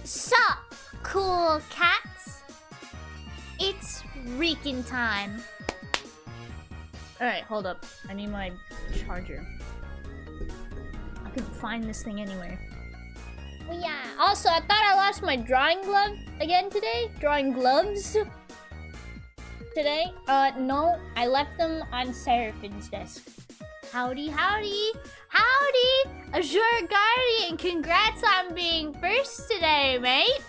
Sup, cool cats? It's Rican time. Alright, hold up. I need my charger. I couldn't find this thing anywhere. Well, yeah. Also, I thought I lost my drawing glove again today. Drawing gloves. Today. No. I left them on Seraphine's desk. Howdy, howdy. Howdy! Azure Guardian, congrats on being first today, mate!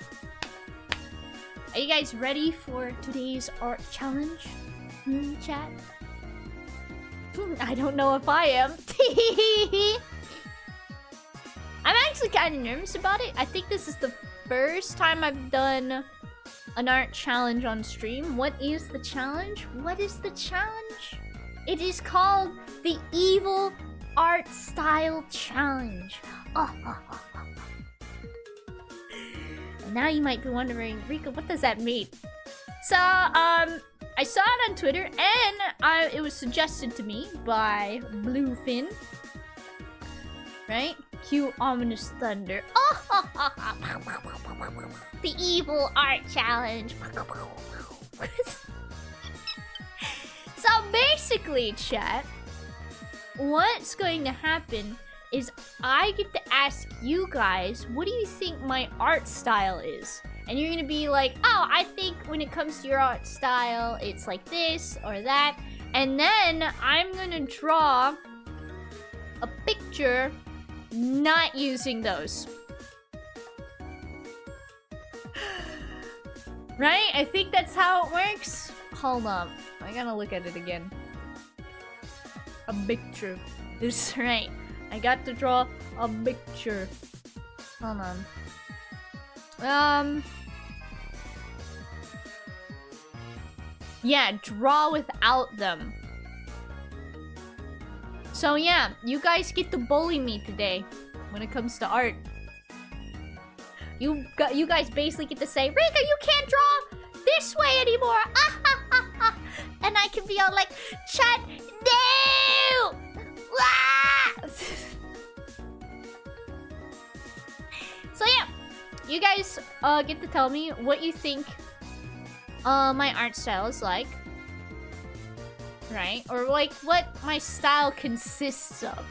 Are you guys ready for today's art challenge? Chat? I don't know if I am. I'm actually kind of nervous about it. I think this is the first time I've done an art challenge on stream. What is the challenge? What is the challenge? It is called the Evil Art Style Challenge. And now you might be wondering, Rika, what does that mean? So, I saw it on Twitter, and it was suggested to me by Bluefin. Right? Cue ominous thunder. The Evil Art Challenge. So basically, chat, what's going to happen is I get to ask you guys, what do you think my art style is? And you're gonna be like, oh, I think when it comes to your art style, it's like this or that. And then I'm gonna draw a picture not using those. Right? I think that's how it works. Hold up. I gotta look at it again. A picture. That's right. I got to draw a picture. Hold on. Yeah, draw without them. So yeah, you guys get to bully me today when it comes to art. You guys basically get to say, Rika, you can't draw this way anymore. And I can be all like, chat, no! So yeah, you guys get to tell me what you think my art style is like. Right? Or like what my style consists of.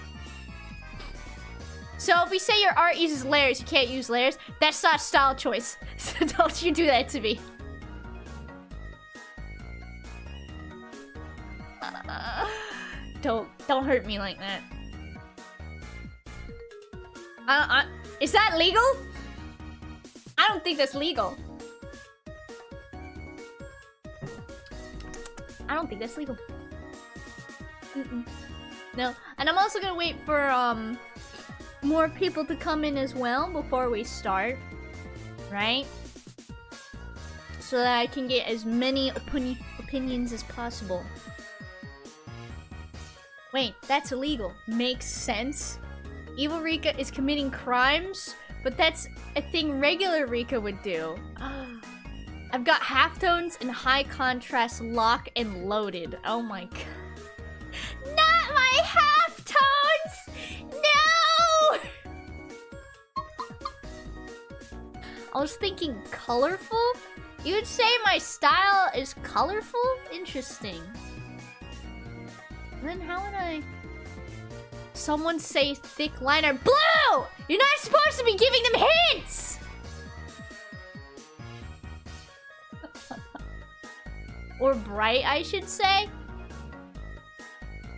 So if we say your art uses layers, you can't use layers. That's not style choice. So don't you do that to me. Don't hurt me like that. Is that legal? I don't think that's legal. I don't think that's legal. No. And I'm also gonna wait for more people to come in as well before we start. Right? So that I can get as many opinions as possible. Wait, that's illegal. Makes sense. Evil Rika is committing crimes, but that's a thing regular Rika would do. I've got halftones and high contrast lock and loaded. Oh my god. Not my halftones! No! I was thinking colorful? You would say my style is colorful? Interesting. Then how would I... Someone say thick liner. Blue! You're not supposed to be giving them hints! Or bright, I should say.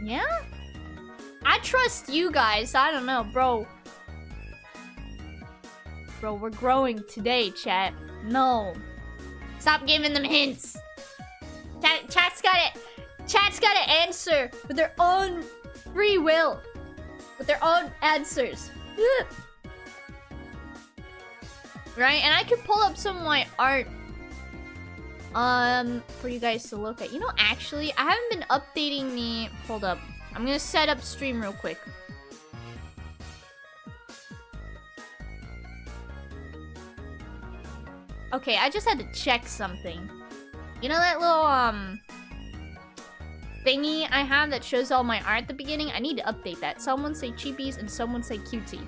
Yeah? I trust you guys. I don't know, bro. Bro, we're growing today, chat. No. Stop giving them hints. Chat's gotta answer with their own free will. With their own answers. Right? And I could pull up some of my art for you guys to look at. You know, actually, I haven't been updating the... Hold up. I'm gonna set up stream real quick. Okay, I just had to check something. You know that little, thingy I have that shows all my art at the beginning? I need to update that. Someone say cheapies and someone say cutie.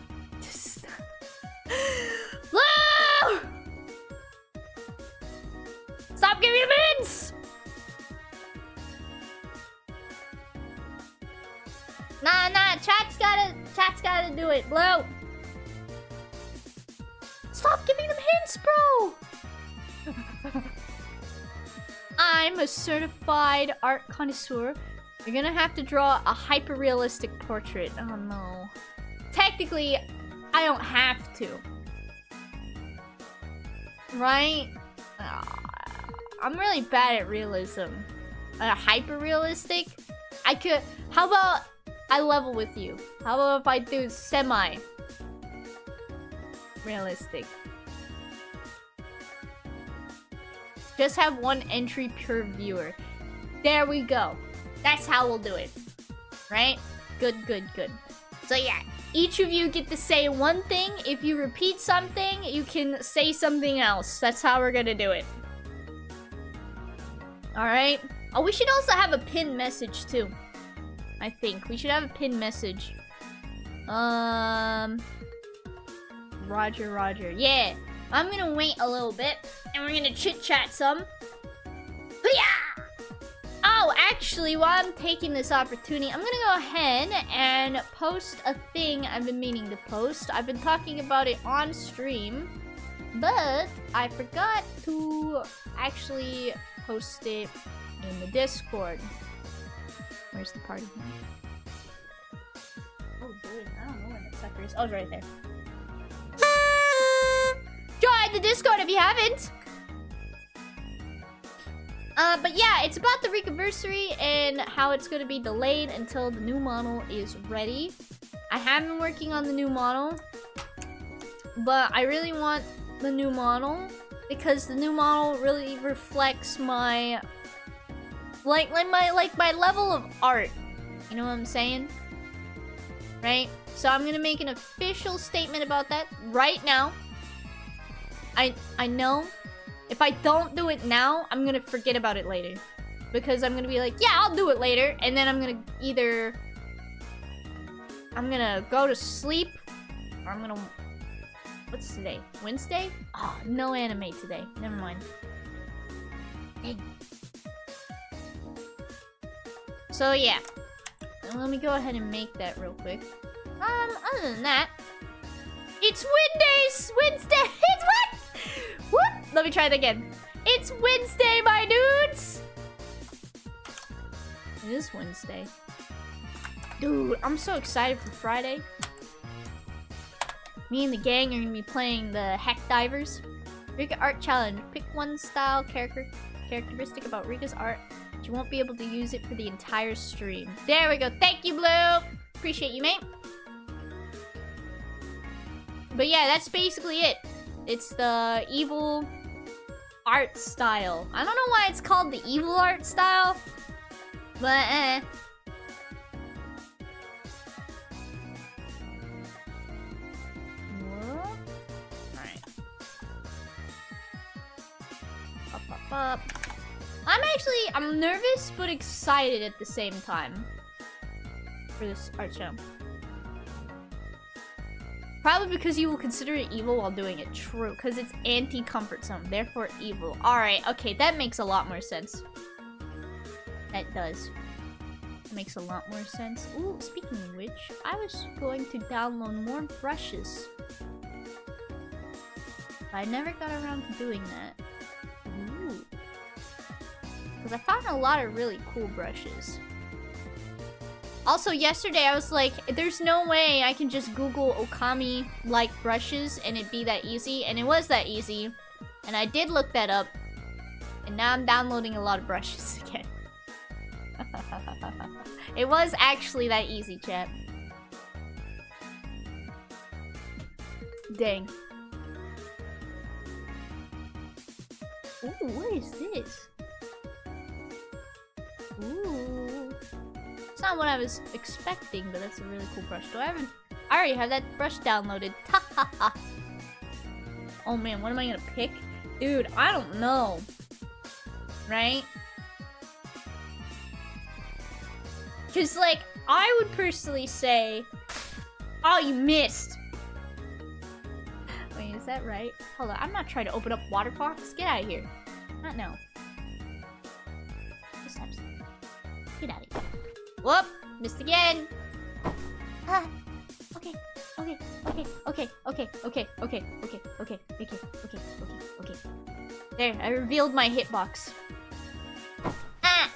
Woo! Stop giving him hints! Nah, chat's gotta do it, Blue. Stop giving them hints, bro! I'm a certified art connoisseur. You're gonna have to draw a hyper-realistic portrait. Oh no. Technically, I don't have to. Right? I'm really bad at realism. Hyper-realistic? I could... How about I level with you? How about if I do semi-realistic? Just have one entry per viewer. There we go. That's how we'll do it. Right? Good. So yeah, each of you get to say one thing. If you repeat something, you can say something else. That's how we're gonna do it. Alright? Oh, we should also have a pinned message too. I think. We should have a pinned message. Roger. Yeah. I'm gonna wait a little bit, and we're gonna chit-chat some. Yeah! Oh, actually, while I'm taking this opportunity, I'm gonna go ahead and post a thing I've been meaning to post. I've been talking about it on stream, but I forgot to actually post it in the Discord. Where's the party? Oh, dude, I don't know where that sucker is. Oh, it's right there. Join the Discord if you haven't. But yeah, it's about the Reconversary and how it's going to be delayed until the new model is ready. I have been working on the new model, but I really want the new model because the new model really reflects my my level of art. You know what I'm saying? Right? So I'm gonna make an official statement about that right now. I know if I don't do it now, I'm gonna forget about it later. Because I'm gonna be like, yeah, I'll do it later. And then I'm gonna go to sleep, or I'm gonna... What's today? Wednesday? Oh, no anime today. Never mind. Dang. So yeah. Let me go ahead and make that real quick. Other than that, it's Wednesday! It's what? What? Let me try it again. It's Wednesday, my dudes! It is Wednesday. Dude, I'm so excited for Friday. Me and the gang are gonna be playing the Hack Divers. Rika Art Challenge. Pick one style characteristic about Rika's art. But you won't be able to use it for the entire stream. There we go. Thank you, Blue! Appreciate you, mate. But yeah, that's basically it. It's the evil art style. I don't know why it's called the evil art style, but Alright. Up. I'm nervous but excited at the same time for this art show. Probably because you will consider it evil while doing it. True, because it's anti-comfort zone, therefore evil. Alright, okay, that makes a lot more sense. That does. That makes a lot more sense. Ooh, speaking of which, I was going to download more brushes. But I never got around to doing that. Ooh. Because I found a lot of really cool brushes. Also, yesterday I was like, there's no way I can just Google Okami-like brushes and it'd be that easy. And it was that easy. And I did look that up. And now I'm downloading a lot of brushes again. It was actually that easy, chat. Dang. Ooh, what is this? Ooh. It's not what I was expecting, but that's a really cool brush. I already have that brush downloaded. Oh man, what am I gonna pick? Dude, I don't know. Right? Cause like, I would personally say... Oh, you missed! Wait, is that right? Hold on, I'm not trying to open up Water Fox. Get out of here. Not now. the steps. Get out of here. Whoop! Missed again. Ah. Okay. There, I revealed my hitbox. Ah!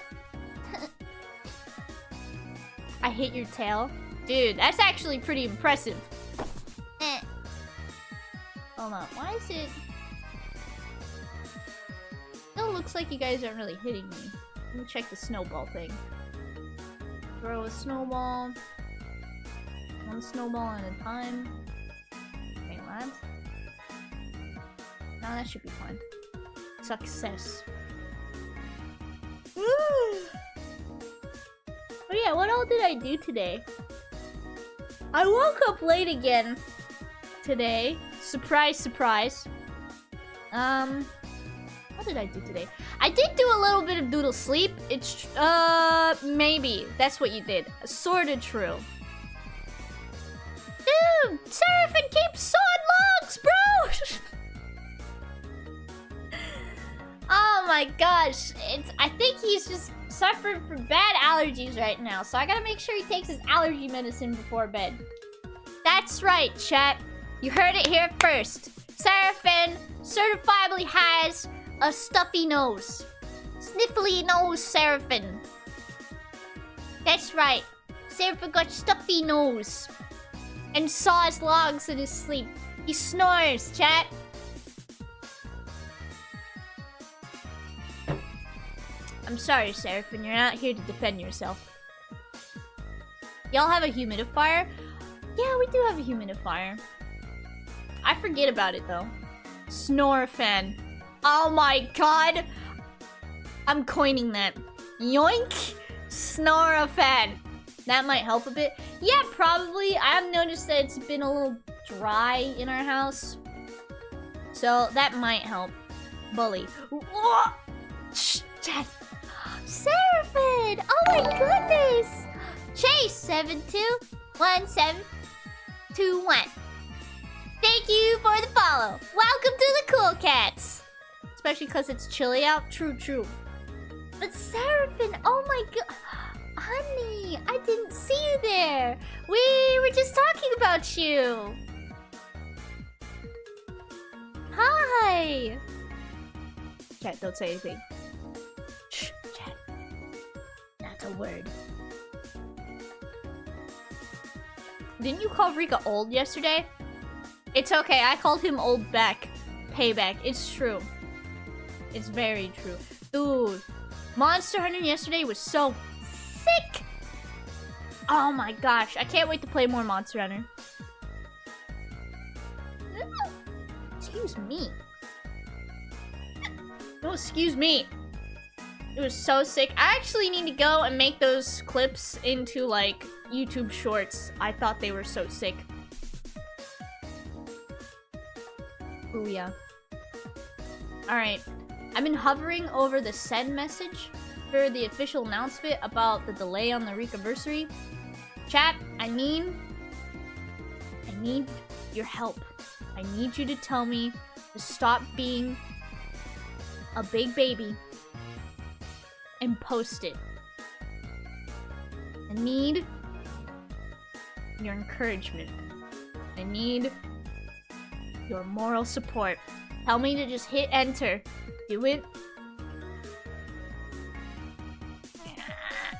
I hit your tail. Dude, that's actually pretty impressive. Hold on, why is it... Still looks like you guys aren't really hitting me. Let me check the snowball thing. Throw a snowball. One snowball at a time. Okay, what? No, that should be fine. Success. But yeah, what all did I do today? I woke up late again today. Surprise, surprise. What did I do today? I did do a little bit of doodle sleep. It's, maybe. That's what you did. Sorta true. Dude, Seraphim keeps sawing logs, bro! Oh my gosh. I think he's just suffering from bad allergies right now. So I gotta make sure he takes his allergy medicine before bed. That's right, chat. You heard it here first. Seraphim certifiably has a stuffy nose. Sniffly nose, Seraphim. That's right. Seraphim got stuffy nose. And saws logs in his sleep. He snores, chat. I'm sorry, Seraphim. You're not here to defend yourself. Y'all have a humidifier? Yeah, we do have a humidifier. I forget about it, though. Snore-fan. Oh my god! I'm coining that. Yoink! Snore-fan. That might help a bit. Yeah, probably. I have noticed that it's been a little dry in our house. So, that might help. Bully. Shh! Chat! Seraphim! Oh my goodness! Chase 721721. Thank you for the follow. Welcome to the Cool Cats. Especially because it's chilly out. True, true. But Seraphim, oh my god. Honey, I didn't see you there. We were just talking about you. Hi. Chat, don't say anything. Shh, chat. Not a word. Didn't you call Rika old yesterday? It's okay, I called him old back. Payback, it's true. It's very true. Dude, Monster Hunter yesterday was so sick! Oh my gosh, I can't wait to play more Monster Hunter. Excuse me. No, excuse me. It was so sick. I actually need to go and make those clips into, like, YouTube shorts. I thought they were so sick. Booyah. Alright. I've been hovering over the send message for the official announcement about the delay on the Rikaversary. Chat, I need your help. I need you to tell me to stop being a big baby and post it. I need your encouragement. I need your moral support. Tell me to just hit enter. Do it.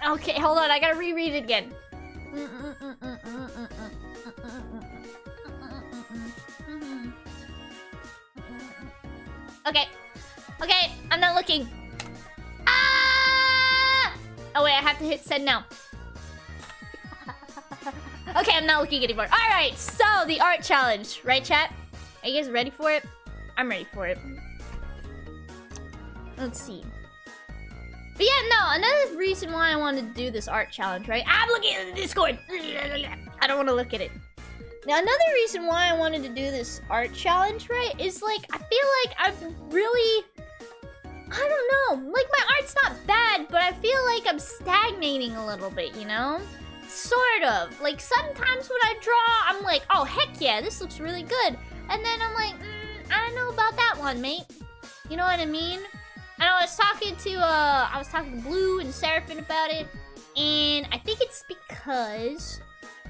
Okay, hold on. I gotta reread it again. Okay. Okay, I'm not looking. Ah! Oh wait, I have to hit send now. Okay, I'm not looking anymore. Alright, so the art challenge. Right, chat? Are you guys ready for it? I'm ready for it. Let's see. But yeah, no, another reason why I wanted to do this art challenge, right? I'm looking at the Discord. I don't want to look at it. Now, another reason why I wanted to do this art challenge, right, is like, I feel like I'm really... I don't know. Like, my art's not bad, but I feel like I'm stagnating a little bit, you know? Sort of. Like, sometimes when I draw, I'm like, oh, heck yeah, this looks really good. And then I'm like, I don't know about that one, mate. You know what I mean? And I was talking to Blue and Seraphim about it, and I think it's because,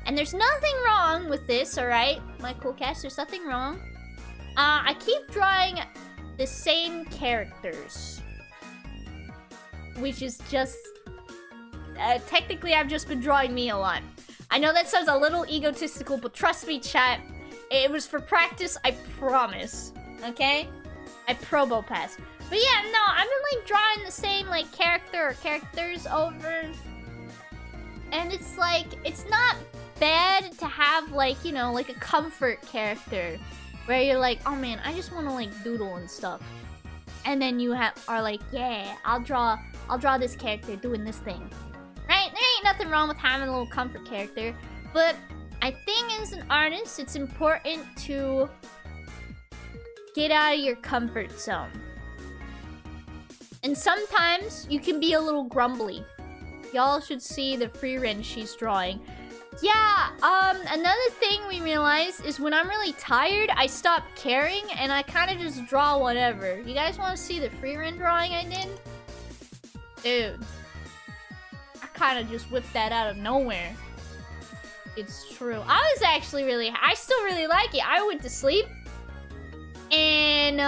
and there's nothing wrong with this, alright? My cool cats, there's nothing wrong. I keep drawing the same characters. Which is just... technically, I've just been drawing me a lot. I know that sounds a little egotistical, but trust me, chat. It was for practice, I promise. Okay? I probo pass. But yeah, no, I've been like drawing the same like character or characters over. And it's like, it's not bad to have like, you know, like a comfort character. Where you're like, oh man, I just want to like doodle and stuff. And then you are like, yeah, I'll draw this character doing this thing. Right? There ain't nothing wrong with having a little comfort character. But I think as an artist, it's important to get out of your comfort zone. And sometimes you can be a little grumbly. Y'all should see the free run she's drawing. Yeah, another thing we realized is when I'm really tired, I stop caring and I kind of just draw whatever. You guys want to see the free run drawing I did? Dude. I kind of just whipped that out of nowhere. It's true. I was actually I still really like it. I went to sleep. And,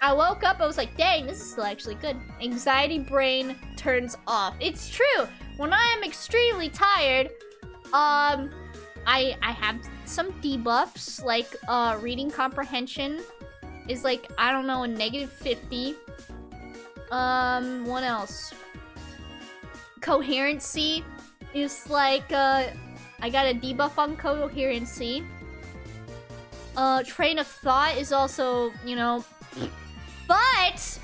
I woke up, I was like, dang, this is still actually good. Anxiety brain turns off. It's true. When I am extremely tired, I have some debuffs, like, reading comprehension is like, I don't know, a -50. What else? Coherency is like, I got a debuff on coherency. Train of thought is also, you know... But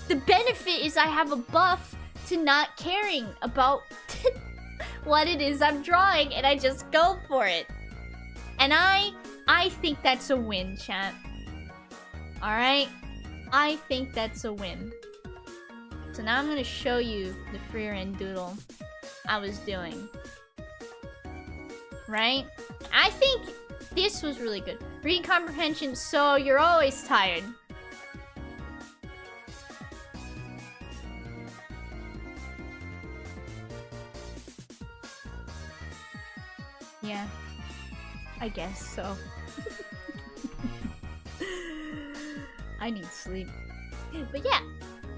the benefit is I have a buff to not caring about what it is I'm drawing, and I just go for it. And I think that's a win, chat. Alright? I think that's a win. So now I'm gonna show you the free run doodle I was doing. Right? I think this was really good. Reading comprehension, so you're always tired. Yeah, I guess so. I need sleep. But yeah,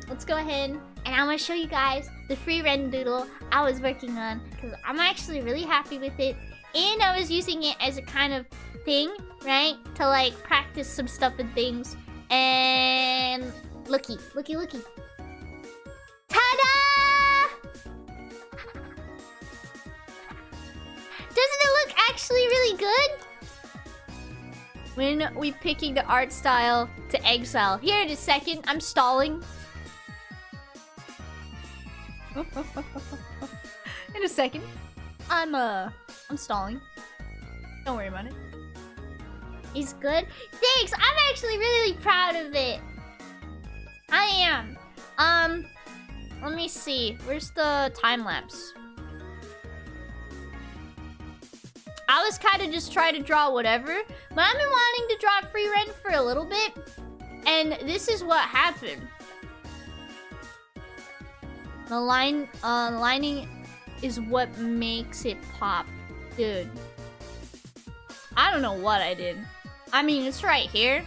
let's go ahead and I'm gonna show you guys the free run doodle I was working on because I'm actually really happy with it. And I was using it as a kind of thing, right? To like practice some stuff and things. And looky. Ta-da! Doesn't it look actually really good? When we picking the art style to exile. Here in a second, I'm stalling. In a second. I'm stalling. Don't worry about it. It's good? Thanks! I'm actually really proud of it. I am. Let me see. Where's the time lapse? I was kind of just trying to draw whatever, but I've been wanting to draw free run for a little bit, and this is what happened. The lining is what makes it pop. Dude. I don't know what I did. I mean, it's right here.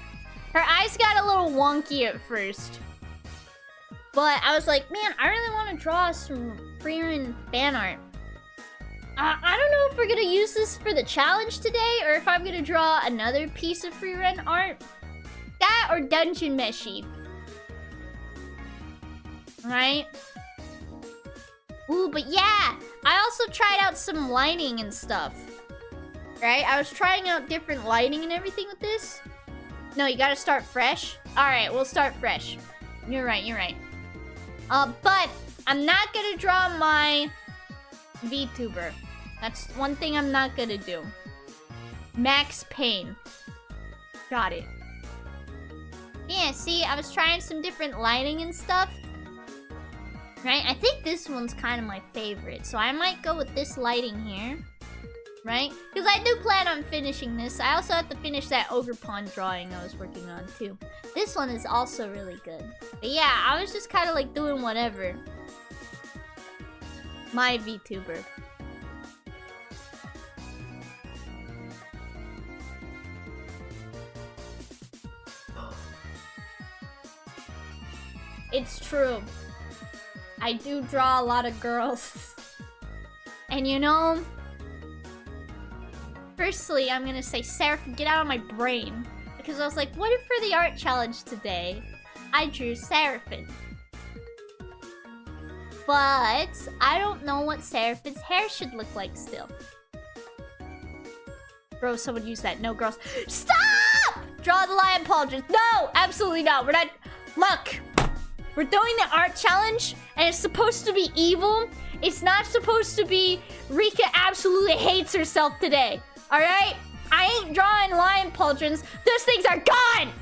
Her eyes got a little wonky at first. But I was like, man, I really want to draw some free run fan art. I don't know if we're gonna use this for the challenge today, or if I'm gonna draw another piece of free run art. That or Dungeon Meshi. Right? Ooh, but yeah! I also tried out some lighting and stuff. Right? I was trying out different lighting and everything with this. No, you gotta start fresh. Alright, we'll start fresh. You're right. But I'm not gonna draw my VTuber. That's one thing I'm not gonna do. Max Payne. Got it. Yeah, see, I was trying some different lighting and stuff. Right? I think this one's kind of my favorite. So I might go with this lighting here. right? Because I do plan on finishing this. I also have to finish that ogre pond drawing I was working on too. This one is also really good. But yeah, I was just kind of like doing whatever. My VTuber. It's true. I do draw a lot of girls. And you know, firstly, I'm gonna say, Seraph, get out of my brain. Because I was like, what if for the art challenge today, I drew Seraphim? But I don't know what Seraphin's hair should look like still. Bro, someone use that. No, girls. Stop! Draw the lion pauldrons. No, absolutely not. We're not. Look, we're doing the art challenge, and it's supposed to be evil. It's not supposed to be Rika absolutely hates herself today. All right? I ain't drawing lion pauldrons. Those things are gone.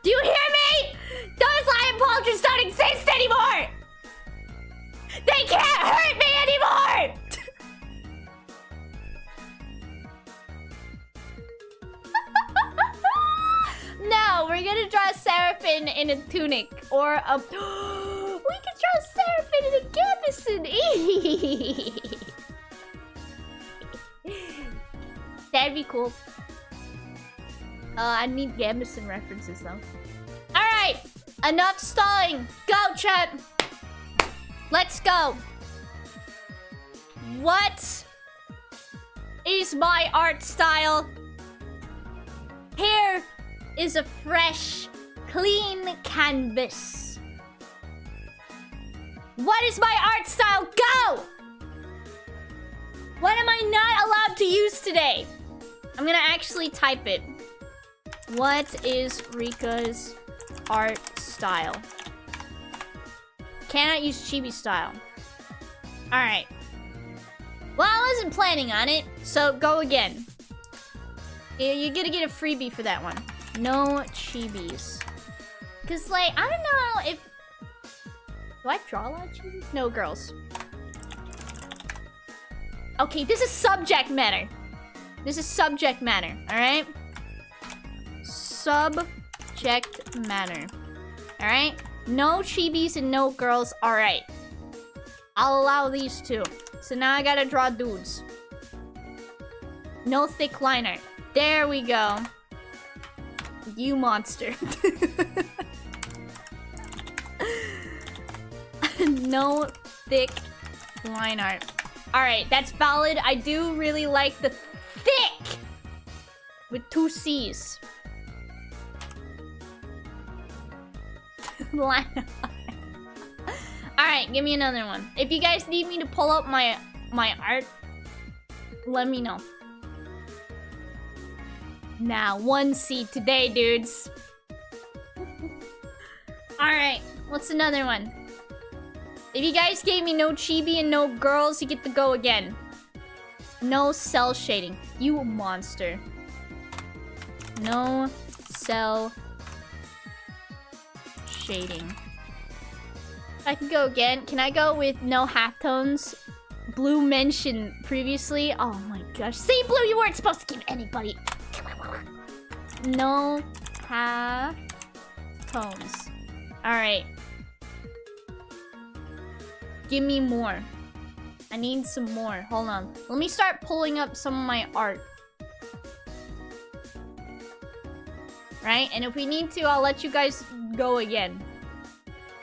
Do you hear me? Those lion pauldrons don't exist anymore. They can't hurt me anymore! No, we're gonna draw Seraphim in a tunic. Or a... we could draw Seraphim in a gambeson! That'd be cool. I need gambeson references though. Alright, enough stalling. Go, chat! Let's go. What is my art style? Here is a fresh, clean canvas. What is my art style? Go! What am I not allowed to use today? I'm gonna actually type it. What is Rika's art style? Cannot use chibi style. Alright. Well, I wasn't planning on it, so go again. You're gonna get a freebie for that one. No chibis. Cause like, I don't know if... Do I draw a lot of chibis? No, girls. Okay, this is subject matter. This is subject matter, alright? Subject matter. Alright? No chibis and no girls. Alright. I'll allow these two. So now I gotta draw dudes. No thick line art. There we go. You monster. No thick line art. Alright, that's valid. I do really like the thick with 2 C's. Line art. Alright, give me another one. If you guys need me to pull up my art, let me know. Nah, 1 C today, dudes. Alright, what's another one? If you guys gave me no chibi and no girls, you get to go again. No cell shading. You monster. No cell shading. I can go again. Can I go with no halftones? Blue mentioned previously. Oh my gosh. See, Blue, you weren't supposed to give anybody. No halftones. Alright. Give me more. I need some more. Hold on. Let me start pulling up some of my art. Right? And if we need to, I'll let you guys go again.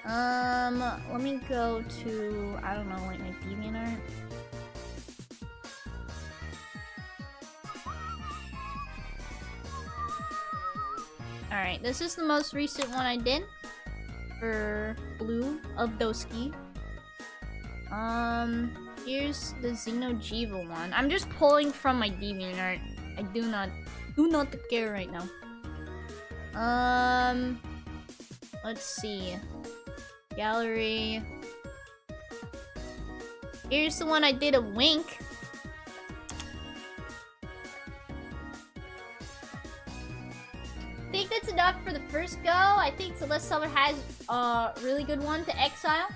Let me go to, I don't know, like my DeviantArt. Alright, this is the most recent one I did for Blue of Doski. Here's the Xenojiva one. I'm just pulling from my DeviantArt. I do not care right now. Let's see. Gallery. Here's the one I did of Wink. I think that's enough for the first go. I think Celeste Summer has a really good one to Exile.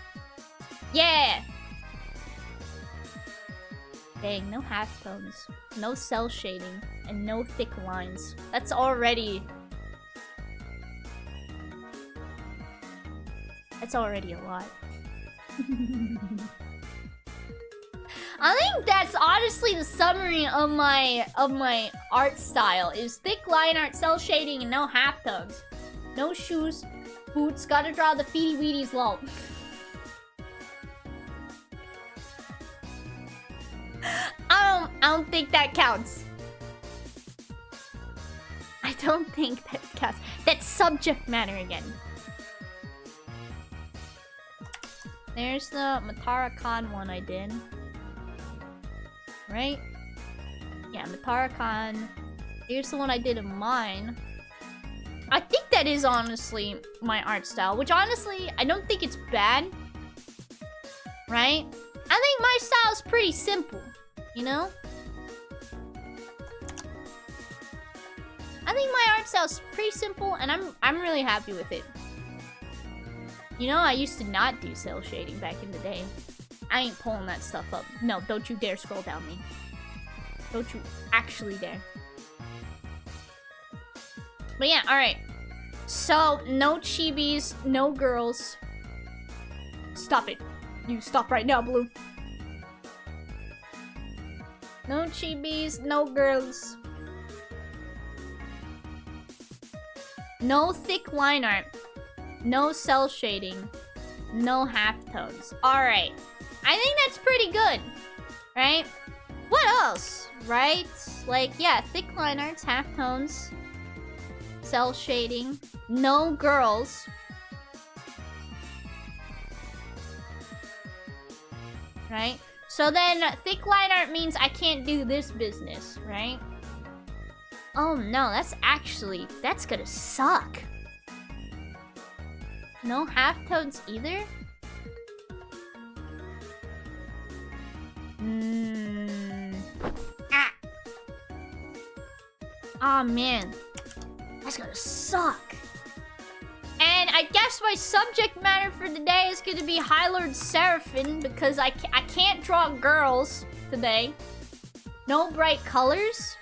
Yeah! Dang, no halftones, no cell shading, and no thick lines. That's already... That's already a lot. I think that's honestly the summary of my art style is thick line art, cell shading, and no halftones. No shoes, boots, gotta draw the feety weeties low. I don't think that counts. I don't think that counts. That's subject matter again. There's the Matara Khan one I did. Right? Yeah, Matara Khan. Here's the one I did of mine. I think that is honestly my art style, which honestly, I don't think it's bad. Right? I think my style is pretty simple, you know? I think my art style is pretty simple, and I'm really happy with it. You know, I used to not do cell shading back in the day. I ain't pulling that stuff up. No, don't you dare scroll down me. Don't you actually dare. But yeah, alright. So, no chibis, no girls. Stop it. You stop right now, Blue. No chibis, no girls. No thick line art. No cell shading. No halftones. Alright. I think that's pretty good. Right? What else? Right? Like, yeah, thick line arts, halftones. Cell shading. No girls. Right? So then, thick line art means I can't do this business, right? Oh no, that's gonna suck. No halftones either? Ah! Aw, man. That's gonna suck. And I guess my subject matter for the day is gonna be High Lord Seraphim, because I can't draw girls today. No bright colors?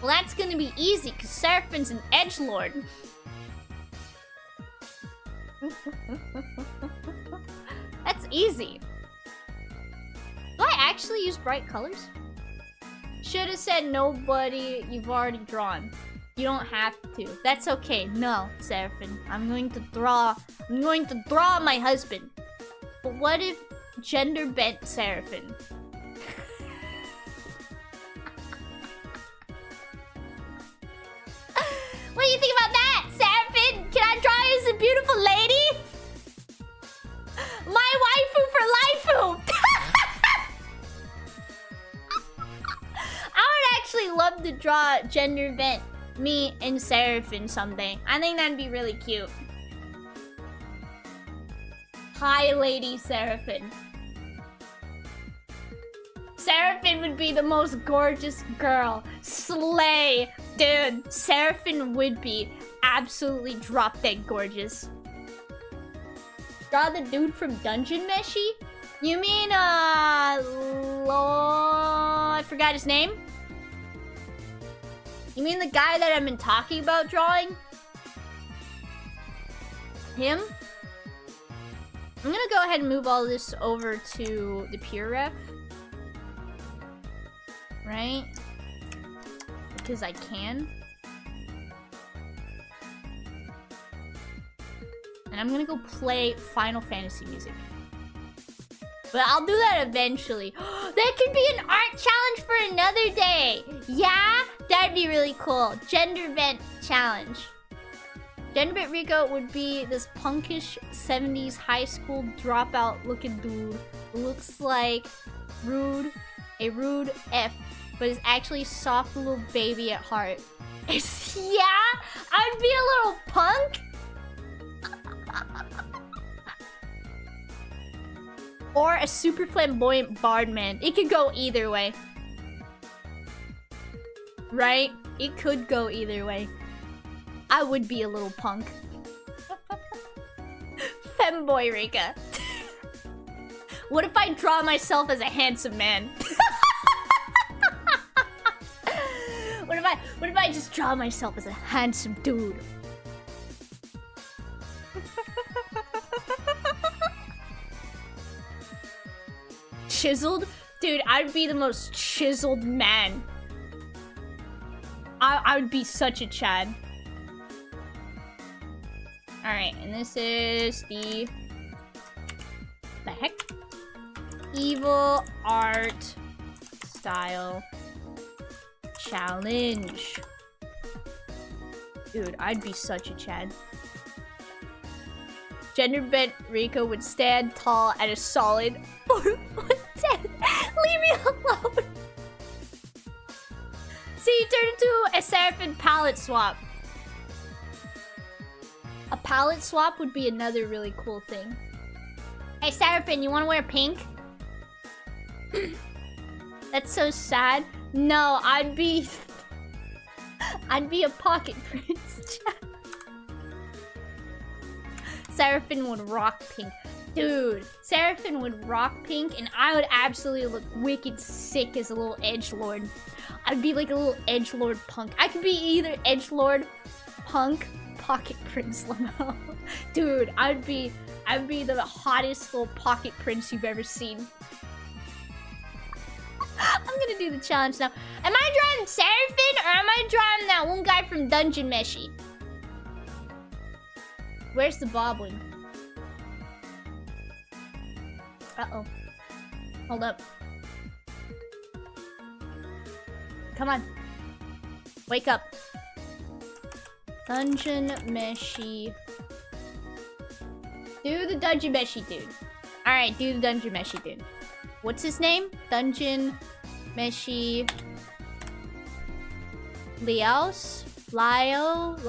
Well, that's gonna be easy, because Seraphim's an edgelord. That's easy. Do I actually use bright colors? Should have said nobody you've already drawn. You don't have to. That's okay. No, Seraphim. I'm going to draw my husband. But what if gender bent Seraphim? What do you think about that, Seraphim? Can I draw you as a beautiful lady? My waifu for lifeu! I would actually love to draw gender bent me and Seraphim someday. I think that'd be really cute. Hi, Lady Seraphim. Seraphim would be the most gorgeous girl. Slay! Dude, Seraphim would be absolutely drop-dead gorgeous. Draw the dude from Dungeon Meshi? You mean, I forgot his name? You mean the guy that I've been talking about drawing? Him? I'm gonna go ahead and move all this over to the pure ref. Right? Because I can. And I'm gonna go play Final Fantasy music. But I'll do that eventually. That could be an art challenge for another day. Yeah? That'd be really cool. Gender bent challenge. Gender bent Rico would be this punkish 70s high school dropout looking dude who looks like a rude F, but is actually a soft little baby at heart. Yeah? I'd be a little punk? Or a super flamboyant bard man. It could go either way. Right? It could go either way. I would be a little punk. Femboy Rika. What if I draw myself as a handsome man? if I just draw myself as a handsome dude? Chiseled? Dude, I'd be the most chiseled man. I would be such a Chad. Alright, and this is the heck? Evil art style challenge. Dude, I'd be such a Chad. Gender bent Rico would stand tall at a solid 4'10". Leave me alone. See, you turn into a Seraphim palette swap. A palette swap would be another really cool thing. Hey, Seraphim, you want to wear pink? That's so sad. No, I'd be a pocket prince. Seraphim would rock pink. Dude, Seraphim would rock pink, and I would absolutely look wicked sick as a little edgelord. I'd be like a little edgelord punk. I could be either edgelord, punk, pocket prince Lamel. Dude, I'd be the hottest little pocket prince you've ever seen. I'm gonna do the challenge now. Am I drawing Seraphim, or am I drawing that one guy from Dungeon Meshi? Where's the bobbling? Uh-oh. Hold up. Come on. Wake up. Dungeon Meshi. Do the Dungeon Meshi dude. Alright, do the Dungeon Meshi dude. What's his name? Dungeon Meshi. Lios? Lios?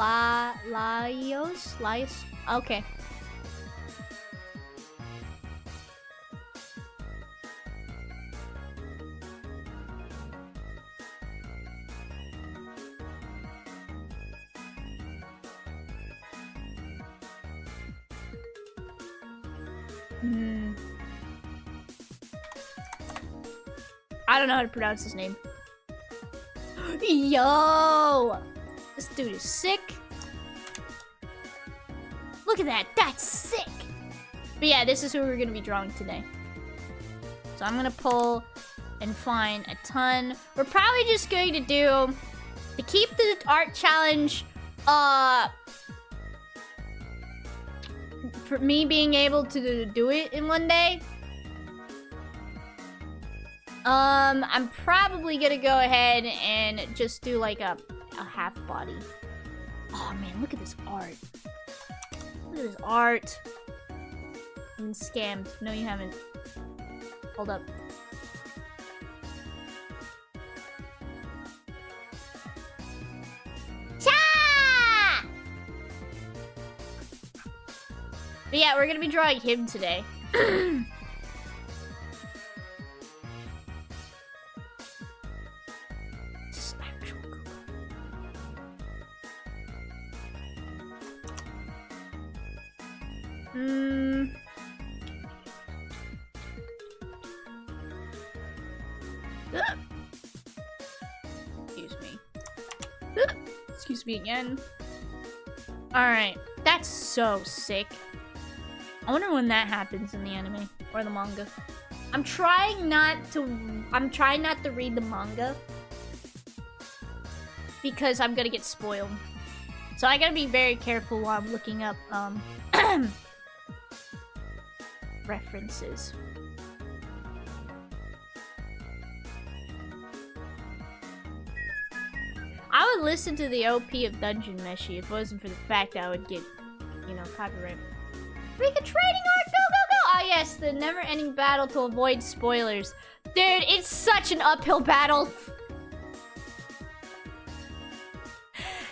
Okay. I don't know how to pronounce his name. Yo! This dude is sick. Look at that. That's sick. But yeah, this is who we're going to be drawing today. So I'm going to pull and find a ton. We're probably just going to do... To keep the art challenge... For me being able to do it in one day... I'm probably gonna go ahead and just do like a half body. Oh man, look at this art. Look at this art. I've been scammed. No, you haven't. Hold up. Cha! But yeah, we're gonna be drawing him today. Excuse me. Excuse me again. Alright. That's so sick. I wonder when that happens in the anime or the manga. I'm trying not to read the manga because I'm gonna get spoiled. So I gotta be very careful while I'm looking up references. I would listen to the OP of Dungeon Meshi if it wasn't for the fact that I would get, you know, copyright. Rika trading art, go, go, go! Ah, yes, the never-ending battle to avoid spoilers. Dude, it's such an uphill battle.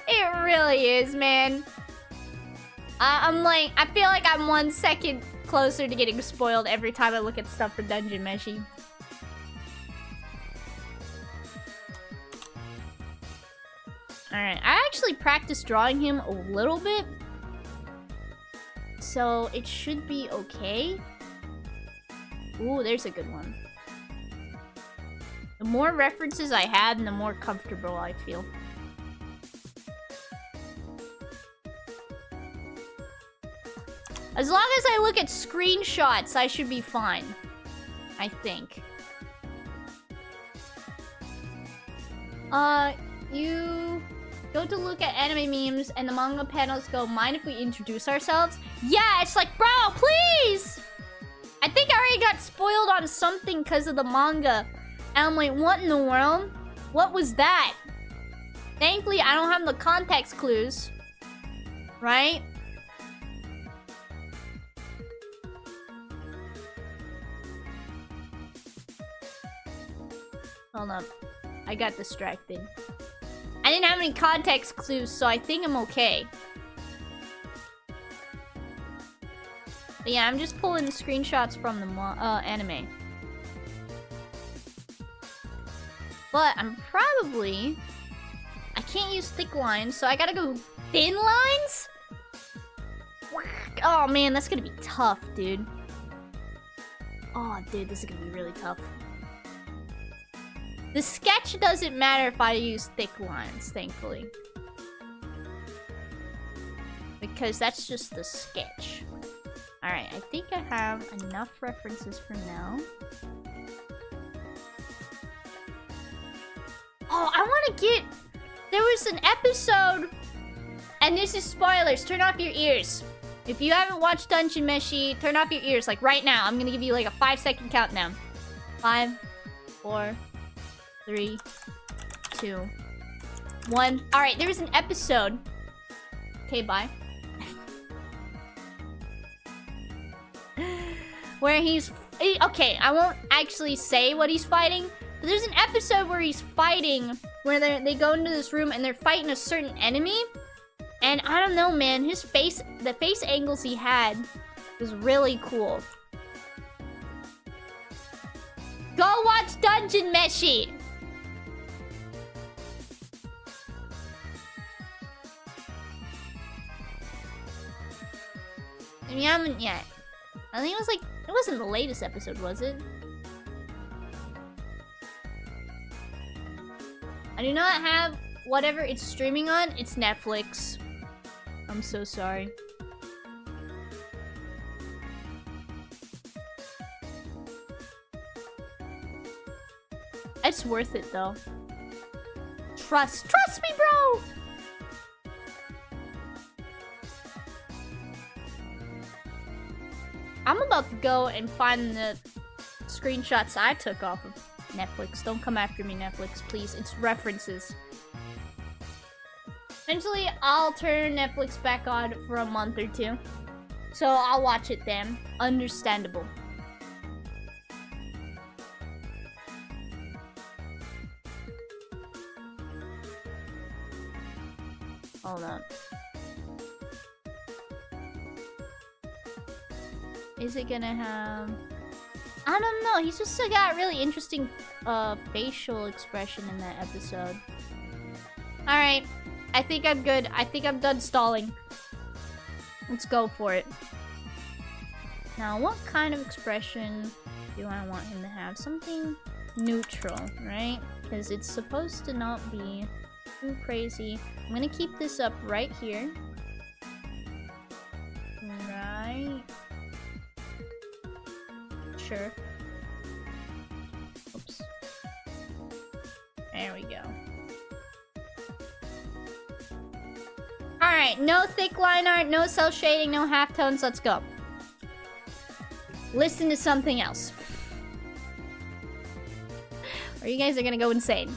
It really is, man. I feel like I'm 1 second closer to getting spoiled every time I look at stuff for Dungeon Meshi. Alright, I actually practiced drawing him a little bit. So it should be okay. Ooh, there's a good one. The more references I have, the more comfortable I feel. As long as I look at screenshots, I should be fine. I think. You go to look at anime memes and the manga panels go, mind if we introduce ourselves? Yeah, it's like, bro, please! I think I already got spoiled on something because of the manga. And I'm like, what in the world? What was that? Thankfully, I don't have the context clues. Right? Hold up. I got distracted. I didn't have any context clues, so I think I'm okay. But yeah, I'm just pulling screenshots from the anime. But I'm probably... I can't use thick lines, so I gotta go thin lines? Oh man, that's gonna be tough, dude. Oh, dude, this is gonna be really tough. The sketch doesn't matter if I use thick lines, thankfully. Because that's just the sketch. Alright, I think I have enough references for now. Oh, I want to get... There was an episode... And this is spoilers. Turn off your ears. If you haven't watched Dungeon Meshi, turn off your ears. Like right now. I'm going to give you like a 5-second countdown. 5, 4... 3, 2, 1. Alright, there was an episode. Okay, bye. Where he's... Okay, I won't actually say what he's fighting. But there's an episode where he's fighting... Where they go into this room and they're fighting a certain enemy. And I don't know, man. His face... The face angles he had was really cool. Go watch Dungeon Meshi! And you haven't yet. I think it was like... It wasn't the latest episode, was it? I do not have whatever it's streaming on. It's Netflix. I'm so sorry. It's worth it, though. Trust me, bro! I'm about to go and find the screenshots I took off of Netflix. Don't come after me, Netflix, please. It's references. Eventually, I'll turn Netflix back on for a month or two. So I'll watch it then. Understandable. Hold on. Is it gonna have... I don't know. He's just got really interesting facial expression in that episode. Alright. I think I'm good. I think I'm done stalling. Let's go for it. Now, what kind of expression do I want him to have? Something neutral, right? Because it's supposed to not be too crazy. I'm gonna keep this up right here. Right. Sure. Oops. There we go. Alright, no thick line art, no cell shading, no halftones. Let's go. Listen to something else. Or you guys are gonna go insane.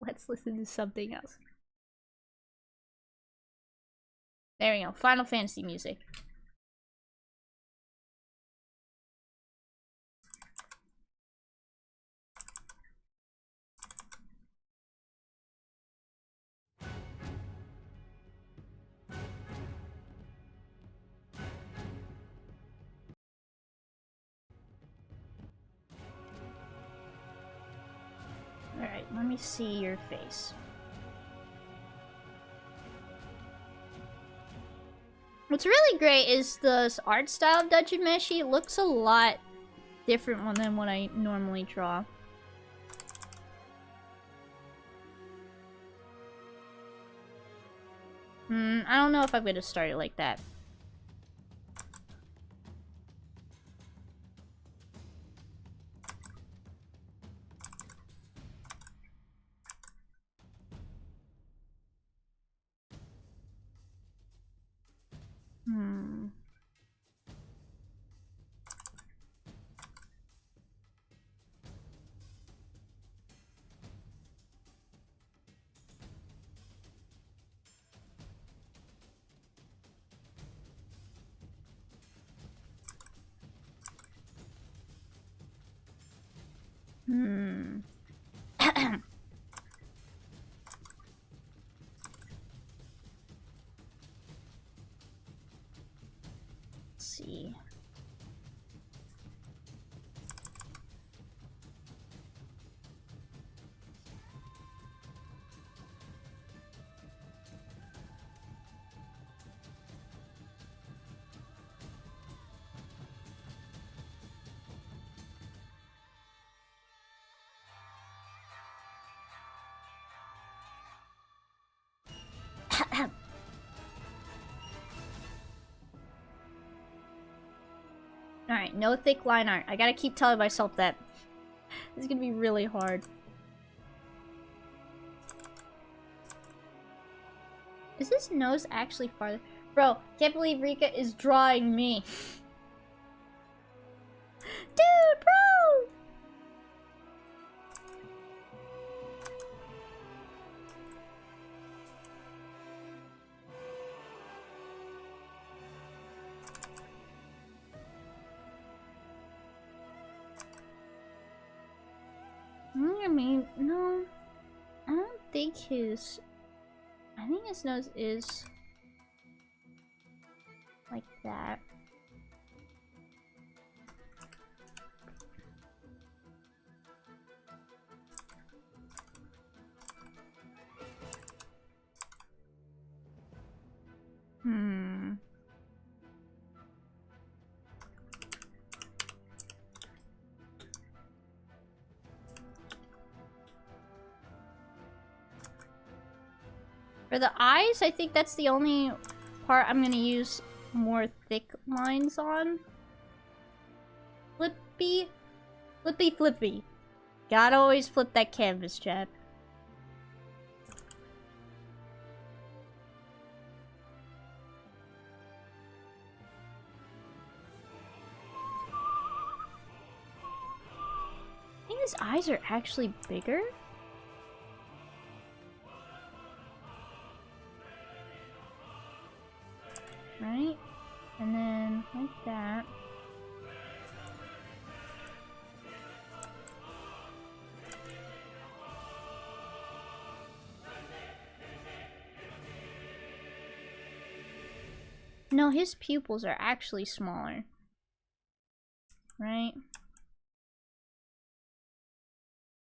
Let's listen to something else. There we go. Final Fantasy music. Alright, let me see your face. What's really great is the art style of Dungeon Meshi. It looks a lot different than what I normally draw. I don't know if I'm gonna start it like that. Let's see. Alright, no thick line art. I gotta keep telling myself that. This is gonna be really hard. Is this nose actually farther? Bro, can't believe Rika is drawing me. Dude, bro! I mean, no. I don't think his... I think his nose is... like that. For the eyes, I think that's the only part I'm gonna use more thick lines on. Flippy. Flippy flippy. Gotta always flip that canvas, chat. I think his eyes are actually bigger. Right? And then like that. No, his pupils are actually smaller. Right?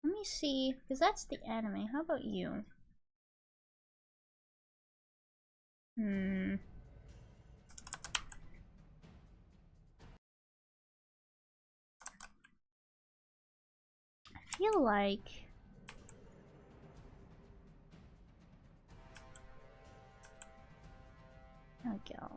Let me see, because that's the anime. How about you? I feel like... There we go.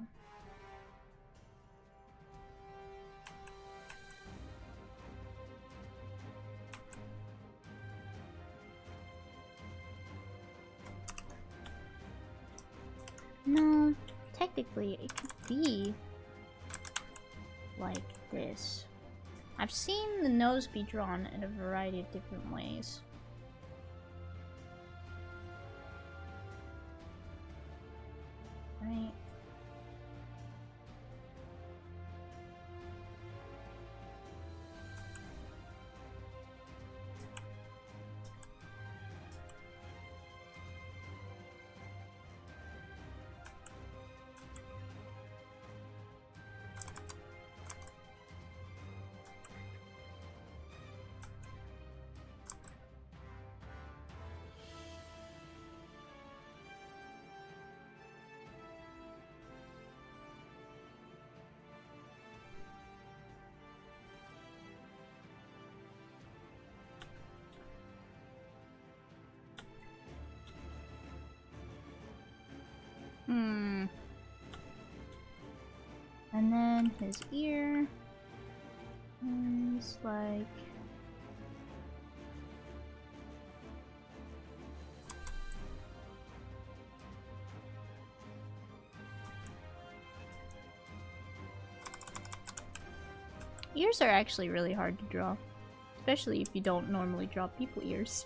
No, technically it could be like this. I've seen the nose be drawn in a variety of different ways. Right? And then his ear is like... Ears are actually really hard to draw. Especially if you don't normally draw people ears.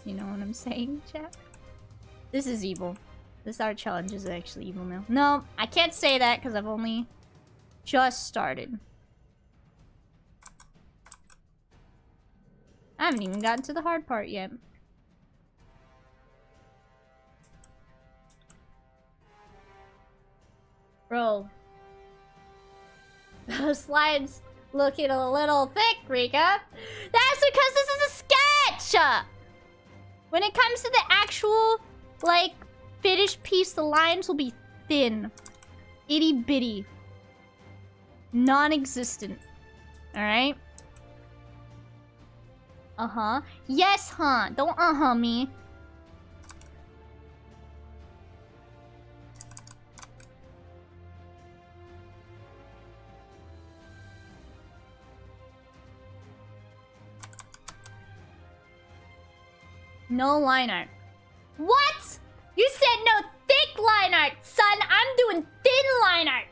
You know what I'm saying, chat? This is evil. This art challenge is actually evil now. No, I can't say that because I've only just started. I haven't even gotten to the hard part yet. Bro. Those lines looking a little thick, Rika. That's because this is a sketch! When it comes to the actual, like, finished piece, the lines will be thin. Itty bitty. Non-existent. Alright? Uh-huh. Yes, huh. Don't uh-huh me. No line art. What? You said no thick line art, son. I'm doing thin line art.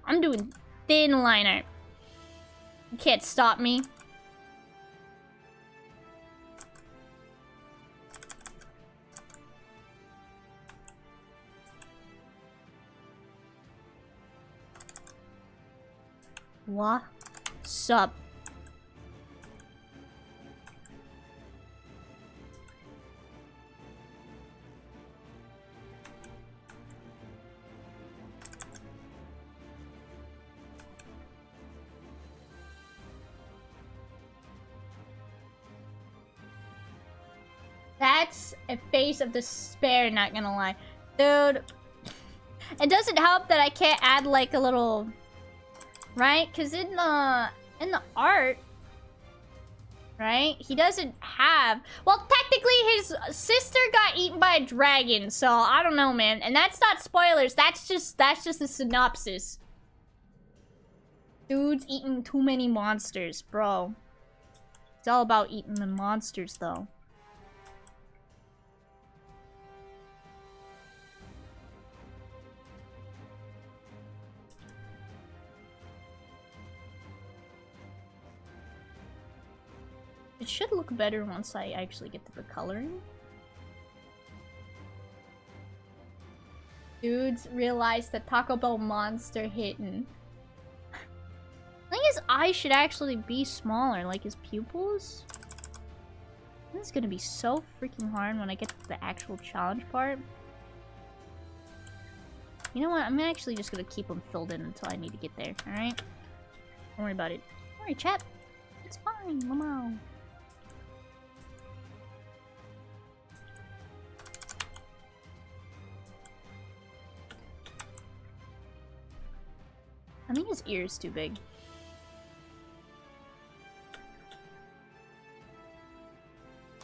I'm doing thin line art. You can't stop me. What's up? That's a face of despair, not gonna lie. Dude, it doesn't help that I can't add like a little... Right? Because in the art... Right? He doesn't have... Well, technically his sister got eaten by a dragon, so I don't know, man. And that's not spoilers, that's just a synopsis. Dude's eating too many monsters, bro. It's all about eating the monsters, though. It should look better once I actually get to the coloring. Dudes realized that Taco Bell monster hitting. I think his eyes should actually be smaller, like his pupils. This is gonna be so freaking hard when I get to the actual challenge part. You know what? I'm actually just gonna keep them filled in until I need to get there, alright? Don't worry about it. Don't worry, chat. It's fine, Mamo. I think his ear's too big.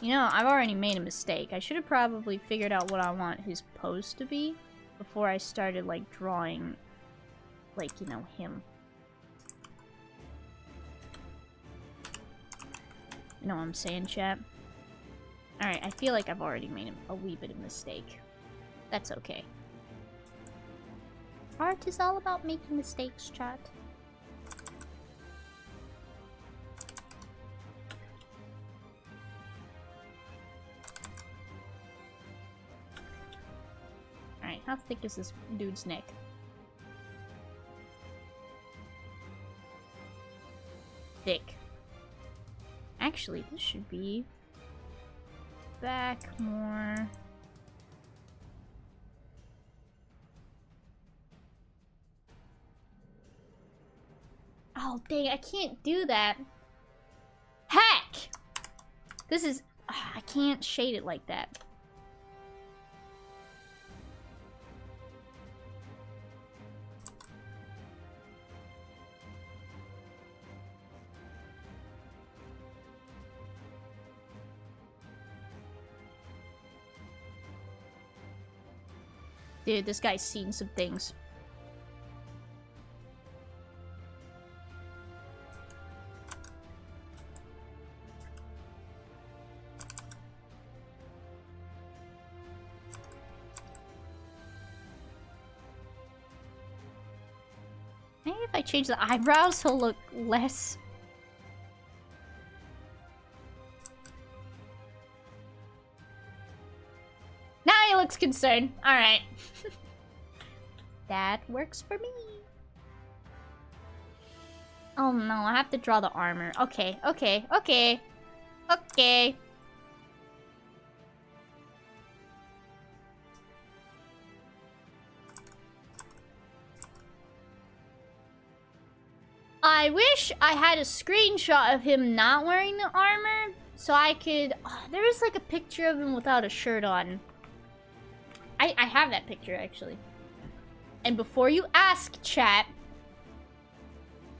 You know, I've already made a mistake. I should have probably figured out what I want his pose to be before I started, like, drawing, like, you know, him. You know what I'm saying, chat? Alright, I feel like I've already made a wee bit of mistake. That's okay. Art is all about making mistakes, chat. Alright, how thick is this dude's neck? Thick. Actually, this should be back more. Oh, dang, I can't do that. Heck! This is... I can't shade it like that. Dude, this guy's seen some things. Maybe if I change the eyebrows, he'll look less... Now he looks concerned. Alright. That works for me. Oh no, I have to draw the armor. Okay, okay, okay. Okay. I wish I had a screenshot of him not wearing the armor so I could... Oh, there is like a picture of him without a shirt on. I have that picture actually. And before you ask, chat,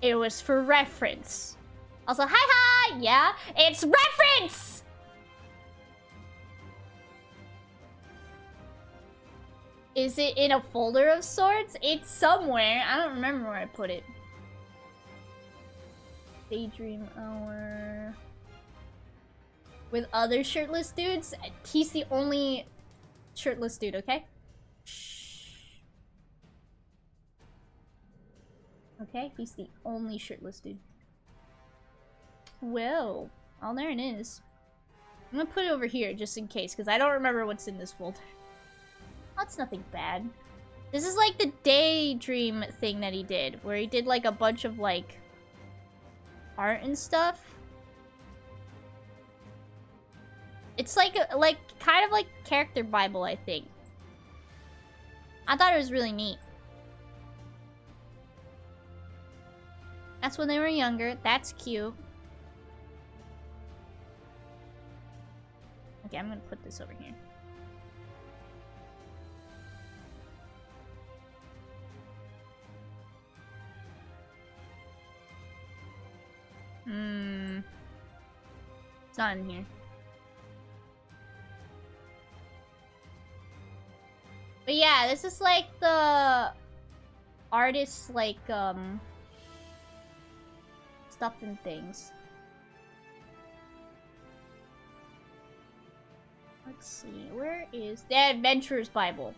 it was for reference. Also, hi! Yeah, it's reference! Is it in a folder of sorts? It's somewhere. I don't remember where I put it. Daydream hour. With other shirtless dudes? He's the only shirtless dude, okay? Shh. Okay, he's the only shirtless dude. Well, oh, there it is. I'm gonna put it over here just in case, because I don't remember what's in this folder. That's nothing bad. This is like the daydream thing that he did, where he did like a bunch of like art and stuff. It's like kind of like character Bible, I think. I thought it was really neat. That's when they were younger. That's cute. Okay, I'm gonna put this over here. It's not in here. But yeah, this is like the artist's like stuff and things. Let's see, where is the Adventurer's Bible?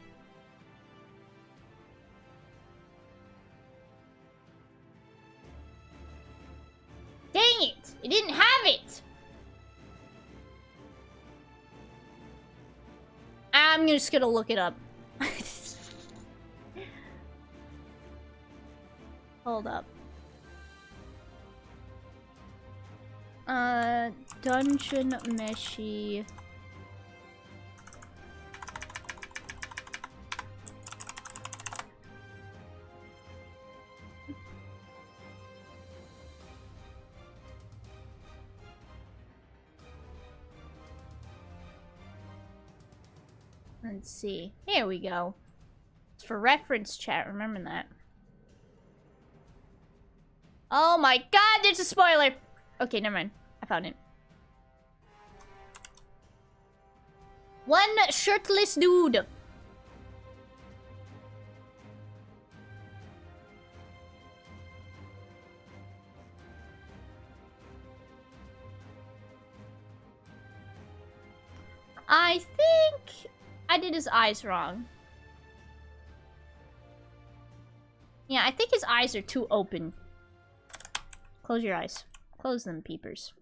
Dang it! It didn't have it! I'm just gonna look it up. Hold up. Dungeon Meshi. Let's see. Here we go. It's for reference, chat. Remember that. Oh my god, there's a spoiler! Okay, never mind. I found it. One shirtless dude. I think I did his eyes wrong. Yeah, I think his eyes are too open. Close your eyes. Close them, peepers.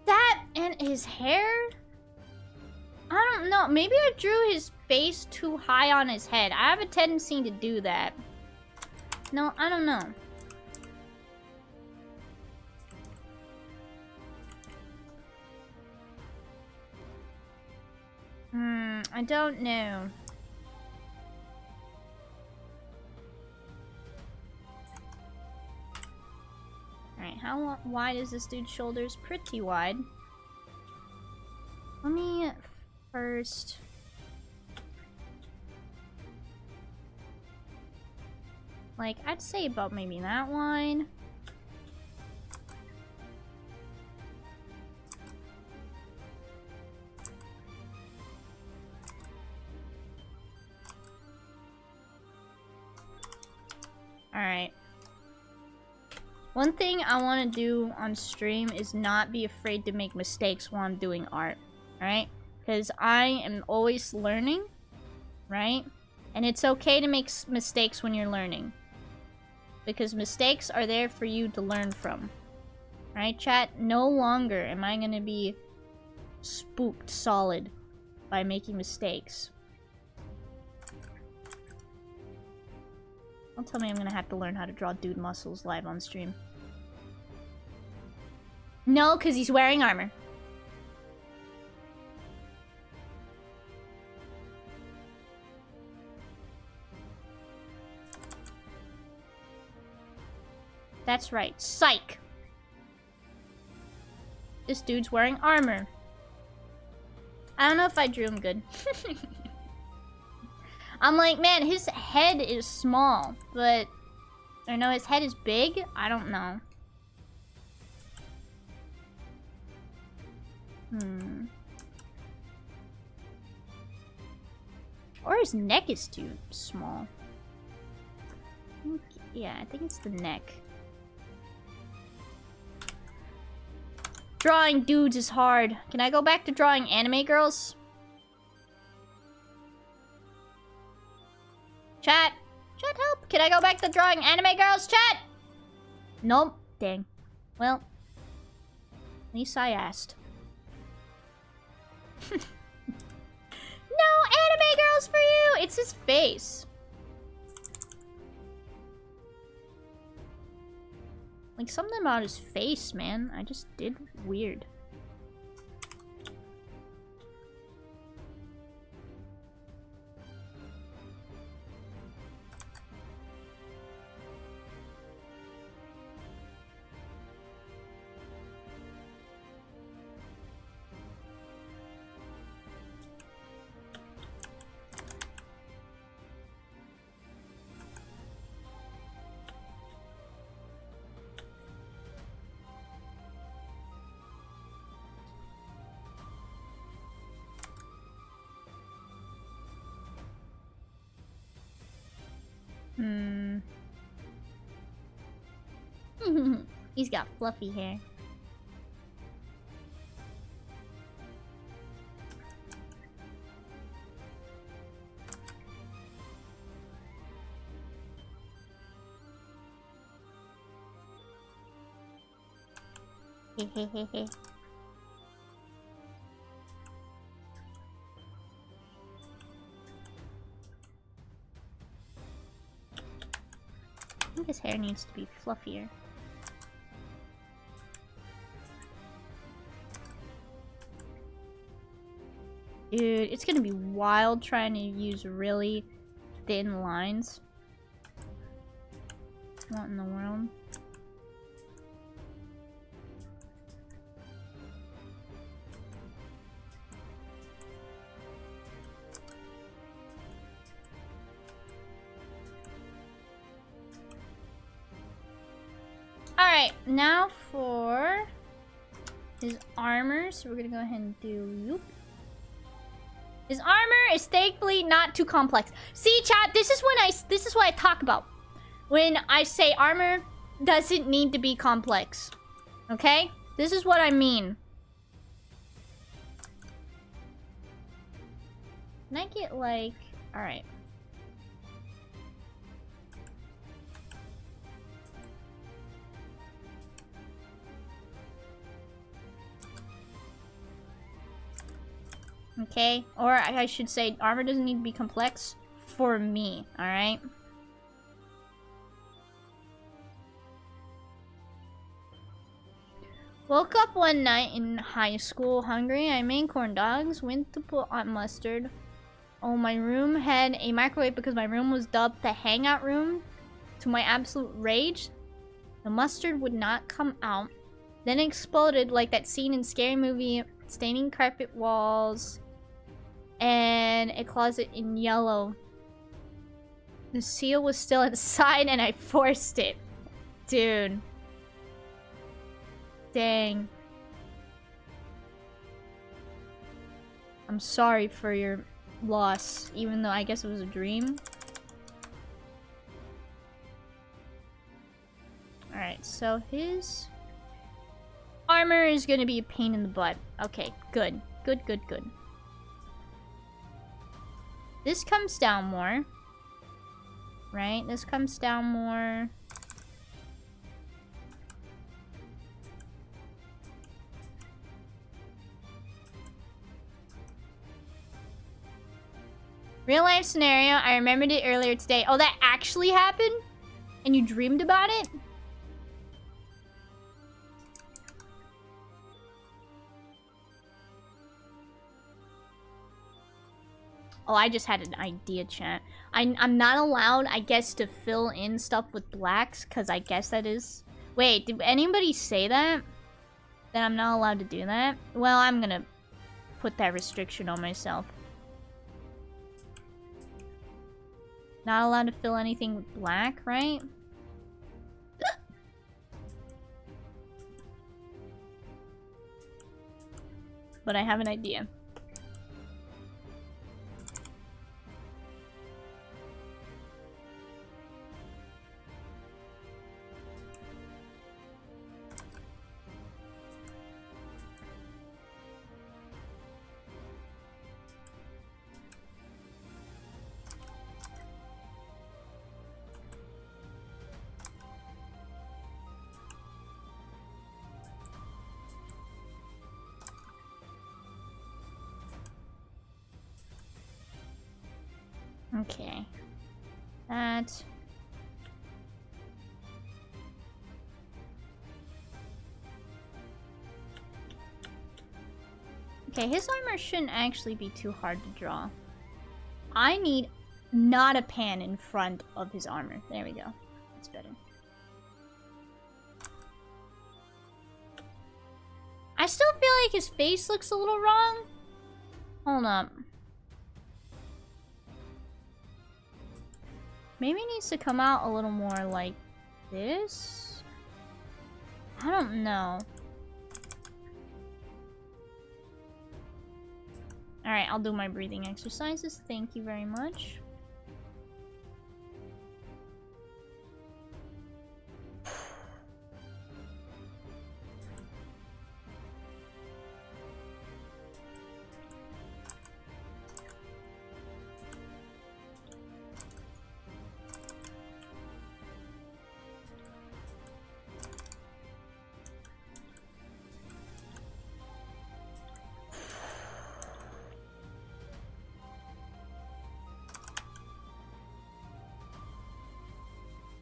That and his hair? I don't know. Maybe I drew his face too high on his head. I have a tendency to do that. No, I don't know. I don't know. Alright, how wide is this dude's shoulders? Pretty wide. first. Like, I'd say about maybe that one. Alright. One thing I want to do on stream is not be afraid to make mistakes while I'm doing art. Alright? Because I am always learning. Right? And it's okay to make mistakes when you're learning. Because mistakes are there for you to learn from. Right, chat? No longer am I going to be spooked solid by making mistakes. Don't tell me I'm gonna have to learn how to draw dude muscles live on stream. No, because he's wearing armor. That's right. Psych! This dude's wearing armor. I don't know if I drew him good. I'm like, man, his head is small, but... Or no, his head is big? I don't know. Or his neck is too small. Yeah, I think it's the neck. Drawing dudes is hard. Can I go back to drawing anime girls? Chat! Chat, help! Can I go back to drawing anime girls, chat? Nope. Dang. Well. At least I asked. No anime girls for you! It's his face. Like, something about his face, man. I just did weird. He's got fluffy hair. Hehehehe. I think his hair needs to be fluffier. Dude, it's gonna be wild trying to use really thin lines. What in the world? Alright, now for his armor. So we're gonna go ahead and do yoop. His armor is thankfully not too complex. See, chat, this is what I talk about. When I say armor doesn't need to be complex. Okay? This is what I mean. Can I get like... Alright. Okay? Or I should say, armor doesn't need to be complex for me, alright? Woke up one night in high school hungry. I made corn dogs, went to put on mustard. Oh, my room had a microwave because my room was dubbed the hangout room. To my absolute rage, the mustard would not come out. Then it exploded like that scene in Scary Movie, staining carpet walls And a closet in yellow. The seal was still inside and I forced it. Dude. Dang. I'm sorry for your loss, even though I guess it was a dream. Alright, so his armor is gonna be a pain in the butt. Okay, good. Good, good, good. This comes down more. Right? This comes down more. Real life scenario. I remembered it earlier today. Oh, that actually happened? And you dreamed about it? Oh, I just had an idea, chat. I'm not allowed, I guess, to fill in stuff with blacks, because I guess that is... Wait, did anybody say that? That I'm not allowed to do that? Well, I'm gonna put that restriction on myself. Not allowed to fill anything with black, right? But I have an idea. Okay. That... Okay, his armor shouldn't actually be too hard to draw. I need not a pan in front of his armor. There we go. That's better. I still feel like his face looks a little wrong. Hold up. Maybe it needs to come out a little more like this? I don't know. Alright, I'll do my breathing exercises. Thank you very much.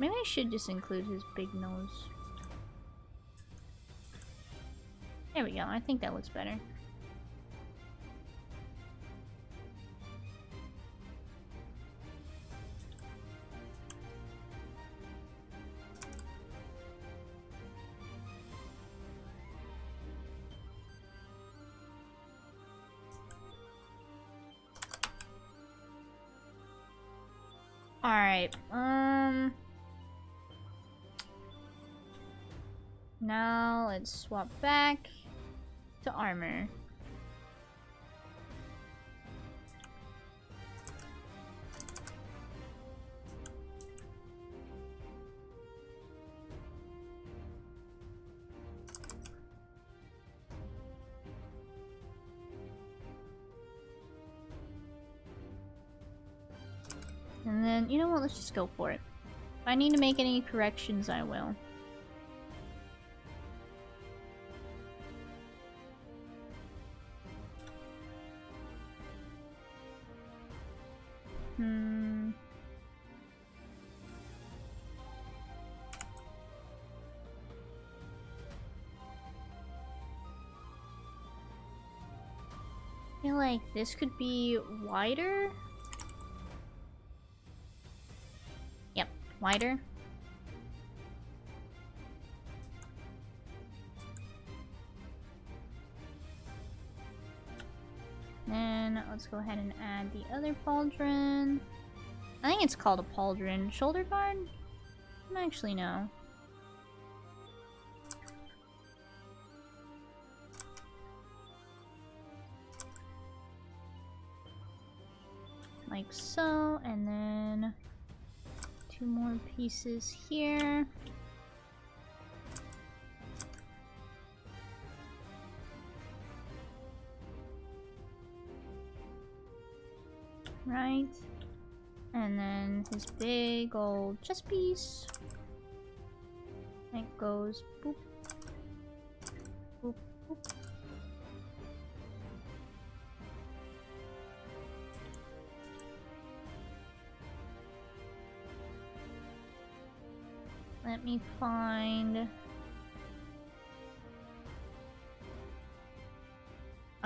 Maybe I should just include his big nose. There we go. I think that looks better. Alright, now let's swap back to armor. And then, you know what, let's just go for it. If I need to make any corrections, I will. I feel like this could be wider. Yep, wider. And then let's go ahead and add the other pauldron. I think it's called a pauldron. Shoulder guard? I don't actually know. Like so, and then 2 more pieces here. Right. And then his big old chest piece. It goes boop. Boop, boop. Let me find...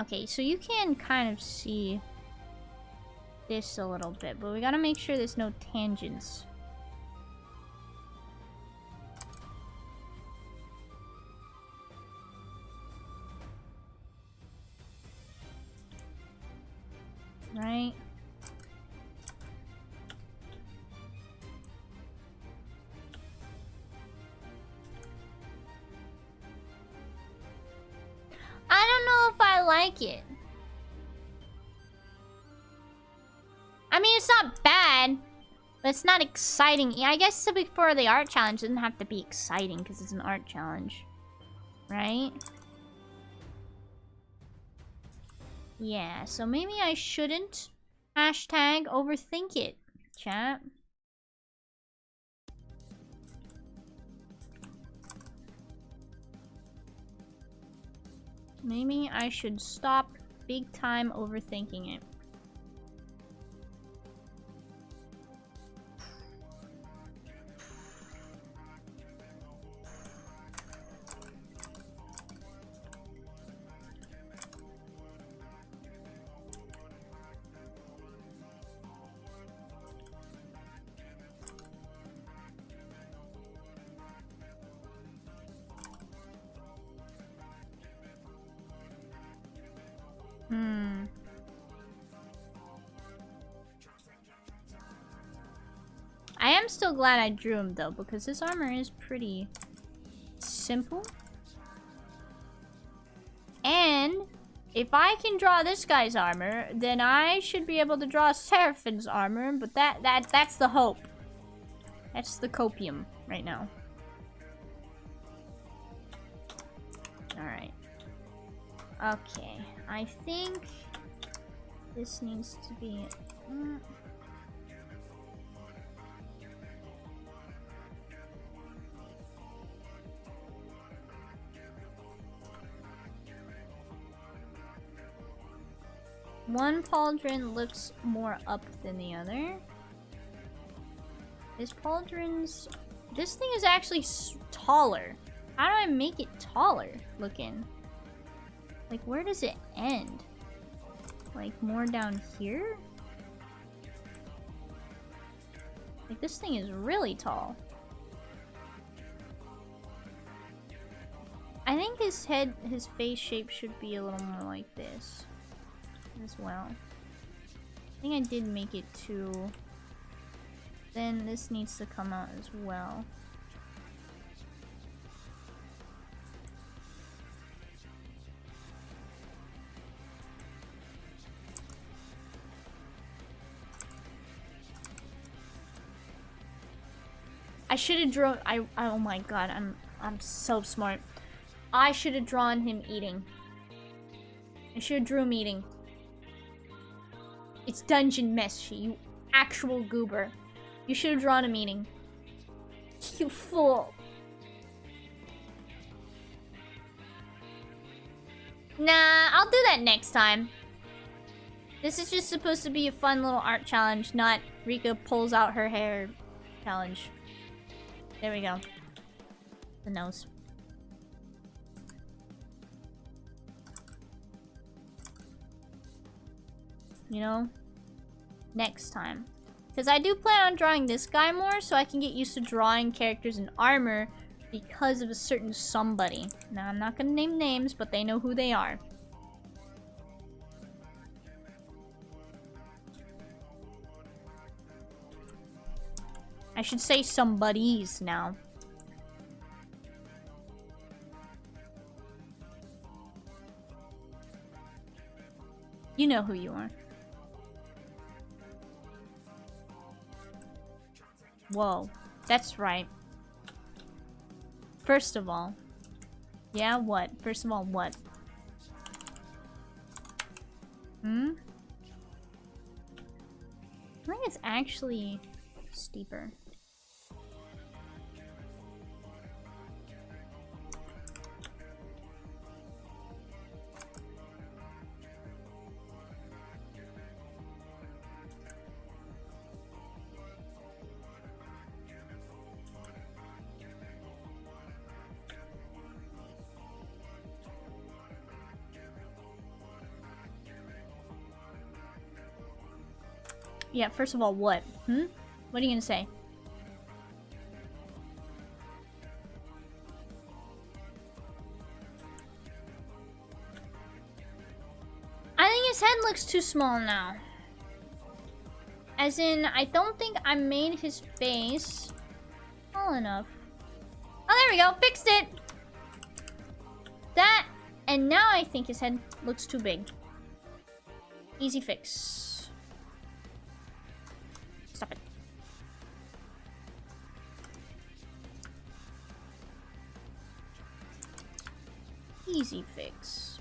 Okay, so you can kind of see this a little bit, but we gotta make sure there's no tangents. Right? I don't know if I like it. I mean, it's not bad, but it's not exciting. Yeah, I guess for the art challenge, it doesn't have to be exciting because it's an art challenge. Right? Yeah, so maybe I shouldn't hashtag overthink it, chat. Maybe I should stop big time overthinking it. I am still glad I drew him though, because his armor is pretty simple. And if I can draw this guy's armor, then I should be able to draw Seraphine's armor, but that's the hope. That's the copium right now. Alright. Okay. I think this needs to be... One pauldron looks more up than the other. This pauldron's... This thing is actually taller. How do I make it taller looking? Like, where does it end? Like, more down here? Like, this thing is really tall. I think his head, his face shape should be a little more like this as well. I think I did make it too... Then this needs to come out as well. I should have drawn... oh my god, I'm so smart. I should have drawn him eating. I should have drew him eating. It's dungeon mesh, you actual goober. You should have drawn him eating. You fool. Nah, I'll do that next time. This is just supposed to be a fun little art challenge, not Rika pulls out her hair challenge. There we go. The nose. You know? Next time. Because I do plan on drawing this guy more, so I can get used to drawing characters in armor because of a certain somebody. Now, I'm not going to name names, but they know who they are. I should say somebody's now. You know who you are. Whoa, that's right. First of all. Yeah, what? First of all, what? Hmm? I think it's actually steeper. Yeah, first of all, what? Hmm? What are you gonna say? I think his head looks too small now. As in, I don't think I made his face tall enough. Oh, there we go. Fixed it! That, and now I think his head looks too big. Easy fix. Stop it. Easy fix.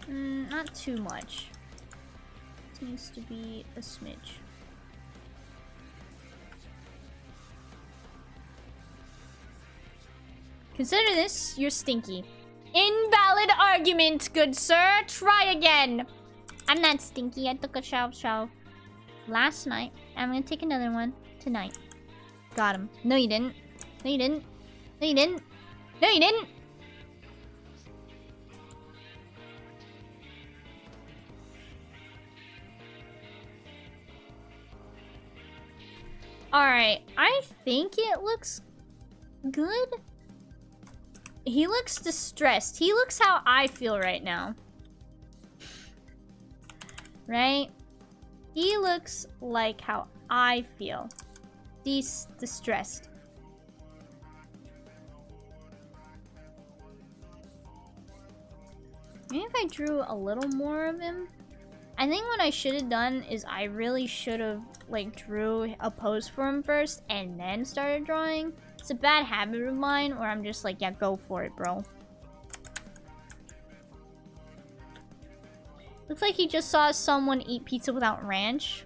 Not too much. It needs to be a smidge. Consider this your stinky. Invalid argument, good sir. Try again. I'm not stinky. I took a shower last night. I'm gonna take another one tonight. Got him. No, you didn't. No, you didn't. No, you didn't. No, you didn't. Alright, I think it looks good. He looks distressed. He looks how I feel right now. Right? He looks like how I feel. He's distressed. Maybe if I drew a little more of him. I think what I should have done is I really should have like drew a pose for him first and then started drawing. It's a bad habit of mine where I'm just like, yeah, go for it, bro. Looks like he just saw someone eat pizza without ranch.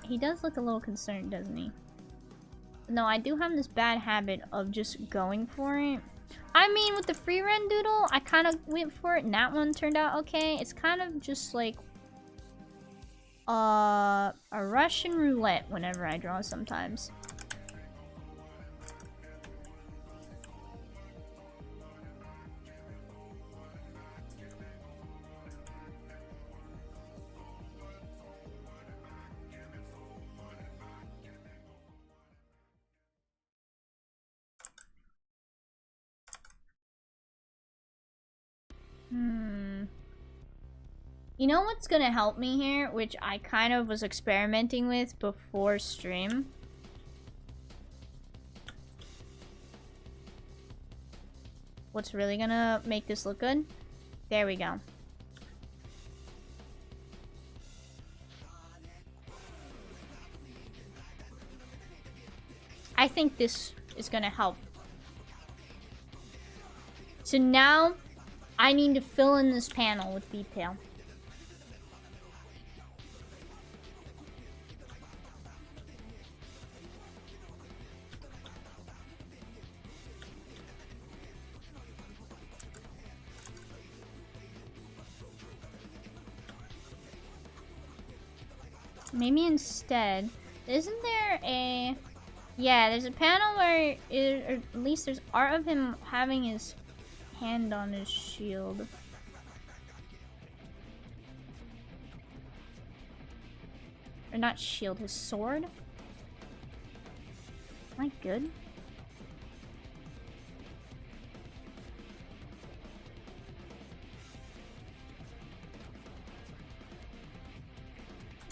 He does look a little concerned, doesn't he? No, I do have this bad habit of just going for it. I mean, with the free run doodle, I kind of went for it and that one turned out okay. It's kind of just like a Russian roulette whenever I draw sometimes. You know what's gonna help me here, which I kind of was experimenting with before stream? What's really gonna make this look good? There we go. I think this is gonna help. So now, I need to fill in this panel with detail. Maybe instead, isn't there a... Yeah, there's a panel where, or at least there's art of him having his hand on his shield. Or not shield, his sword? Am I good?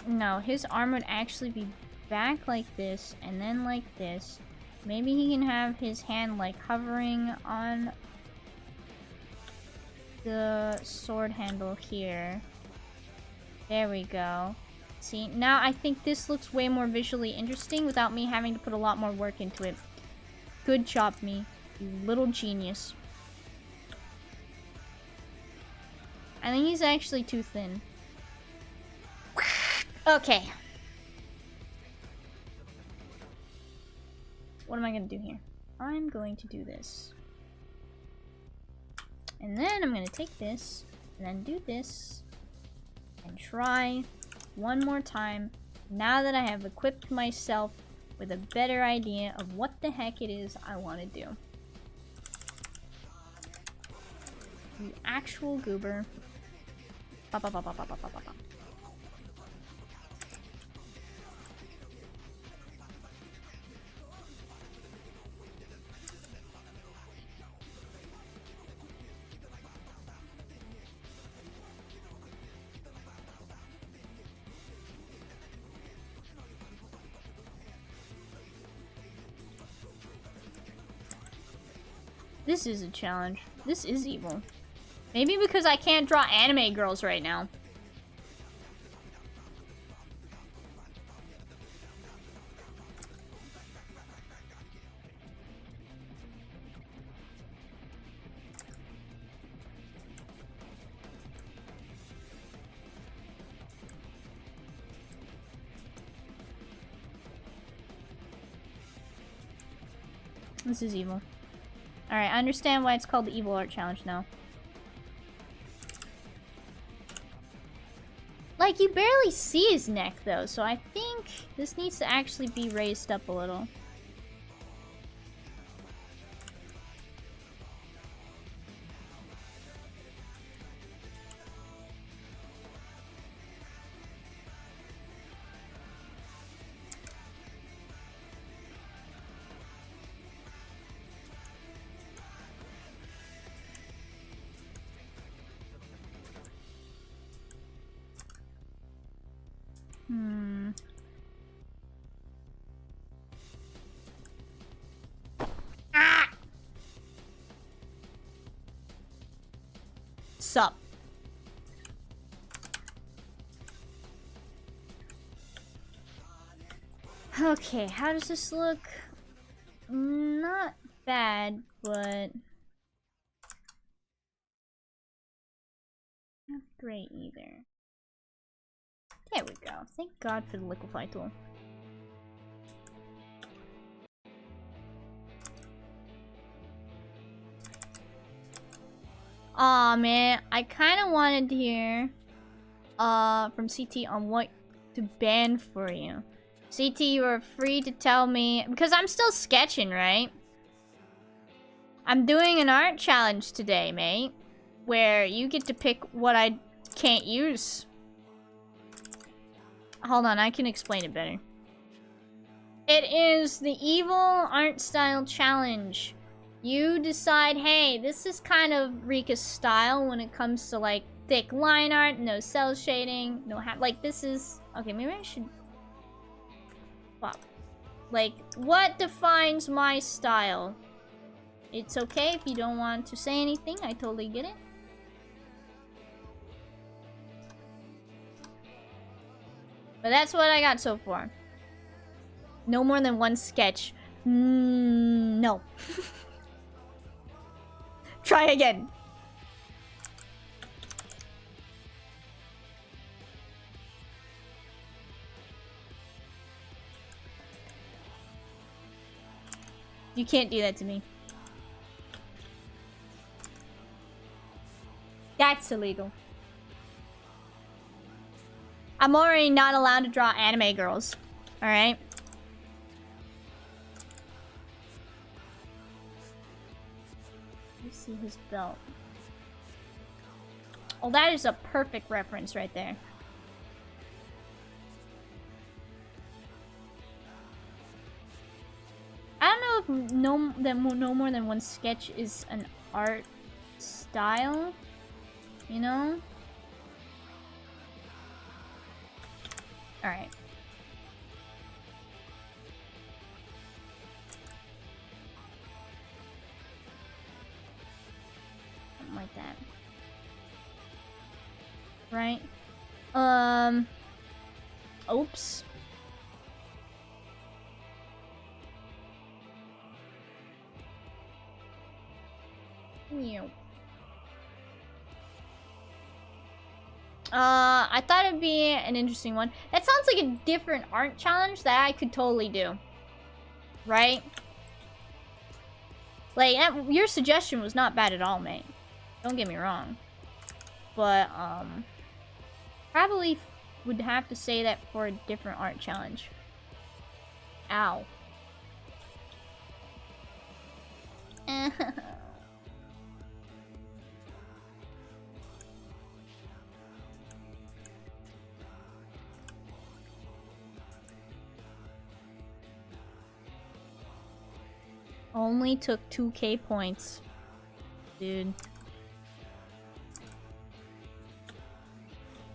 No, his arm would actually be back like this, and then like this. Maybe he can have his hand like hovering on the sword handle here. There we go. See, now I think this looks way more visually interesting without me having to put a lot more work into it. Good job, me. You little genius. I think he's actually too thin. Okay. What am I gonna do here? I'm going to do this. And then I'm gonna take this, and then do this, and try one more time, now that I have equipped myself with a better idea of what the heck it is I want to do. You actual goober. Ba ba ba ba ba ba ba ba. This is a challenge. This is evil. Maybe because I can't draw anime girls right now. This is evil. Alright, I understand why it's called the Evil Art Challenge now. Like, you barely see his neck, though, so I think this needs to actually be raised up a little. Ah! Sup? Okay, how does this look? Not bad, but not great either. There we go. Thank God for the liquefy tool. Aw, man. I kind of wanted to hear from CT on what to ban for you. CT, you are free to tell me, because I'm still sketching, right? I'm doing an art challenge today, mate, where you get to pick what I can't use. Hold on, I can explain it better. It is the Evil Art Style Challenge. You decide, hey, this is kind of Rika's style when it comes to, like, thick line art, no cell shading, no like, this is... Okay, maybe I should... Pop. Like, what defines my style? It's okay if you don't want to say anything, I totally get it. But that's what I got so far. No more than one sketch. No. Try again. You can't do that to me. That's illegal. I'm already not allowed to draw anime girls. Alright? You see his belt. Oh, that is a perfect reference right there. I don't know if no more than one sketch is an art style. You know? Alright. Something like that. Right? Oops. Meow. I thought it'd be an interesting one. That sounds like a different art challenge that I could totally do. Right? Like, your suggestion was not bad at all, mate. Don't get me wrong. But, probably would have to say that for a different art challenge. Ow. Only took 2k points. Dude.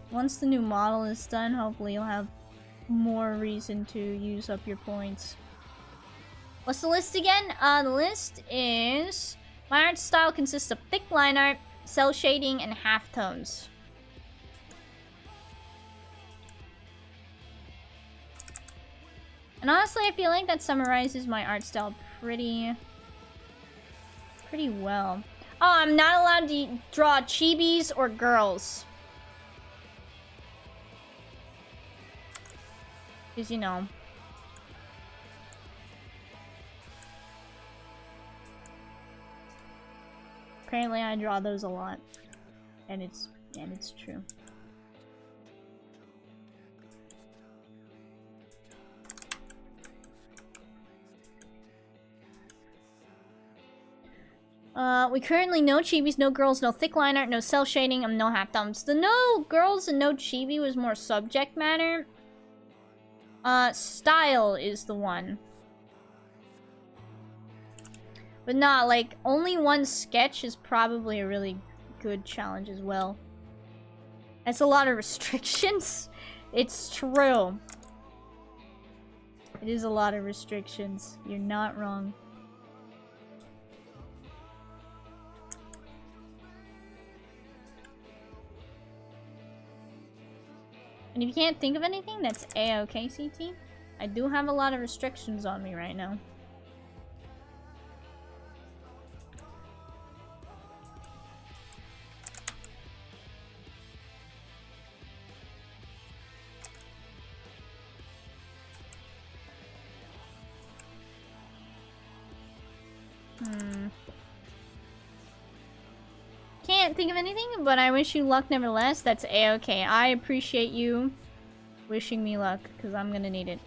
Once the new model is done, hopefully you'll have more reason to use up your points. What's the list again? The list is... My art style consists of thick line art, cell shading, and halftones. And honestly, I feel like that summarizes my art style pretty well. Oh, I'm not allowed to draw chibis or girls. Because, you know. Apparently I draw those a lot. And it's true. We currently no chibis, no girls, no thick line art, no cell shading, and no halftones. The no girls and no chibi was more subject matter. Style is the one. But nah, like, only one sketch is probably a really good challenge as well. That's a lot of restrictions. It's true. It is a lot of restrictions. You're not wrong. And if you can't think of anything, that's A-okay, CT. I do have a lot of restrictions on me right now. Can't think of anything, but I wish you luck nevertheless. That's A-okay. I appreciate you wishing me luck, because I'm gonna need it.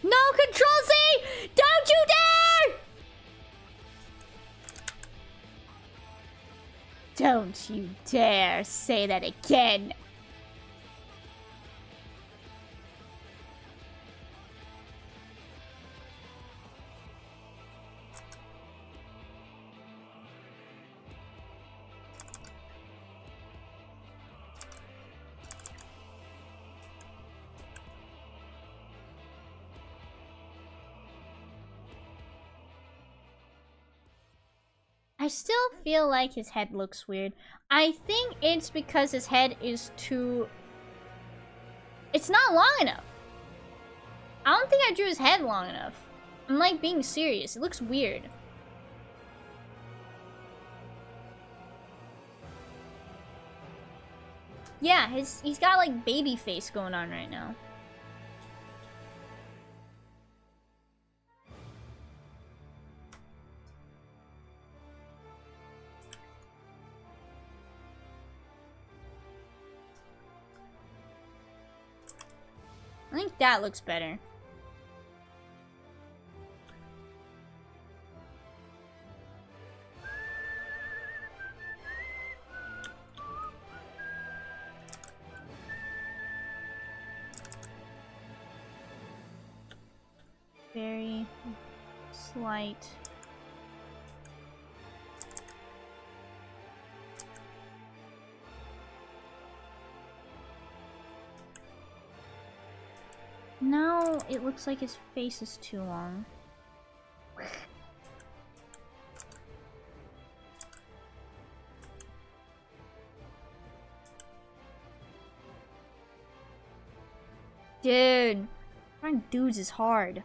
No, Control-Z! Don't you dare! Don't you dare say that again. I still feel like his head looks weird. I think it's because his head is too... It's not long enough. I don't think I drew his head long enough. I'm like being serious. It looks weird. Yeah, he's got like baby face going on right now. I think that looks better. light. Now it looks like his face is too long. Dude, drawing dudes is hard.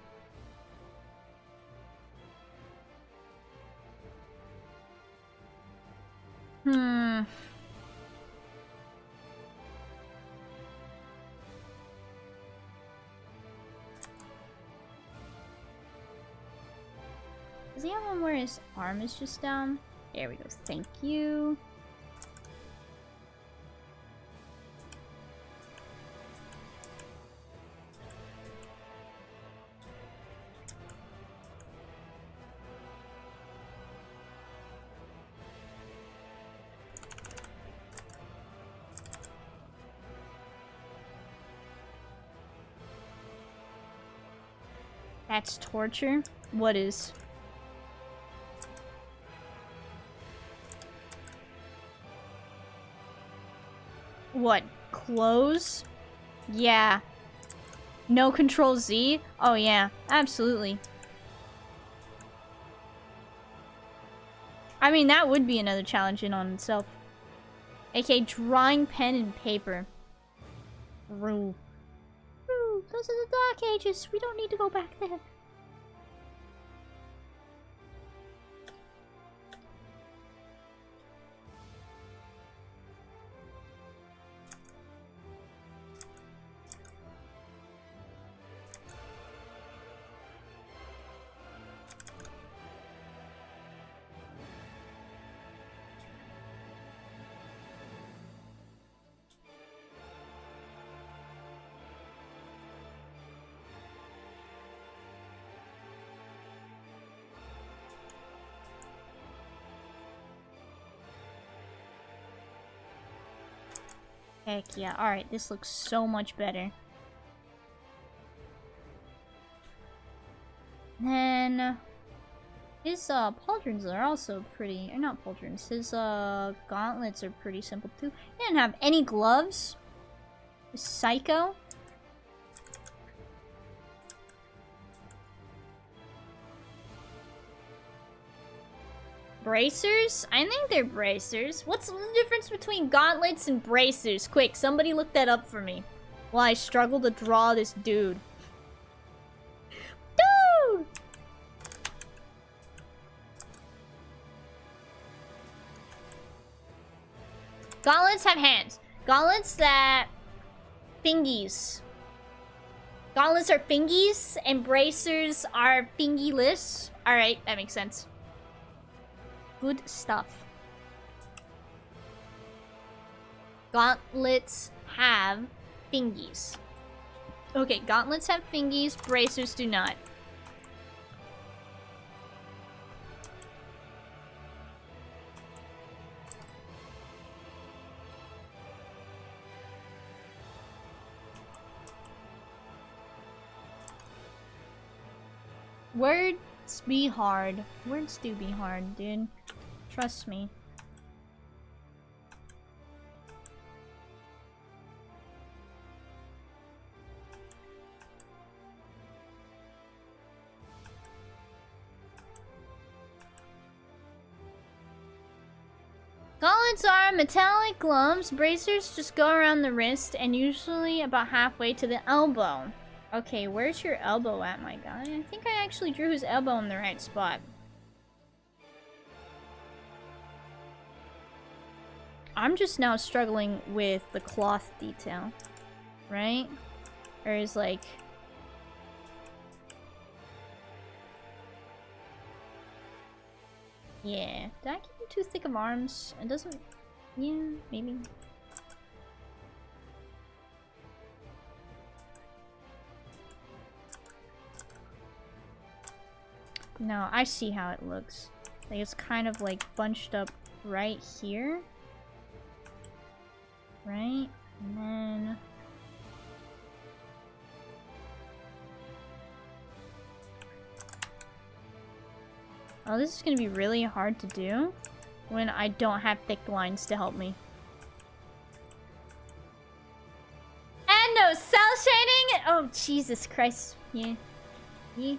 Does he have one where his arm is just down? There we go. Thank you. That's torture? What is? What? Close? Yeah. No control Z? Oh yeah, absolutely. I mean, that would be another challenge in on itself. AKA drawing pen and paper. Rule. Those are the Dark Ages. We don't need to go back there. Heck yeah. Alright, this looks so much better. Then his pauldrons are also pretty, or not pauldrons, his gauntlets are pretty simple too. He didn't have any gloves. Psycho. Bracers? I think they're bracers. What's the difference between gauntlets and bracers? Quick, somebody look that up for me. While I struggle to draw this dude. Dude! Gauntlets have hands. Gauntlets that... Fingies. Gauntlets are fingies, and bracers are fingy-less. Alright, that makes sense. Good stuff. Gauntlets have fingies. Okay, gauntlets have fingies, bracers do not. Words be hard. Words do be hard, dude. Trust me. Gauntlets are metallic gloves. Bracers just go around the wrist and usually about halfway to the elbow. Okay, where's your elbow at, my guy? I think I actually drew his elbow in the right spot. I'm just now struggling with the cloth detail, right? Or is like... Yeah. Did I give him too thick of arms? It doesn't... Yeah, maybe. No, I see how it looks. Like it's kind of like bunched up right here. Right? And then... Oh, this is gonna be really hard to do when I don't have thick lines to help me. And no cell shading! Oh, Jesus Christ. Yeah. Yeah.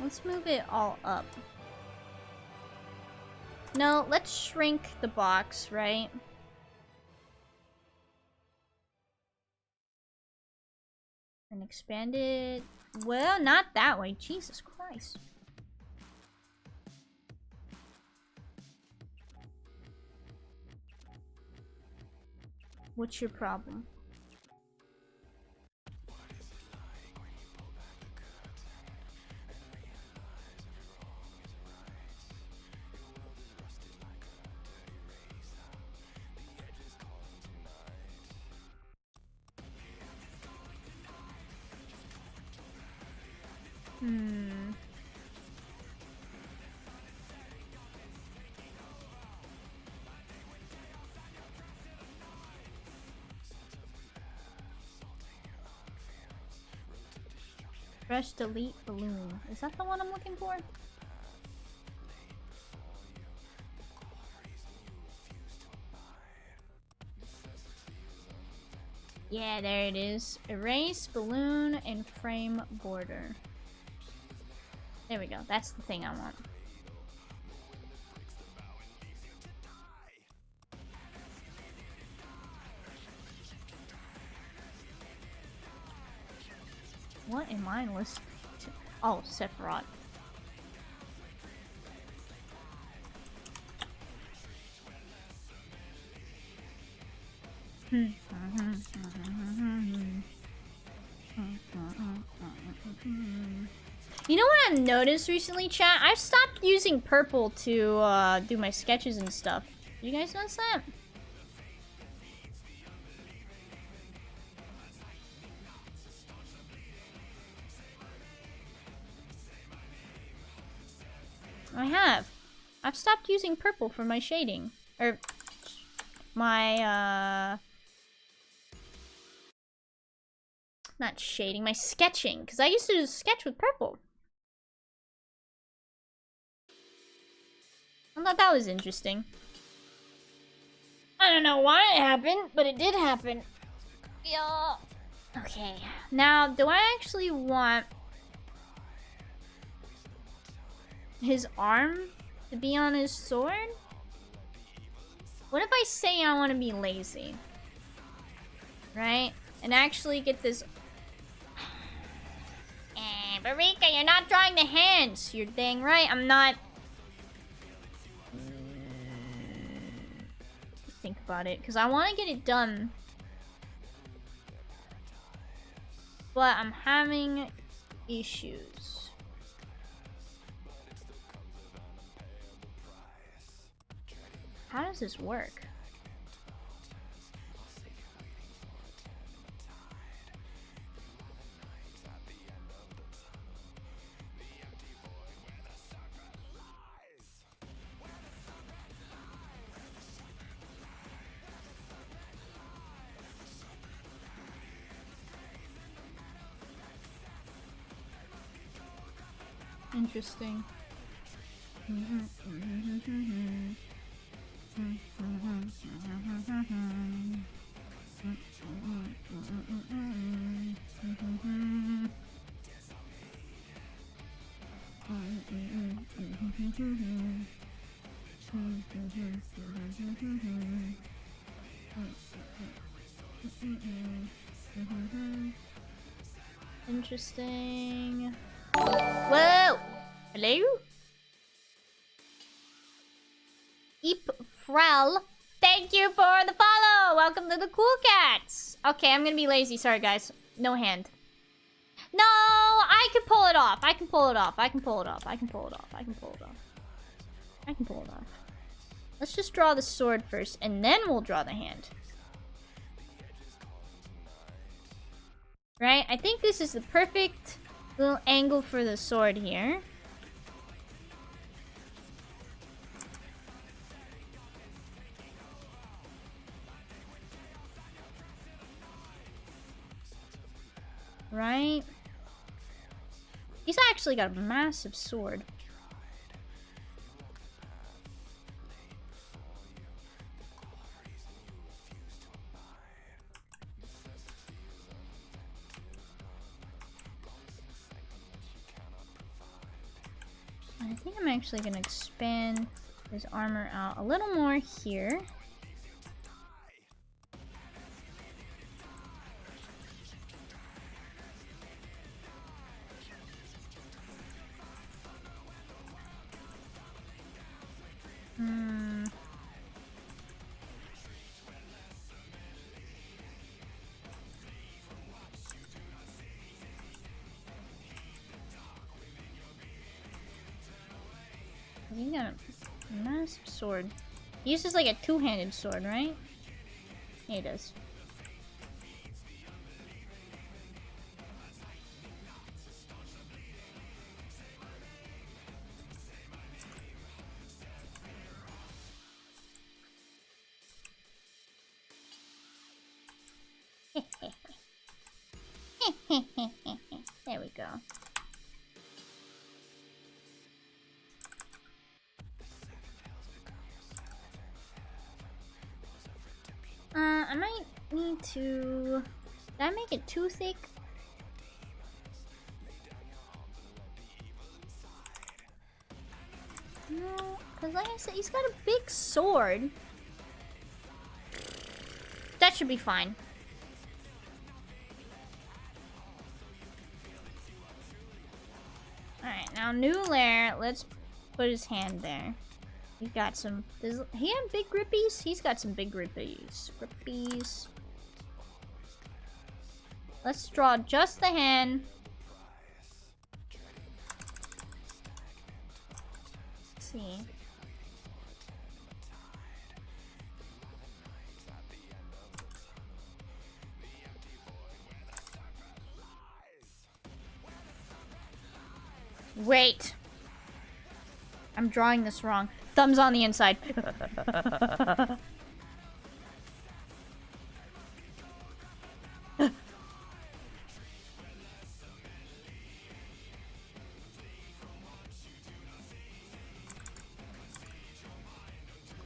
Let's move it all up. No, let's shrink the box, right? And expand it. Well, not that way. Jesus Christ. What's your problem? Press delete balloon. Is that the one I'm looking for? Yeah, there it is. Erase balloon and frame border. There we go. That's the thing I want. What am I listening to? Oh, Sephiroth. You know what I've noticed recently, chat? I've stopped using purple to do my sketches and stuff. You guys notice that? I have. I've stopped using purple for my shading. Or my not shading, my sketching, because I used to sketch with purple. I thought that was interesting. I don't know why it happened, but it did happen. Yeah. Okay. Now, do I actually want his arm to be on his sword? What if I say I want to be lazy? Right? And actually get this... Barika, you're not drawing the hands. You're dang right, I'm not... Think about it, because I want to get it done. But I'm having issues. How does this work? Interesting. Interesting. Whoa! Hello? Eep Frel, thank you for the follow! Welcome to the Cool Cats! Okay, I'm gonna be lazy. Sorry, guys. No hand. No! I can pull it off. I can pull it off. I can pull it off. I can pull it off. I can pull it off. I can pull it off. Let's just draw the sword first, and then we'll draw the hand. Right? I think this is the perfect little angle for the sword here. Right? He's actually got a massive sword. I think I'm actually gonna expand his armor out a little more here. He got a massive sword. He uses like a two-handed sword, right? Yeah, he does. There we go. I might need to... Did I make it too thick? No, because like I said, he's got a big sword. That should be fine. Alright, now new layer. Let's put his hand there. He's got some... Does he have big grippies? He's got some big grippies. Grippies. Let's draw just the hand. Let's see. Wait. I'm drawing this wrong. Thumbs on the inside.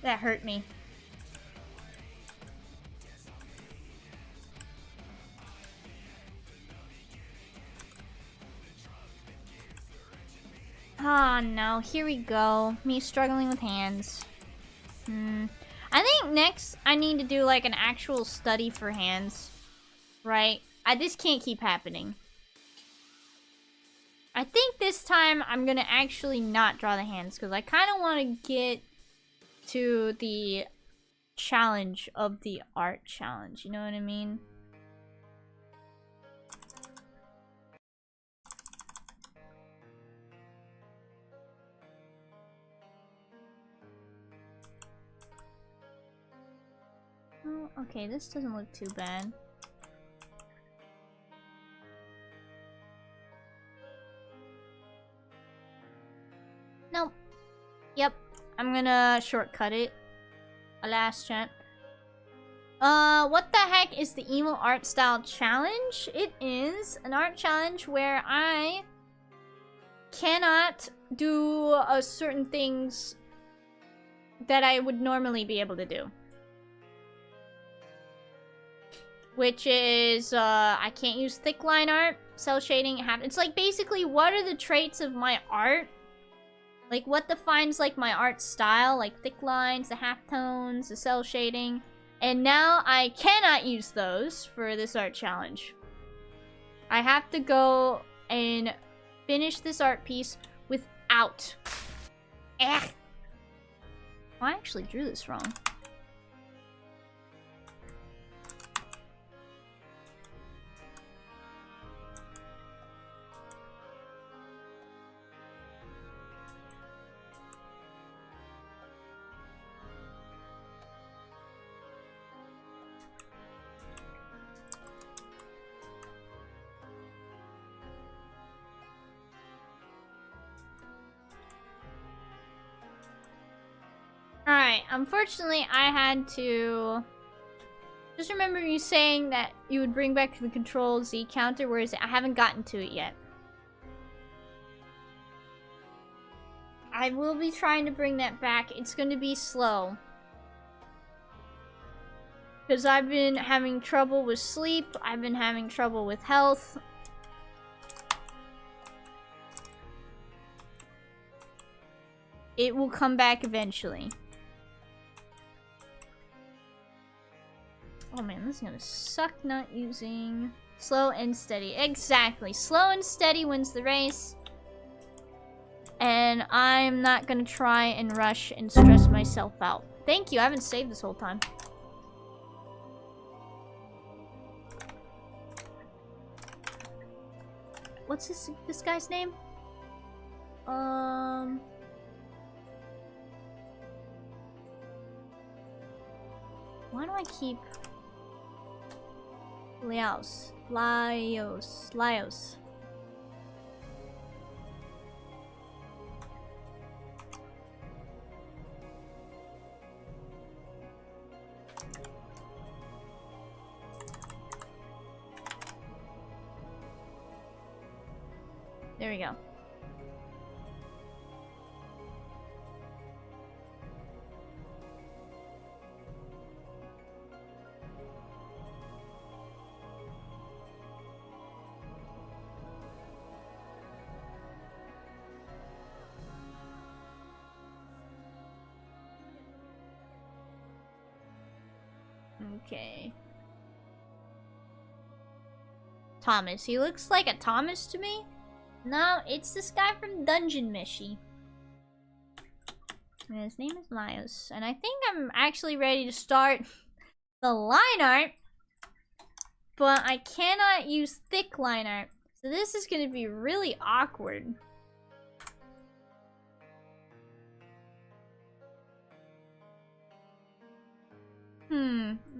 That hurt me. Oh no, here we go. Me struggling with hands. I think next I need to do like an actual study for hands. Right? This can't keep happening. I think this time I'm gonna actually not draw the hands because I kind of want to get to the challenge of the art challenge. You know what I mean? Oh, okay, this doesn't look too bad. Nope. Yep. I'm gonna shortcut it. Alas, chat. What the heck is the emo art style challenge? It is an art challenge where I cannot do certain things that I would normally be able to do. Which is, I can't use thick line art, cell shading, it's like basically what are the traits of my art? Like what defines like my art style, like thick lines, the halftones, the cell shading. And now I cannot use those for this art challenge. I have to go and finish this art piece without. Oh, I actually drew this wrong. Alright, unfortunately I had to... Just remember you saying that you would bring back the Control Z counter, whereas I haven't gotten to it yet. I will be trying to bring that back. It's going to be slow. Because I've been having trouble with sleep. I've been having trouble with health. It will come back eventually. Oh man, this is gonna suck not using... Slow and steady. Exactly. Slow and steady wins the race. And I'm not gonna try and rush and stress myself out. Thank you, I haven't saved this whole time. What's this guy's name? Why do I keep... Laos. There we go. Okay. Thomas. He looks like a Thomas to me. No, it's this guy from Dungeon Mishy. And his name is Miles. And I think I'm actually ready to start the line art. But I cannot use thick line art. So this is going to be really awkward.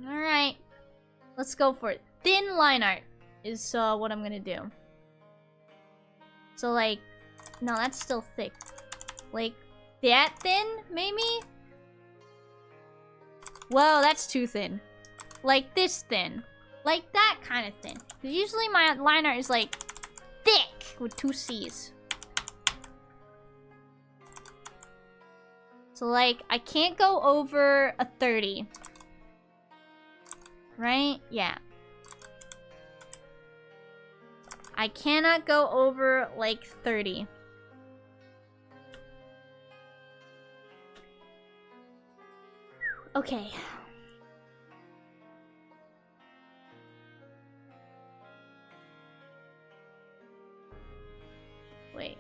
Alright. Let's go for it. Thin line art is what I'm gonna do. So like... No, that's still thick. Like, that thin, maybe? Whoa, that's too thin. Like this thin. Like that kind of thin. 'Cause usually my line art is like... thick! With 2 C's. So like, I can't go over a 30. Right? Yeah. I cannot go over, like, 30. Okay. Wait.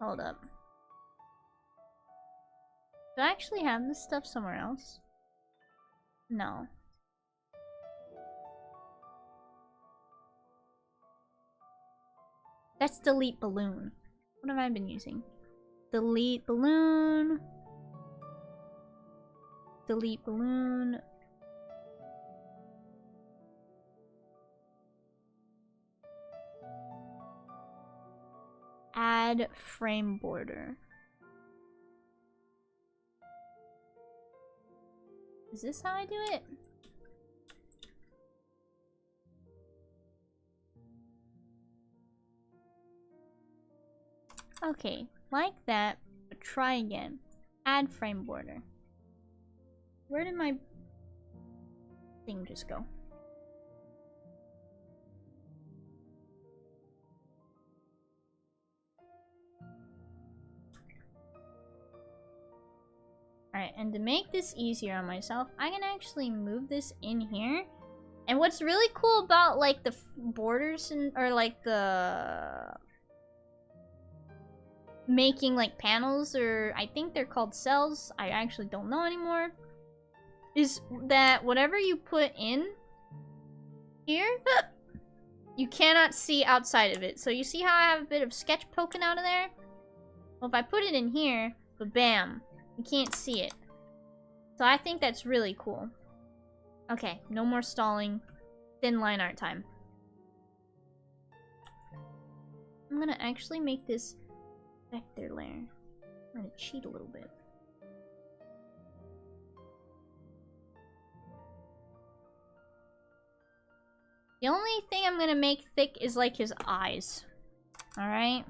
Hold up. Do I actually have this stuff somewhere else? No. That's delete balloon. What have I been using? Delete balloon. Delete balloon. Add frame border. Is this how I do it? Okay, like that, but try again. Add frame border. Where did my thing just go? Alright, and to make this easier on myself, I can actually move this in here. And what's really cool about, like, the borders and, or, like, the... making, like, panels, or I think they're called cells. I actually don't know anymore. Is that whatever you put in here, you cannot see outside of it. So you see how I have a bit of sketch poking out of there? Well, if I put it in here, but bam, you can't see it. So I think that's really cool. Okay, no more stalling. Thin line art time. I'm gonna actually make this vector layer. I'm gonna cheat a little bit. The only thing I'm gonna make thick is like his eyes. Alright?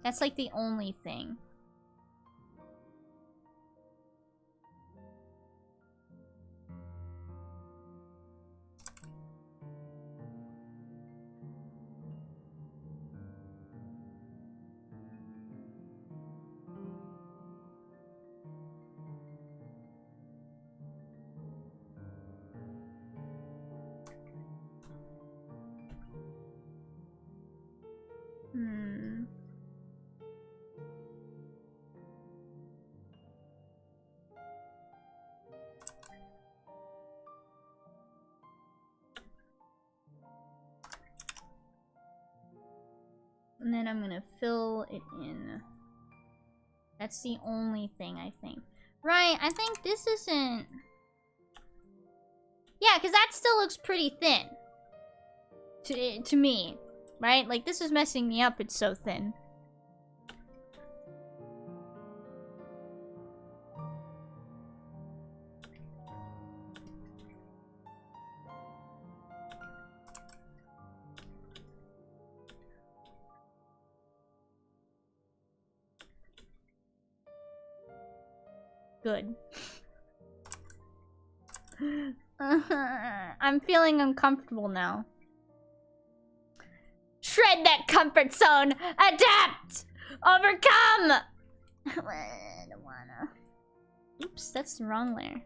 That's like the only thing. And then I'm gonna fill it in. That's the only thing, I think. Right, I think this isn't... Yeah, because that still looks pretty thin. To me. Right? Like, this is messing me up, it's so thin. Good. I'm feeling uncomfortable now. Shred that comfort zone! Adapt! Overcome! I don't wanna. Oops, that's the wrong layer.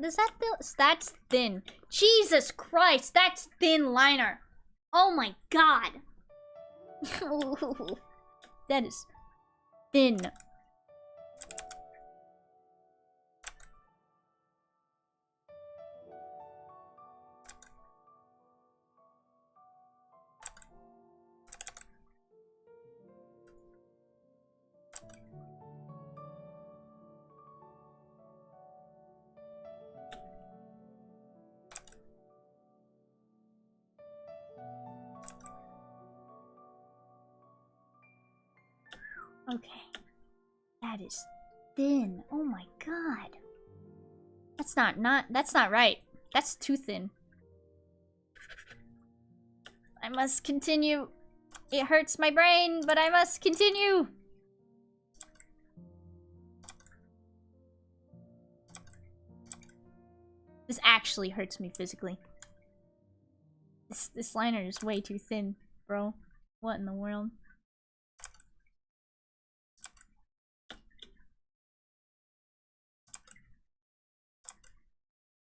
Does that feel... That's thin. Jesus Christ, that's thin liner. Oh my god. That is thin. Okay. That is thin. Oh my god. That's not right. That's too thin. I must continue. It hurts my brain, but I must continue. This actually hurts me physically. This liner is way too thin, bro. What in the world?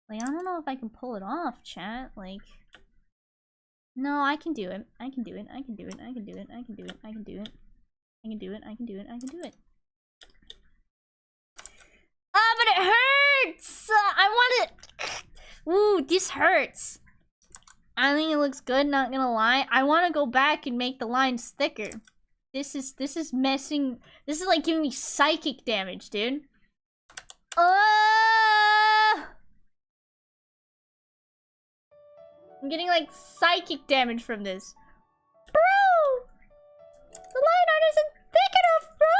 Like, I don't know if I can pull it off, chat. Like, no, I can do it. I can do it. I can do it. I can do it. I can do it. I can do it. I can do it. I can do it. I can do it. Ah, but it hurts! I want it. Ooh, this hurts. I think it looks good, not gonna lie. I want to go back and make the lines thicker. This is messing... This is like giving me psychic damage, dude. I'm getting like psychic damage from this. Bro! The line art isn't thick enough, bro!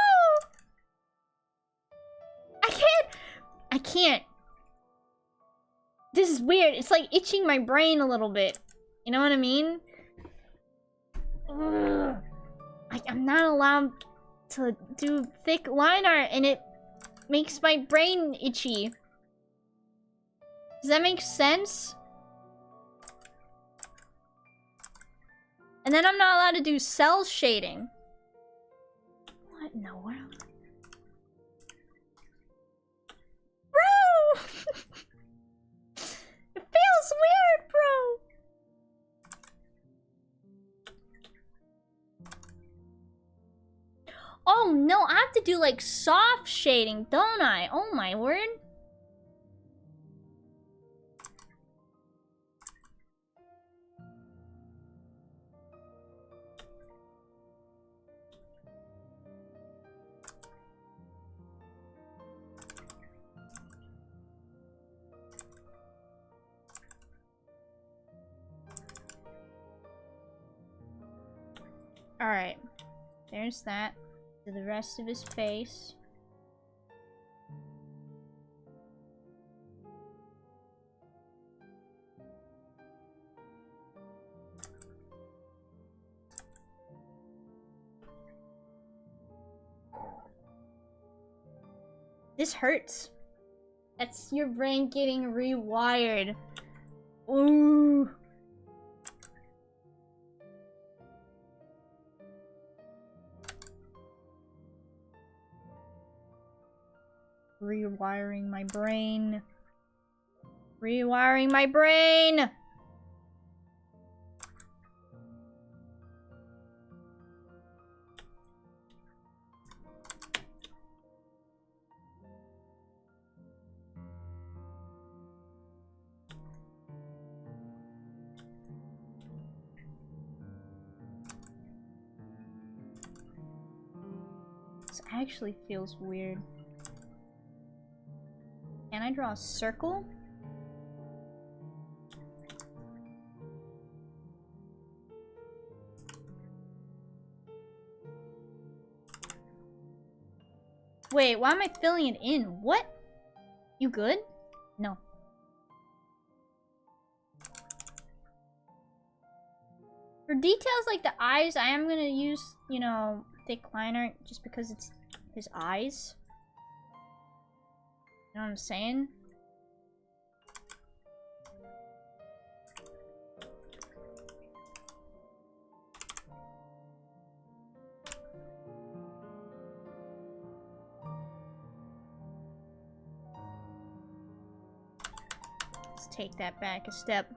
I can't. This is weird. It's like itching my brain a little bit. You know what I mean? Ugh. I'm not allowed to do thick line art and it makes my brain itchy. Does that make sense? And then I'm not allowed to do cell shading. What in the world? Oh no, I have to do like soft shading, don't I? Oh my word. Alright. There's that. To the rest of his face. This hurts. That's your brain getting rewired. Ooh. Rewiring my brain. Rewiring my brain! This actually feels weird. Can I draw a circle? Wait, why am I filling it in? What? You good? No. For details like the eyes, I am gonna use, you know, thick liner just because it's his eyes. You know what I'm saying? Let's take that back a step.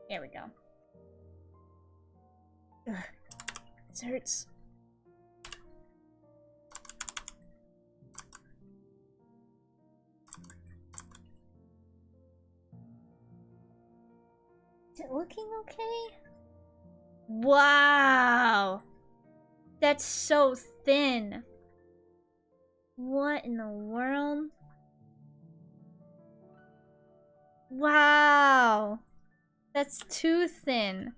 There we go. Ugh. This hurts. Is it looking okay? Wow! That's so thin. What in the world? Wow! That's too thin.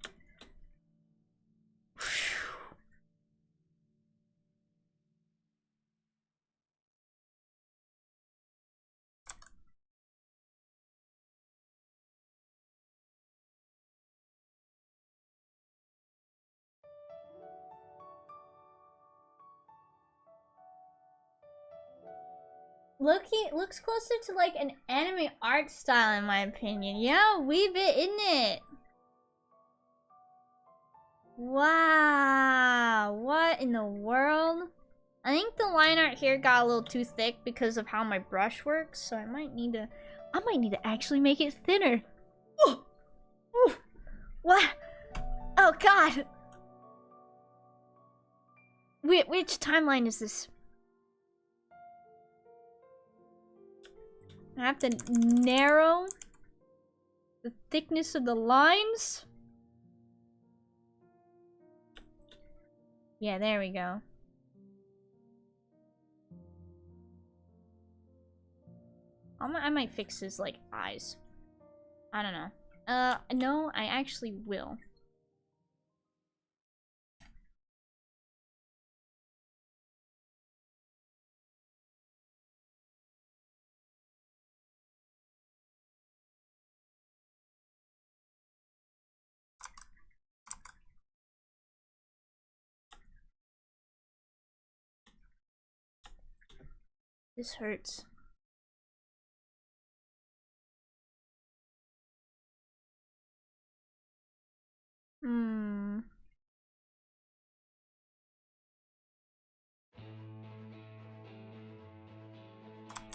Looks closer to like an anime art style in my opinion. Yeah, weave it, isn't it? Wow, what in the world? I think the line art here got a little too thick because of how my brush works, so I might need to actually make it thinner. Ooh. Ooh. What? Oh god. Which timeline is this? I have to narrow the thickness of the lines. Yeah, there we go. I might fix his, like, eyes. I don't know. No, I actually will. This hurts. Hmm.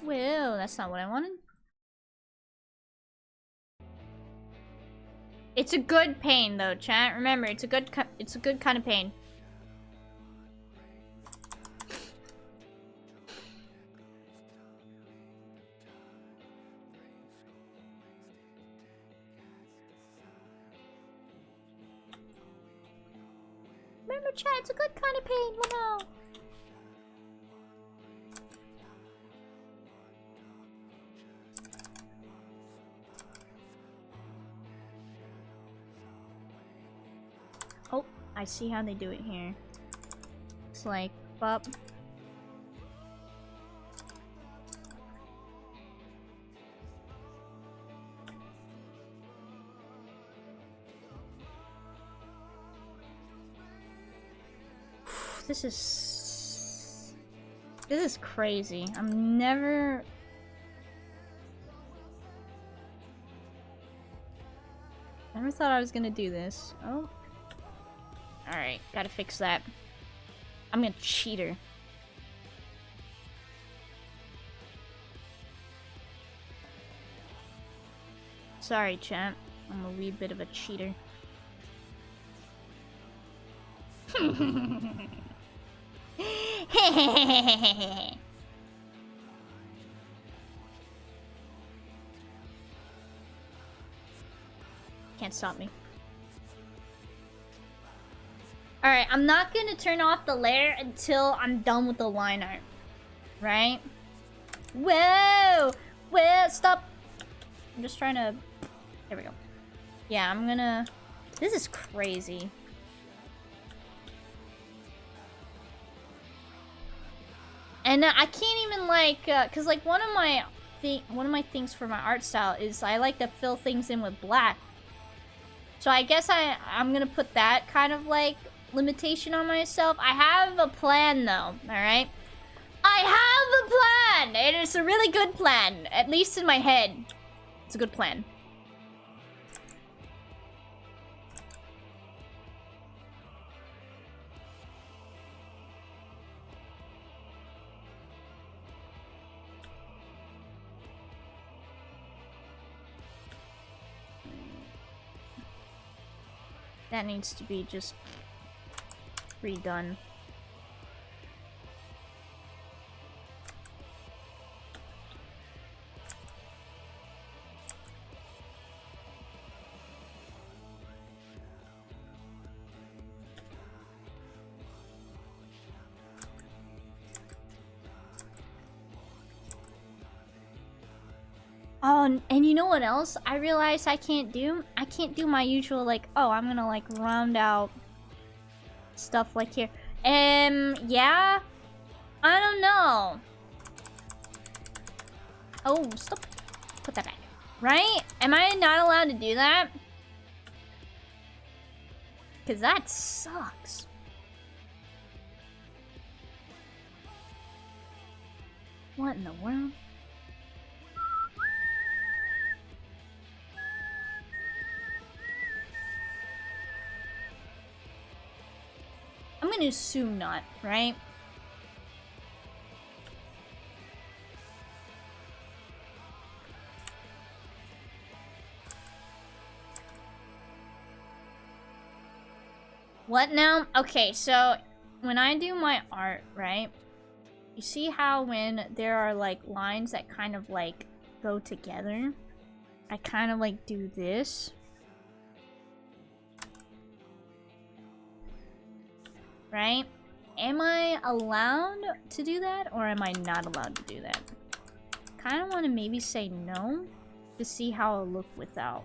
Well, that's not what I wanted. It's a good pain though, chat. Remember, it's a good kind of pain. Remember, chat, it's a good kind of pain, you know. Oh, I see how they do it here. It's like, up. This is crazy. I'm never... Never thought I was gonna do this. Oh. Alright, gotta fix that. I'm a cheater. Sorry, champ. I'm a wee bit of a cheater. Can't stop me. Alright, I'm not gonna turn off the layer until I'm done with the line art. Right? Whoa! Whoa, stop! I'm just trying to... There we go. Yeah, I'm gonna... This is crazy. And I can't even like, cause like one of my things for my art style is I like to fill things in with black. So I guess I'm gonna put that kind of like limitation on myself. I have a plan though, all right? I have a plan, and it's a really good plan, at least in my head. It's a good plan. That needs to be just redone. Oh, and you know what else I realized I can't do? I can't do my usual, like, oh, I'm gonna, like, round out stuff like here. Yeah? I don't know. Oh, stop. Put that back. Right? Am I not allowed to do that? Because that sucks. What in the world? I'm gonna assume not, right? What now? Okay, so when I do my art, right? You see how when there are like lines that kind of like go together, I kind of like do this. Right? Am I allowed to do that or am I not allowed to do that? Kind of want to maybe say no to see how it'll look without.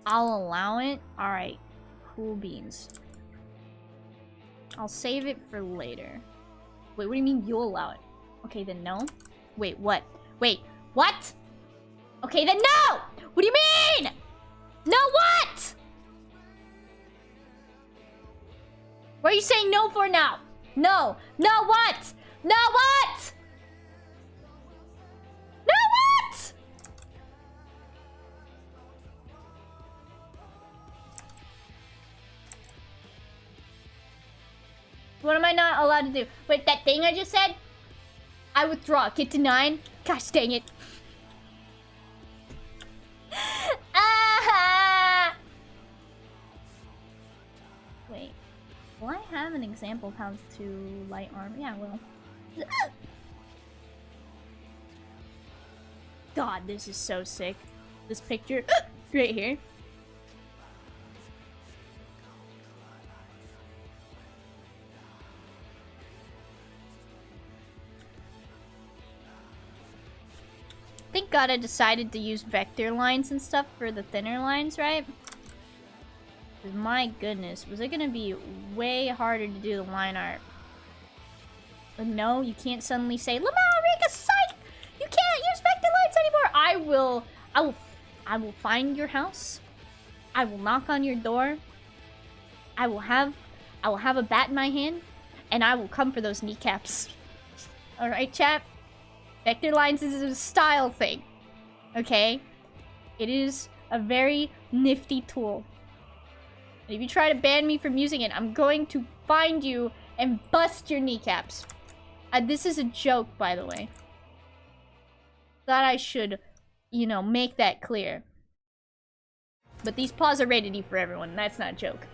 I'll allow it. Alright. Cool beans. I'll save it for later. Wait, what do you mean you'll allow it? Okay, then no. Wait, what? Wait, what? Okay, then no! What do you mean? No what? What are you saying no for now? No. No what? No what? No what? What am I not allowed to do? Wait, that thing I just said? I withdraw. Get to 9. Gosh dang it. an example of how to light arm? Yeah, I will. God, this is so sick. This picture right here. Thank God I decided to use vector lines and stuff for the thinner lines, right? My goodness, was it gonna be way harder to do the line art? But no, you can't suddenly say, Lamau, Rika, psych! You can't use vector lines anymore! I will find your house. I will knock on your door. I will have a bat in my hand, and I will come for those kneecaps. Alright, chat? Vector lines is a style thing. Okay? It is a very nifty tool. And if you try to ban me from using it, I'm going to find you and bust your kneecaps. This is a joke, by the way. Thought I should, you know, make that clear. But these paws are rated E for everyone. That's not a joke.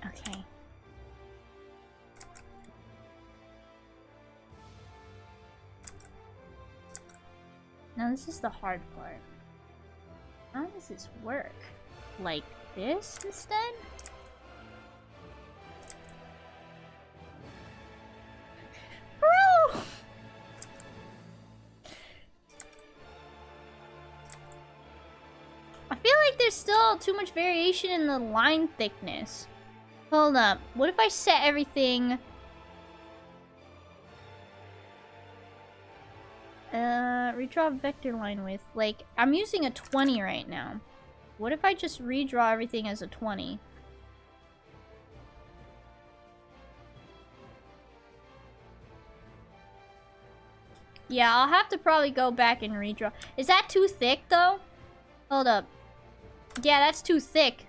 Okay. Now this is the hard part. How does this work? Like this instead? Bro! I feel like there's still too much variation in the line thickness. Hold up. What if I set everything... redraw vector line width. Like, I'm using a 20 right now. What if I just redraw everything as a 20? Yeah, I'll have to probably go back and redraw. Is that too thick, though? Hold up. Yeah, that's too thick.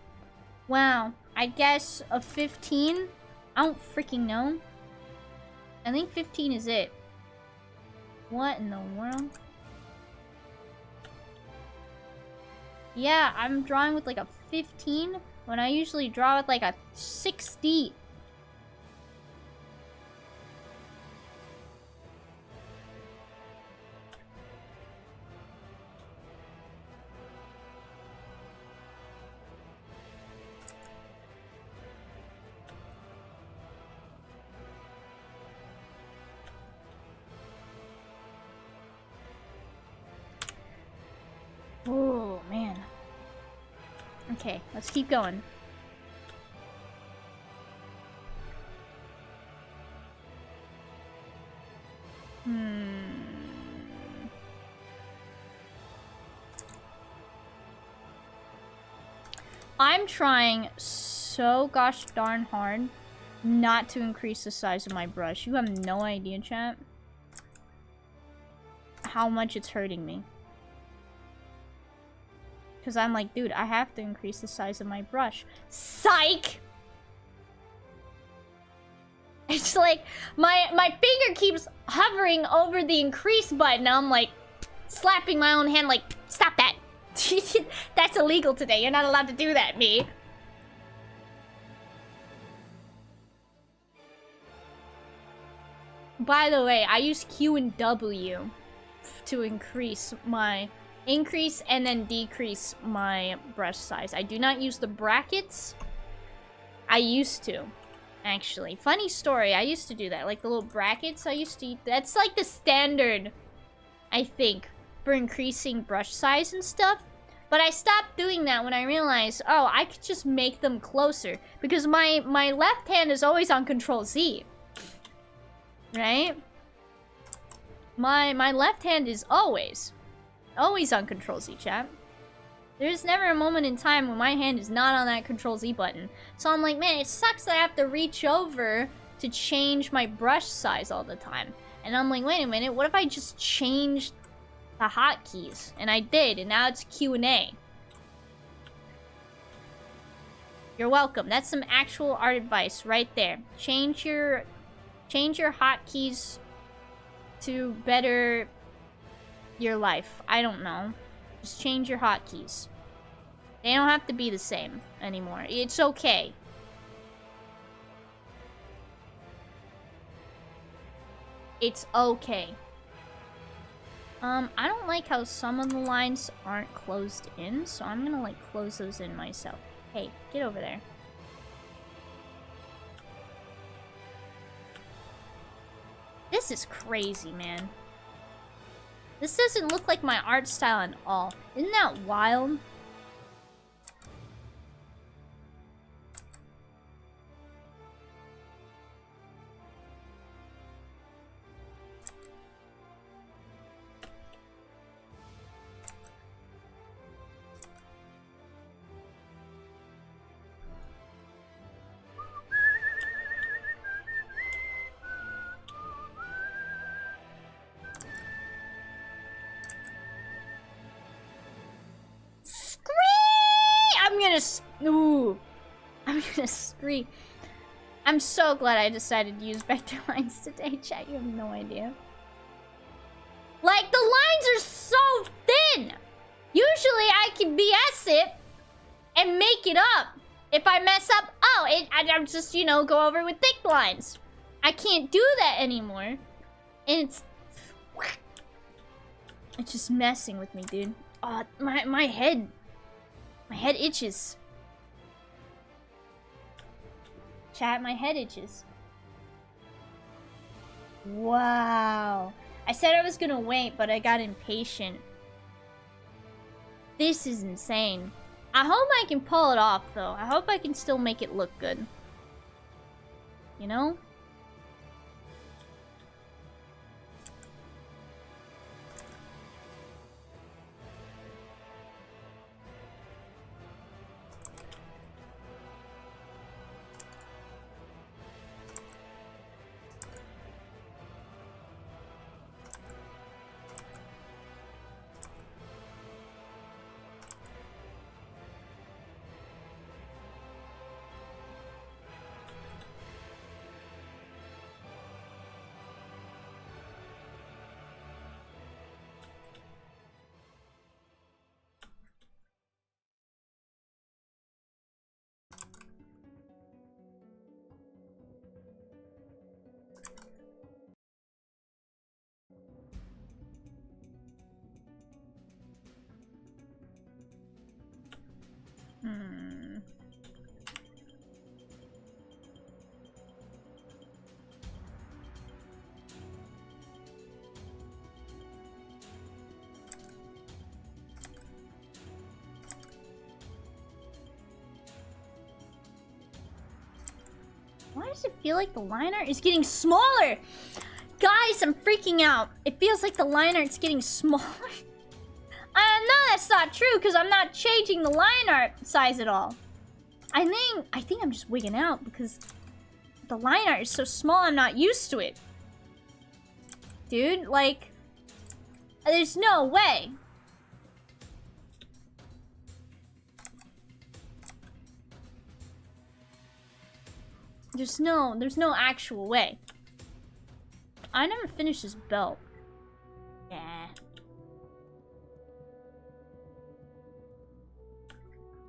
Wow. I guess a 15? I don't freaking know. I think 15 is it. What in the world? Yeah, I'm drawing with like a 15 when I usually draw with like a 60. Oh, man. Okay, let's keep going. I'm trying so gosh darn hard not to increase the size of my brush. You have no idea, chat, how much it's hurting me. Because I'm like, dude, I have to increase the size of my brush. Psych! It's like, my finger keeps hovering over the increase button. I'm like, slapping my own hand like, stop that. That's illegal today. You're not allowed to do that, me. By the way, I use Q and W to increase and then decrease my brush size. I do not use the brackets. I used to, actually. Funny story, I used to do that. Like the little brackets I used to... That's like the standard, I think, for increasing brush size and stuff. But I stopped doing that when I realized, oh, I could just make them closer. Because my left hand is always on Control-Z. Right? My left hand is always on Control-Z, chat. There's never a moment in time when my hand is not on that Control-Z button. So I'm like, man, it sucks that I have to reach over to change my brush size all the time. And I'm like, wait a minute, what if I just changed the hotkeys? And I did, and now it's Q&A. You're welcome. That's some actual art advice right there. Change your hotkeys to better your life. I don't know. Just change your hotkeys. They don't have to be the same anymore. It's okay. It's okay. I don't like how some of the lines aren't closed in, so I'm gonna like close those in myself. Hey, get over there. This is crazy, man. This doesn't look like my art style at all. Isn't that wild? Ooh. I'm gonna scream. I'm so glad I decided to use vector lines today, chat. You have no idea. Like, the lines are so thin! Usually I can BS it and make it up. If I mess up, I'm just, you know, go over with thick lines. I can't do that anymore. And it's just messing with me, dude. Oh, my head itches. Chat, my head itches. Wow. I said I was gonna wait, but I got impatient. This is insane. I hope I can pull it off, though. I hope I can still make it look good. You know? Why does it feel like the line art is getting smaller? Guys, I'm freaking out. It feels like the line art's getting smaller. No, that's not true, because I'm not changing the line art size at all. I think I'm just wigging out, because the line art is so small, I'm not used to it. Dude, like, there's no way. There's no actual way. I never finished this belt. Yeah.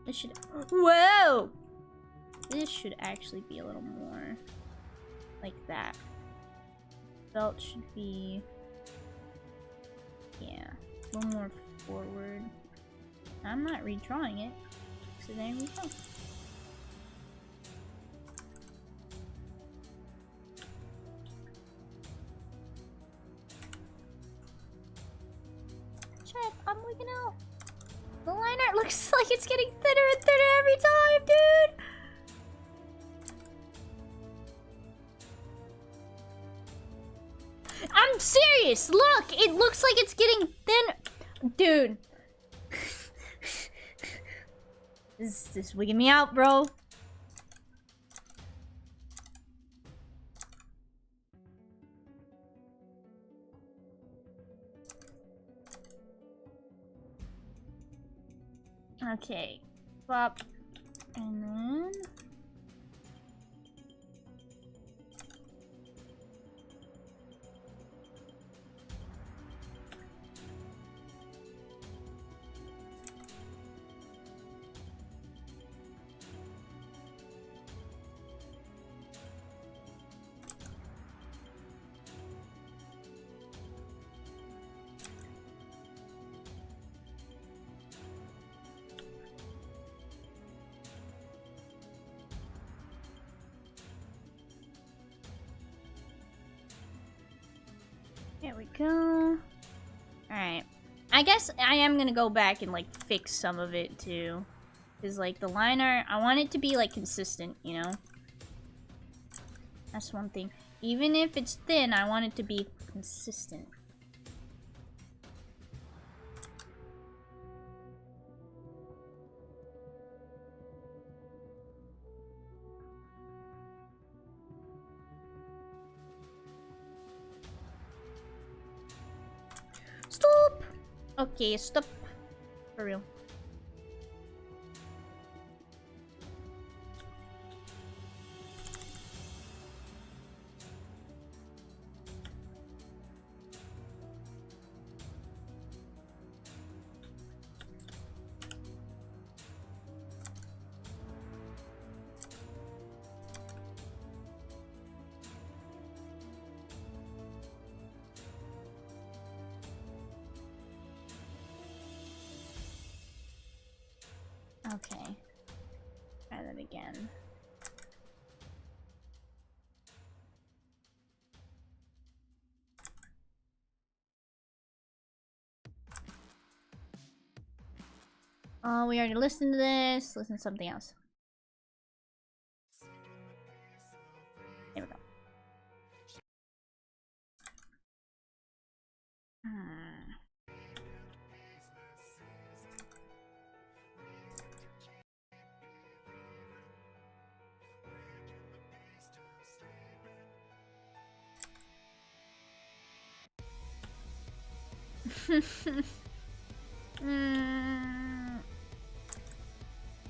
This should... Whoa! This should actually be a little more like that. Belt should be... Yeah. A little more forward. I'm not redrawing it. So there we go. I'm wigging out. The line art looks like it's getting thinner and thinner every time, dude. I'm serious. Look, it looks like it's getting thin. Dude. This is wigging me out, bro. Okay. Pop. And then... There we go. Alright. I guess I am gonna go back and, like, fix some of it, too. Because, like, the line art, I want it to be, like, consistent, you know? That's one thing. Even if it's thin, I want it to be consistent. Stop! Okay, stop. For real. Okay. Try that again. Oh, we already listened to this. Listen to something else. There we go.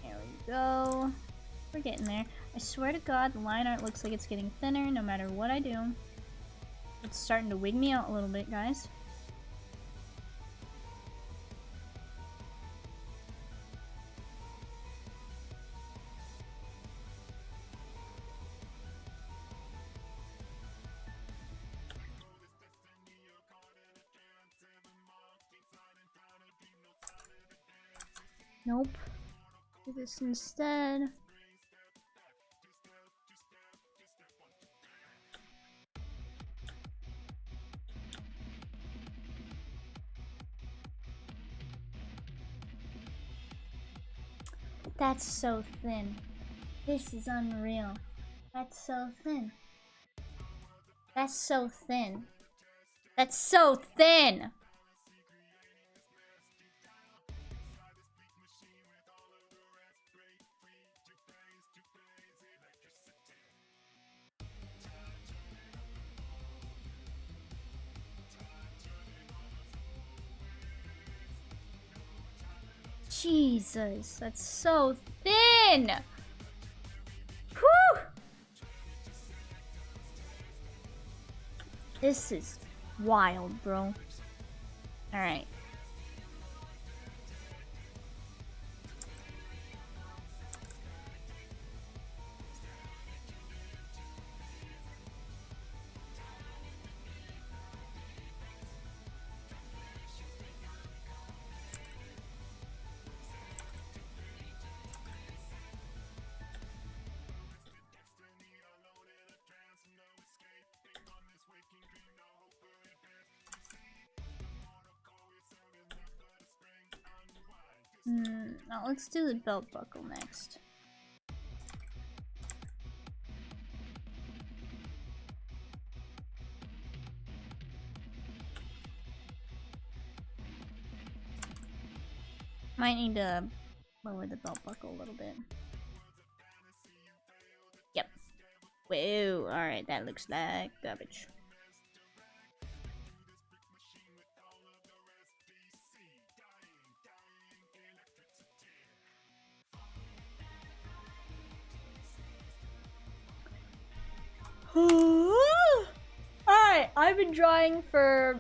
There we go. We're getting there. I swear to God, the line art looks like it's getting thinner no matter what I do. It's starting to wig me out a little bit, guys. Nope. Do this instead. That's so thin. This is unreal. That's so thin. That's so thin. That's so thin! Jesus, that's so thin! Whew! This is wild, bro. Alright. Now let's do the belt buckle next. Might need to lower the belt buckle a little bit. Yep. Whoa, alright, that looks like garbage. Alright, I've been drawing for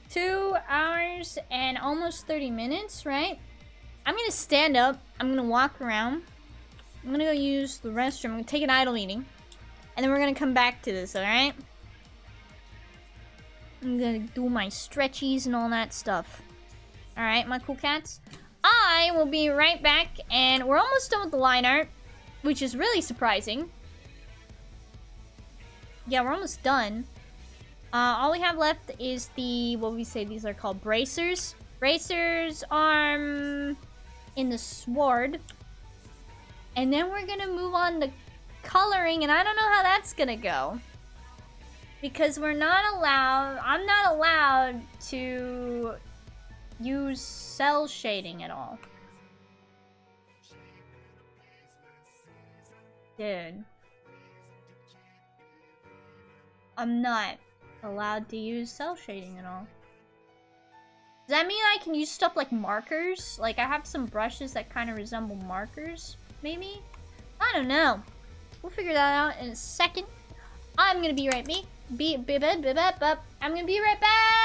2 hours and almost 30 minutes, right? I'm gonna stand up, I'm gonna walk around, I'm gonna go use the restroom, I'm gonna take an idle meeting, and then we're gonna come back to this, alright? I'm gonna do my stretchies and all that stuff. Alright, my cool cats. I will be right back, and we're almost done with the line art, which is really surprising. Yeah, we're almost done. All we have left is the, what we say these are called, bracers. Bracers, arm in the sword. And then we're gonna move on to coloring, and I don't know how that's gonna go. Because we're not allowed, I'm not allowed to use cell shading at all. Dude. I'm not allowed to use cell shading at all. Does that mean I can use stuff like markers? Like, I have some brushes that kind of resemble markers, maybe? I don't know. We'll figure that out in a second. I'm gonna be right back. I'm gonna be right back!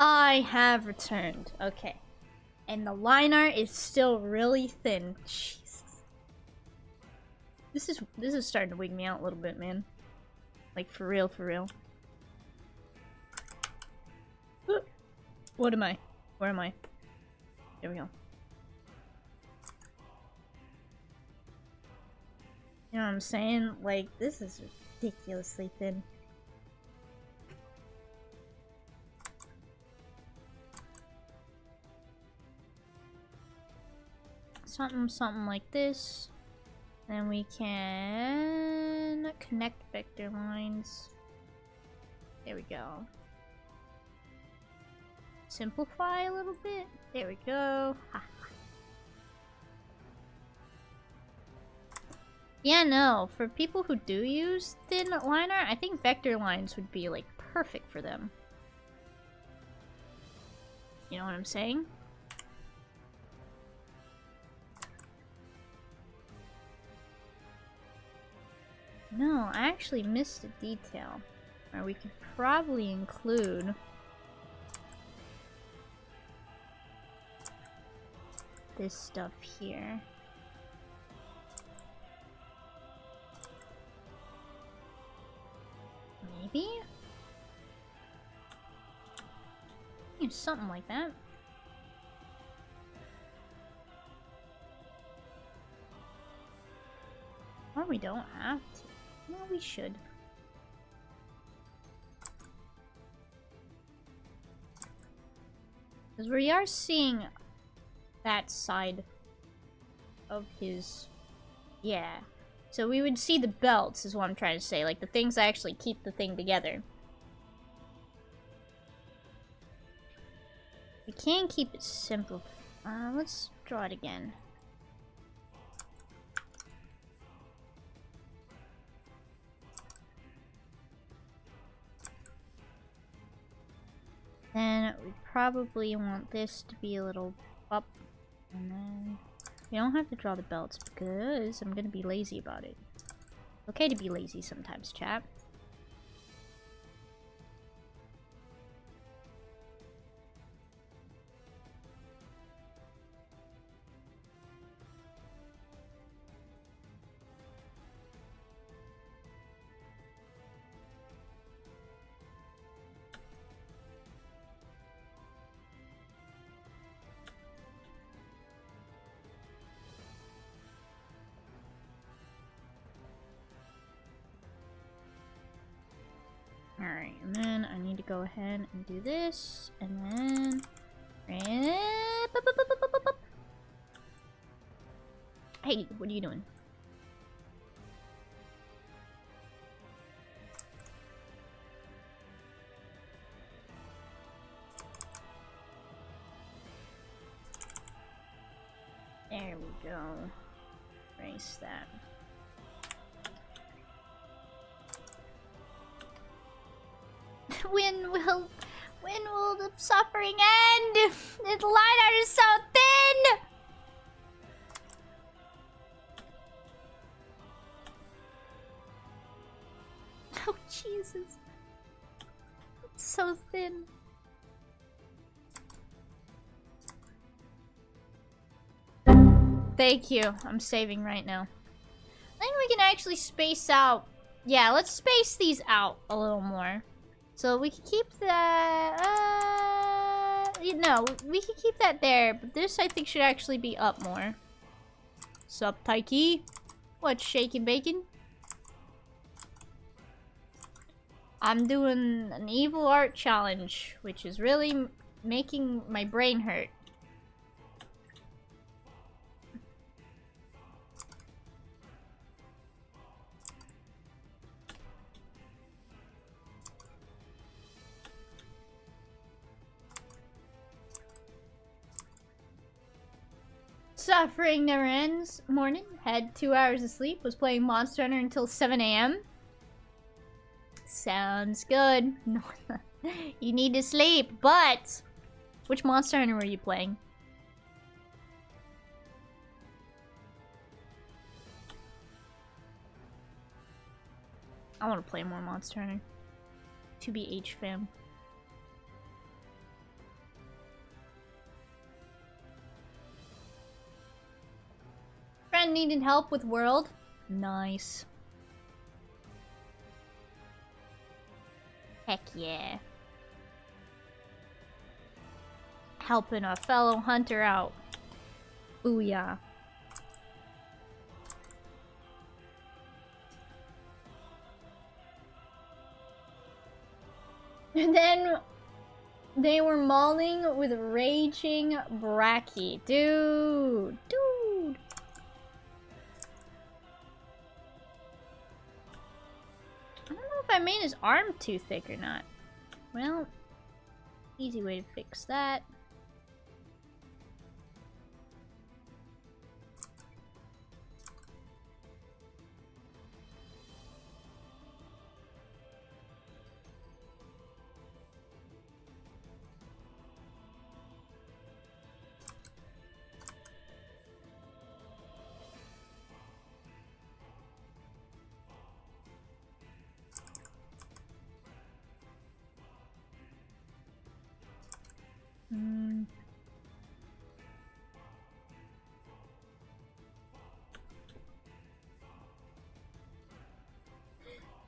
I have returned. Okay. And the line art is still really thin. Jesus. This is starting to wig me out a little bit, man. Like, for real, for real. What am I? Where am I? There we go. You know what I'm saying? Like, this is ridiculously thin. Something like this. Then we can connect vector lines. There we go. Simplify a little bit. There we go. Yeah, no. For people who do use thin line art, I think vector lines would be, like, perfect for them. You know what I'm saying? No, I actually missed a detail. Or we could probably include this stuff here. Maybe? Yeah, something like that. Or we don't have to. Well, we should. Because we are seeing that side of his... Yeah. So we would see the belts, is what I'm trying to say. Like, the things that actually keep the thing together. We can keep it simple. Let's draw it again. Then we probably want this to be a little up. And then we don't have to draw the belts because I'm gonna be lazy about it. Okay to be lazy sometimes, chat. Alright, and then I need to go ahead and do this, and then... Hey, what are you doing? There we go. Erase that. When will the suffering end? The line art is so thin! Oh, Jesus. It's so thin. Thank you. I'm saving right now. I think we can actually space out... Yeah, let's space these out a little more. So we can keep that... no, we can keep that there. But this, I think, should actually be up more. Sup, Taiki? What, shaking bacon? I'm doing an evil art challenge, which is really making my brain hurt. Suffering never ends. Morning. Had 2 hours of sleep. Was playing Monster Hunter until 7 AM. Sounds good. No, you need to sleep, but... Which Monster Hunter were you playing? I want to play more Monster Hunter. To be H fam. Anyone needing help with world? Nice. Heck yeah. Helping a fellow hunter out. Booyah. And then they were mauling with raging Bracky. Dude. I don't know if I made his arm too thick or not. Well, easy way to fix that.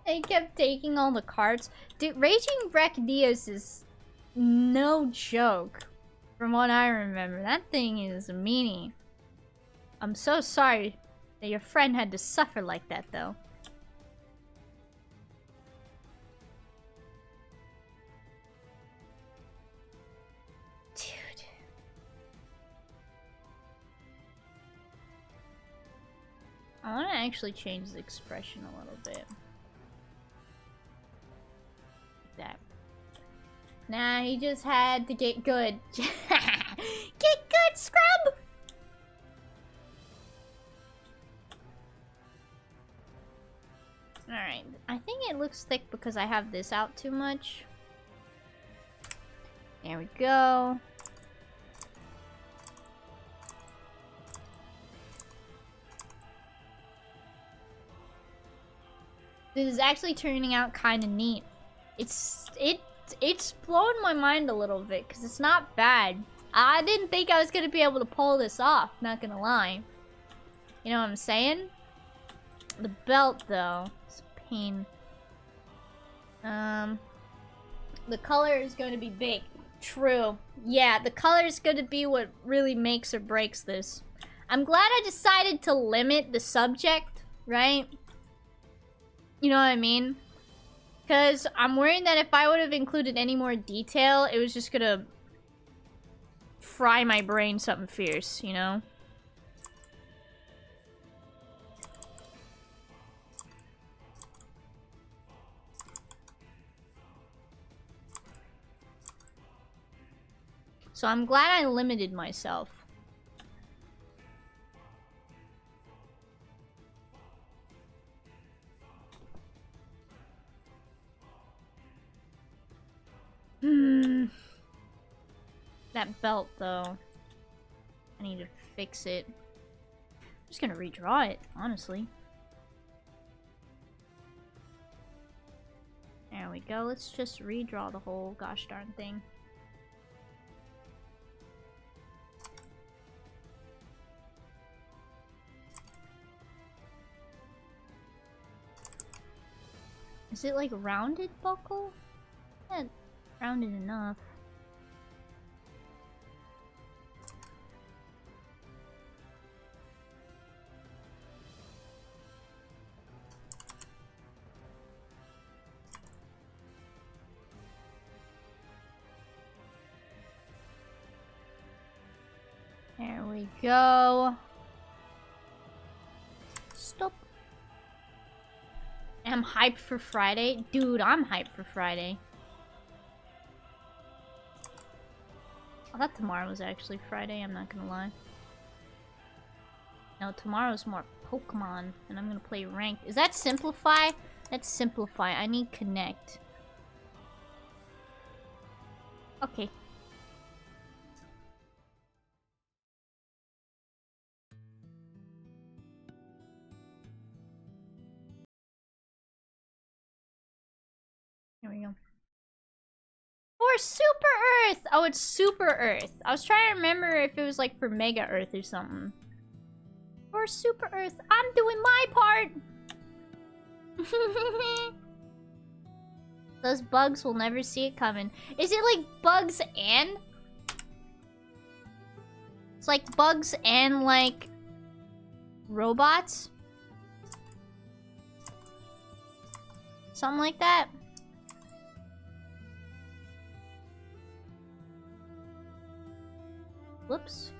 They kept taking all the cards. Dude, Raging Brachydios is no joke. From what I remember, that thing is a meanie. I'm so sorry that your friend had to suffer like that, though. Dude. I want to actually change the expression a little bit. That. Nah, he just had to get good. Get good, scrub! Alright, I think it looks thick because I have this out too much. There we go. This is actually turning out kind of neat. It's blown my mind a little bit because it's not bad. I didn't think I was gonna be able to pull this off, not gonna lie. You know what I'm saying? The belt though, it's a pain. The color is going to be big. True. Yeah, the color is going to be what really makes or breaks this. I'm glad I decided to limit the subject, right? You know what I mean? Because I'm worried that if I would have included any more detail, it was just gonna fry my brain something fierce, you know? So I'm glad I limited myself. That belt, though. I need to fix it. I'm just gonna redraw it, honestly. There we go. Let's just redraw the whole gosh darn thing. Is it like rounded buckle? Yeah, rounded enough. There we go. Stop. I'm hyped for Friday. Dude, I'm hyped for Friday. I thought tomorrow was actually Friday, I'm not gonna lie. No, tomorrow's more Pokemon, and I'm gonna play ranked. Is that Simplify? That's Simplify. I need Connect. Okay. Here we go. For Super Earth! Oh, it's Super Earth. I was trying to remember if it was like for Mega Earth or something. For or Super Earth. I'm doing my part. Those bugs will never see it coming. Is it like bugs and? It's like bugs and like robots? Something like that. Whoops.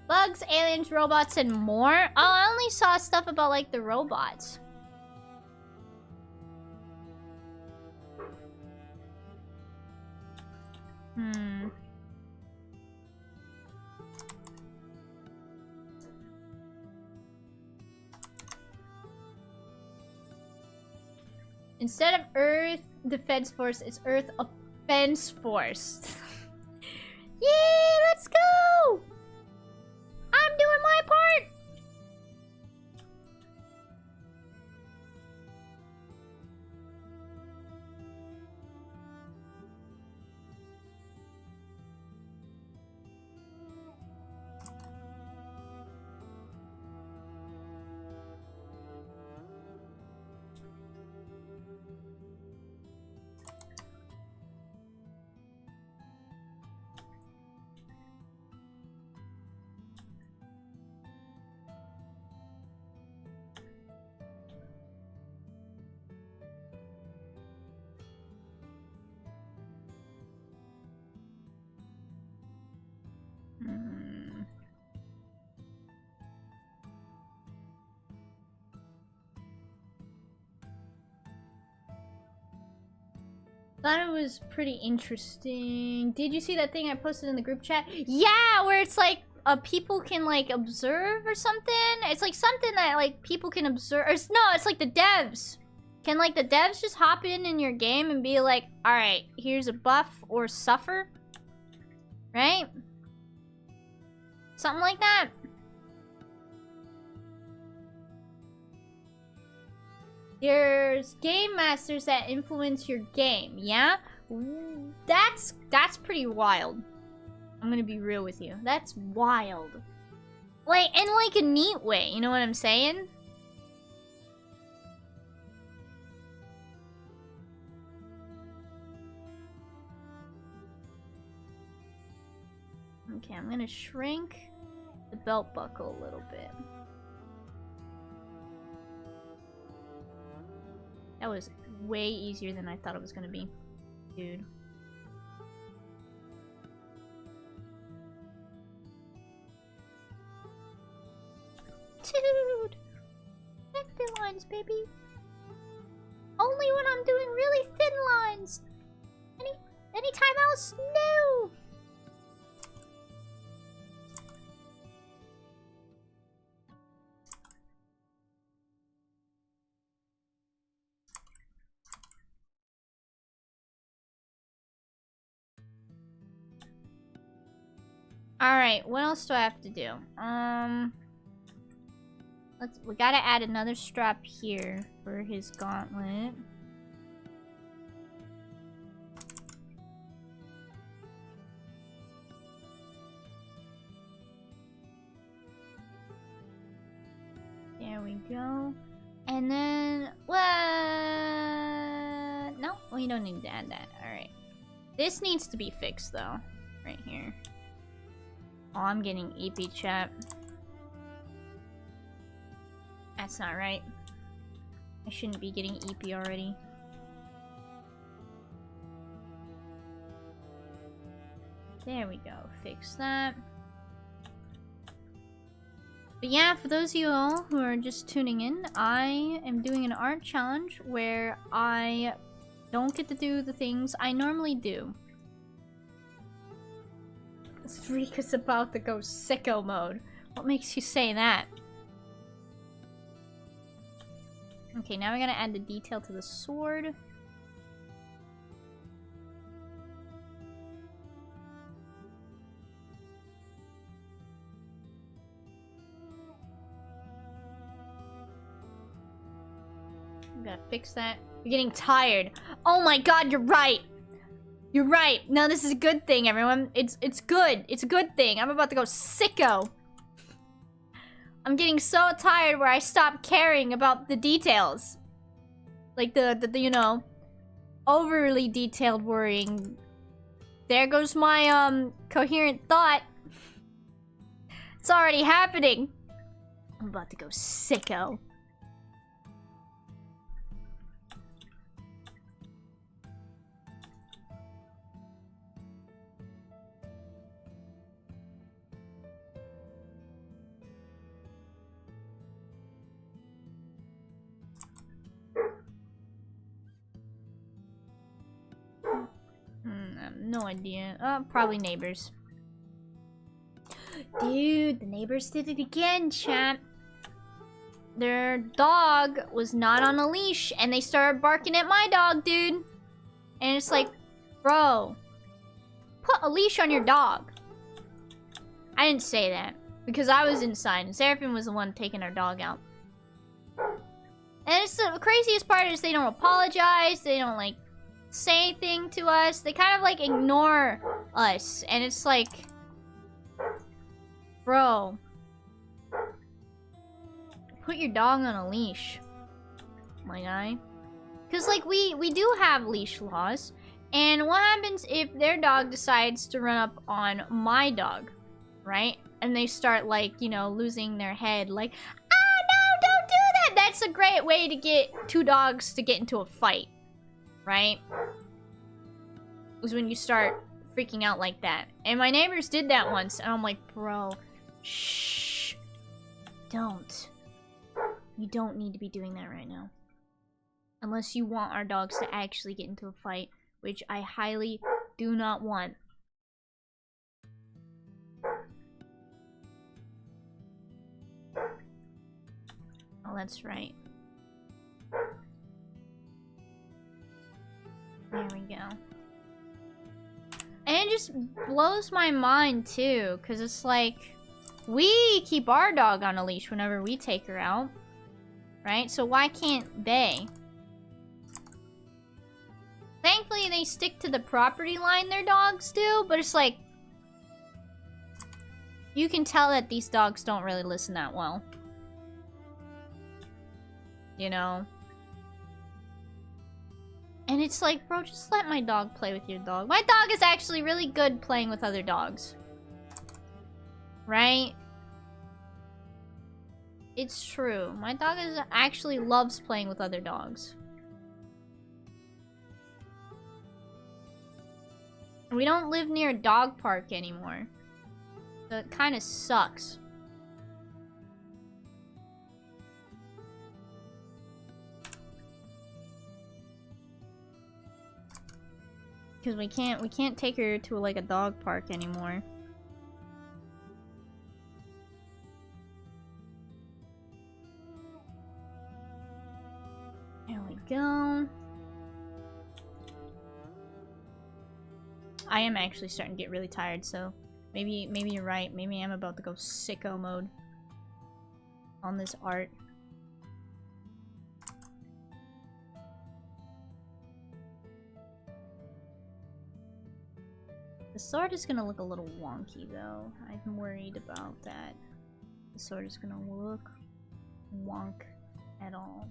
Bugs, aliens, robots, and more? Oh, I only saw stuff about like the robots. Instead of Earth Defense Force, it's Earth Offense Force. Yay, let's go! I'm doing my part! Thought it was pretty interesting. Did you see that thing I posted in the group chat? Yeah, where it's like people can like observe or something. It's like something that like people can observe. Or no, it's like the devs. Can like the devs just hop in your game and be like, all right, here's a buff or suffer, right? Something like that. There's game masters that influence your game, yeah? That's pretty wild. I'm gonna be real with you. That's wild. Like, in like a neat way, you know what I'm saying? Okay, I'm gonna shrink the belt buckle a little bit. That was way easier than I thought it was gonna be, dude. Dude! Thin lines, baby. Only when I'm doing really thin lines. Anytime else, no! Alright, what else do I have to do? We gotta add another strap here for his gauntlet. There we go. And then, what? No, we don't need to add that. Alright. This needs to be fixed though. Right here. Oh, I'm getting EP chat. That's not right. I shouldn't be getting EP already. There we go. Fix that. But yeah, for those of you all who are just tuning in, I am doing an art challenge where I don't get to do the things I normally do. Rika's about to go sicko mode. What makes you say that? Okay, now we're gonna add the detail to the sword. We gotta fix that. You're getting tired. Oh my god, you're right! You're right. No, this is a good thing, everyone. It's good. It's a good thing. I'm about to go sicko. I'm getting so tired where I stop caring about the details. Like the you know, overly detailed worrying. There goes my coherent thought. It's already happening. I'm about to go sicko. I have no idea. Probably neighbors. Dude, the neighbors did it again, chat. Their dog was not on a leash, and they started barking at my dog, dude. And it's like, bro, put a leash on your dog. I didn't say that, because I was inside, and Seraphim was the one taking our dog out. And it's the craziest part is they don't apologize, they don't, like, say anything to us. They kind of, like, ignore us, and it's like, bro, put your dog on a leash, my guy. Because, like, we do have leash laws. And what happens if their dog decides to run up on my dog, right? And they start, like, you know, losing their head. Like, ah, no, don't do that! That's a great way to get two dogs to get into a fight, right? Is when you start freaking out like that. And my neighbors did that once. And I'm like, bro, shh. Don't. You don't need to be doing that right now. Unless you want our dogs to actually get into a fight, which I highly do not want. Oh, that's right. There we go. And it just blows my mind, too, because it's like, we keep our dog on a leash whenever we take her out, right? So why can't they? Thankfully, they stick to the property line, their dogs do, but it's like, you can tell that these dogs don't really listen that well. You know? And it's like, bro, just let my dog play with your dog. My dog is actually really good playing with other dogs. Right? It's true. My dog actually loves playing with other dogs. We don't live near a dog park anymore. So it kind of sucks. Because we can't take her to like a dog park anymore. There we go. I am actually starting to get really tired, so maybe you're right. Maybe I'm about to go sicko mode on this art. The sword is gonna look a little wonky, though. I'm worried about that. The sword is gonna look wonk at all.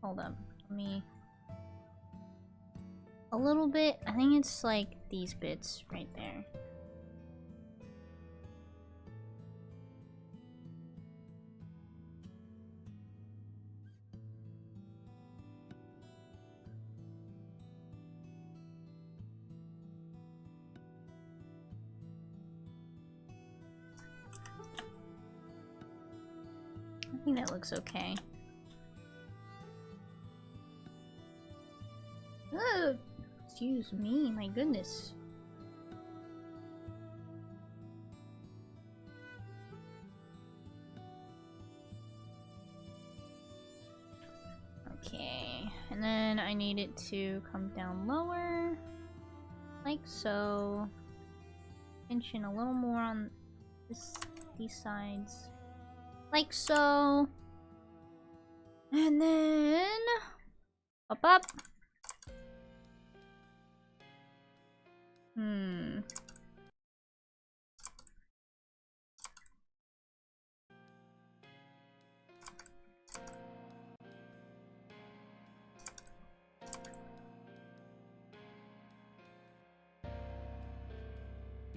Hold up. Let me... A little bit. I think it's like these bits right there. I think that looks okay. Oh, excuse me, my goodness. Okay, and then I need it to come down lower, like so. Pinch in a little more on these sides. Like so. And then up.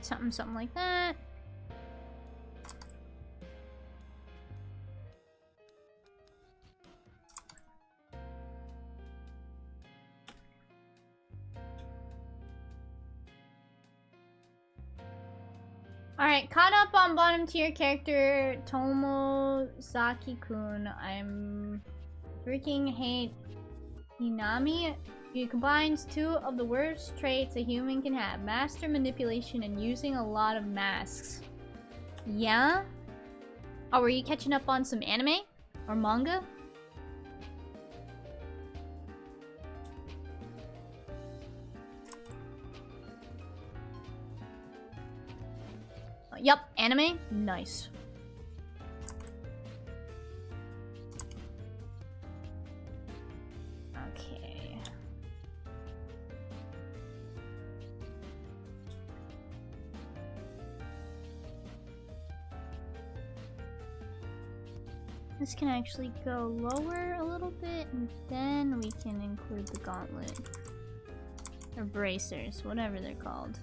something like that. Alright, caught up on bottom tier character Tomozaki-kun. I'm freaking hate Hinami. He combines two of the worst traits a human can have. Master manipulation and using a lot of masks. Yeah? Oh, were you catching up on some anime? Or manga? Yup, anime? Nice. Okay. This can actually go lower a little bit, and then we can include the gauntlet. Or bracers, whatever they're called.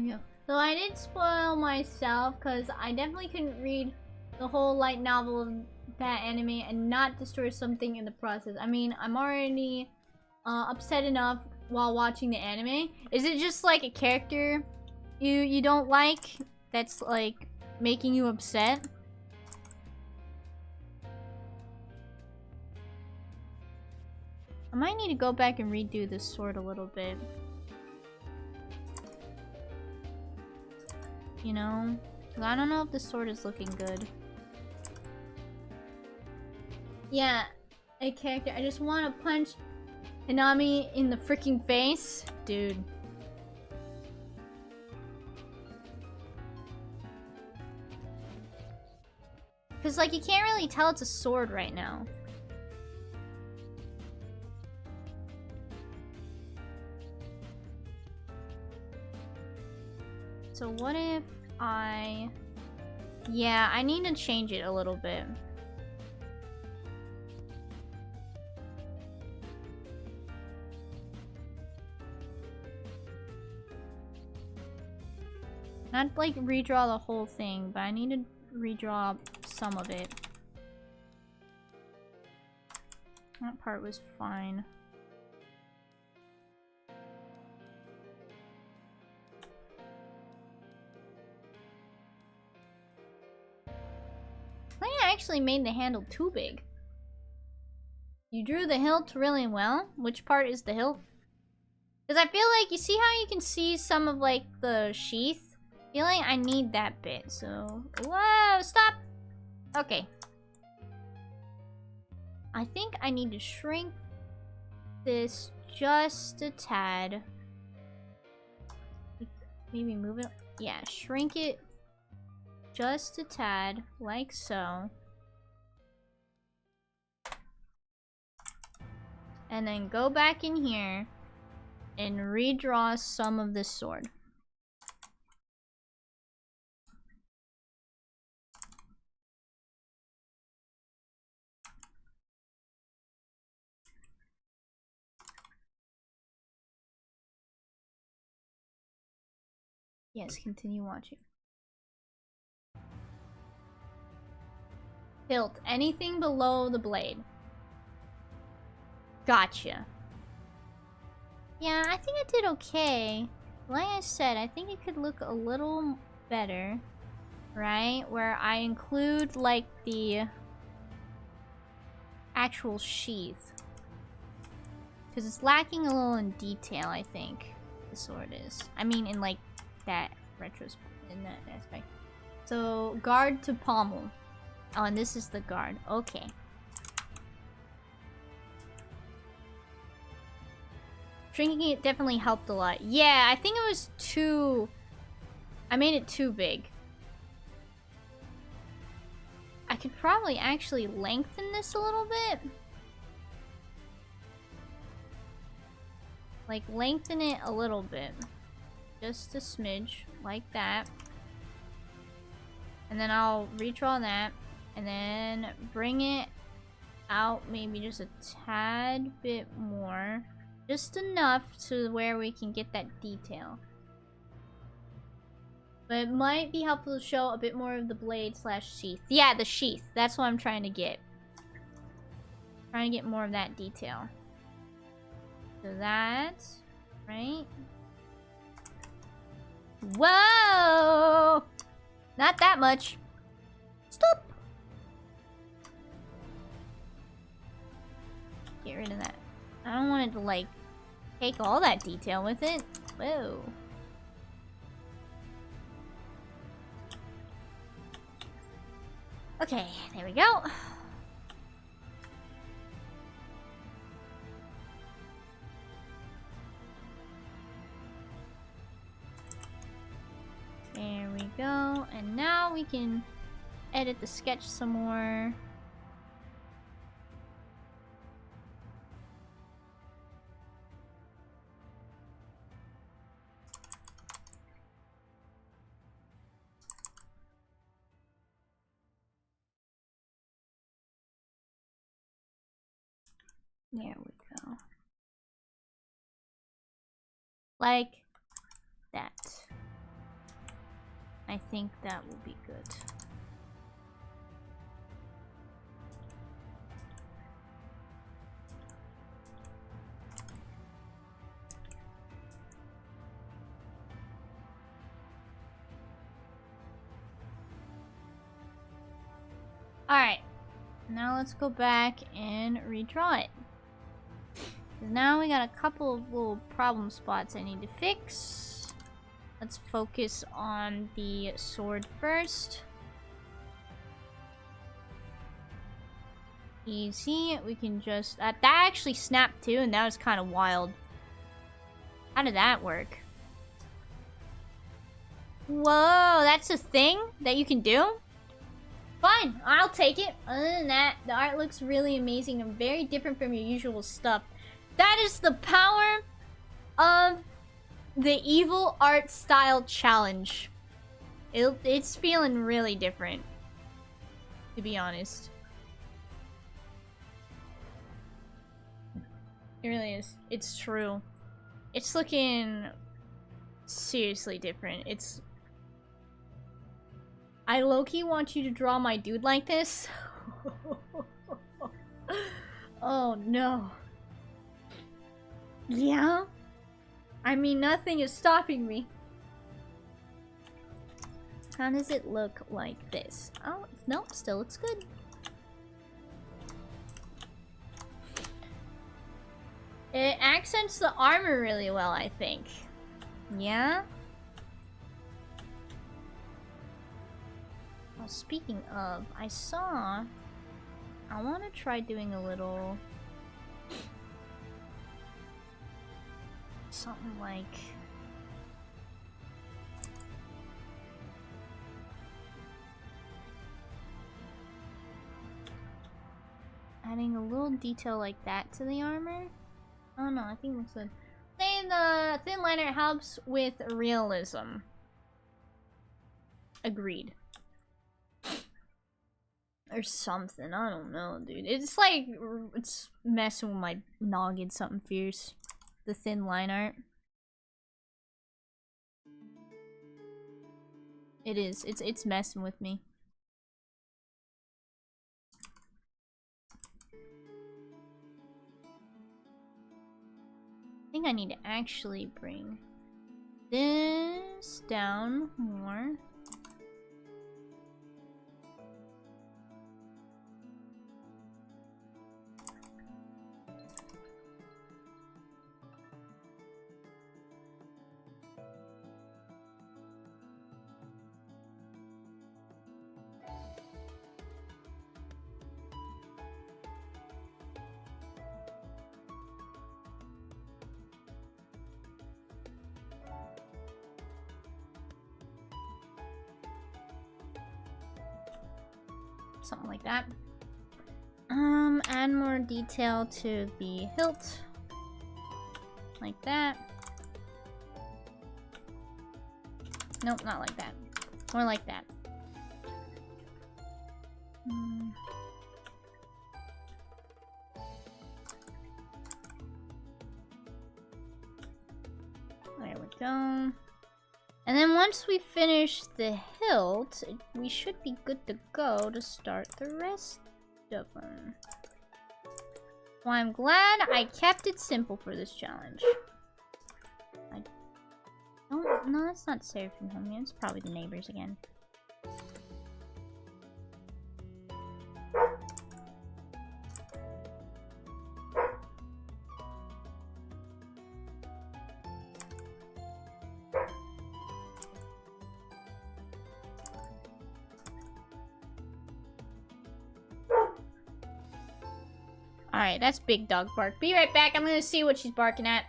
Yeah. So I did spoil myself because I definitely couldn't read the whole light novel of that anime and not destroy something in the process. I mean, I'm already upset enough while watching the anime. Is it just like a character you don't like that's like making you upset? I might need to go back and redo this sword a little bit. You know? 'Cause I don't know if this sword is looking good. Yeah, a character. I just want to punch Hinami in the freaking face. Dude. Because, like, you can't really tell it's a sword right now. So what if I... Yeah, I need to change it a little bit. Not like redraw the whole thing, but I need to redraw some of it. That part was fine. I think I actually made the handle too big. You drew the hilt really well. Which part is the hilt? Because I feel like, you see how you can see some of like the sheath? I feel like I need that bit, so... Whoa, stop! Okay. I think I need to shrink this just a tad. Maybe move it... Yeah, shrink it just a tad, like so. And then go back in here and redraw some of this sword. Yes, continue watching. Hilt. Anything below the blade. Gotcha. Yeah, I think I did okay. Like I said, I think it could look a little better, right? Where I include, like, the actual sheath. Because it's lacking a little in detail, I think. The sword is. I mean, in, like, that in that aspect. So, guard to pommel. Oh, and this is the guard. Okay. Shrinking it definitely helped a lot. Yeah, I think it was too... I made it too big. I could probably actually lengthen this a little bit. Like, lengthen it a little bit. Just a smidge, like that. And then I'll redraw that. And then bring it out maybe just a tad bit more. Just enough to where we can get that detail. But it might be helpful to show a bit more of the blade slash sheath. Yeah, the sheath. That's what I'm trying to get. Trying to get more of that detail. So that, right? Whoa! Not that much. Stop! Get rid of that. I don't want it to, like, take all that detail with it. Whoa. Okay, there we go. There we go. And now we can edit the sketch some more. There we go. Like that. I think that will be good. Alright. Now let's go back and redraw it. Now we got a couple of little problem spots I need to fix. Let's focus on the sword first. Easy. We can just... that actually snapped too, and that was kind of wild. How did that work? Whoa, that's a thing that you can do? Fine, I'll take it. Other than that, the art looks really amazing and very different from your usual stuff. That is the power of the evil art style challenge. It's feeling really different, to be honest. It really is. It's true. It's looking seriously different. It's... I low-key want you to draw my dude like this. Oh no. Yeah? I mean, nothing is stopping me. How does it look like this? Oh, no, still looks good. It accents the armor really well, I think. Yeah? Well, speaking of, I want to try doing a little... something like... adding a little detail like that to the armor. Oh no, I think it looks good. Saying the thin liner helps with realism. Agreed. Or something, I don't know, dude. It's like, it's messing with my noggin something fierce. The thin line art. It is. It's messing with me. I think I need to actually bring this down more. Something like that. Add more detail to the hilt. Like that. Nope, not like that. More like that. There we go. And then once we finish the hilt, we should be good to go to start the rest of them. Well, I'm glad I kept it simple for this challenge. No, that's not Sarah from home. It's probably the neighbors again. Alright, that's big dog bark. Be right back. I'm gonna see what she's barking at.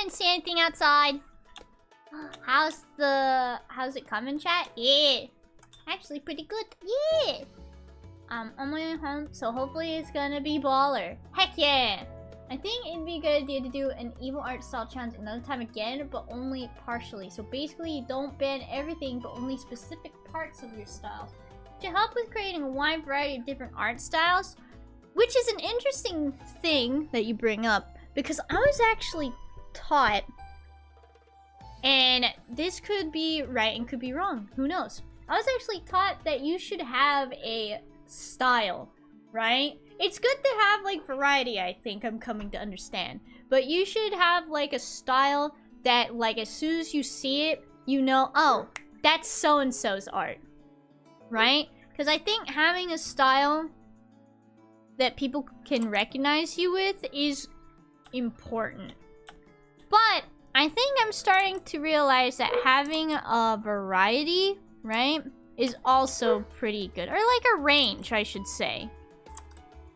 Didn't see anything outside. How's it coming, chat? Yeah, actually pretty good. Yeah. On my way home, so hopefully it's gonna be baller. Heck yeah. I think it'd be a good idea to do an evil art style challenge another time again, but only partially. So basically you don't ban everything, but only specific parts of your style. To help with creating a wide variety of different art styles, which is an interesting thing that you bring up, because I was actually taught, and this could be right and could be wrong, who knows. I was actually taught that you should have a style, right? It's good to have like variety, I think I'm coming to understand, but you should have like a style that like as soon as you see it, you know, oh, that's so-and-so's art, right? Because I think having a style that people can recognize you with is important. But I think I'm starting to realize that having a variety, right, is also pretty good. Or like a range, I should say.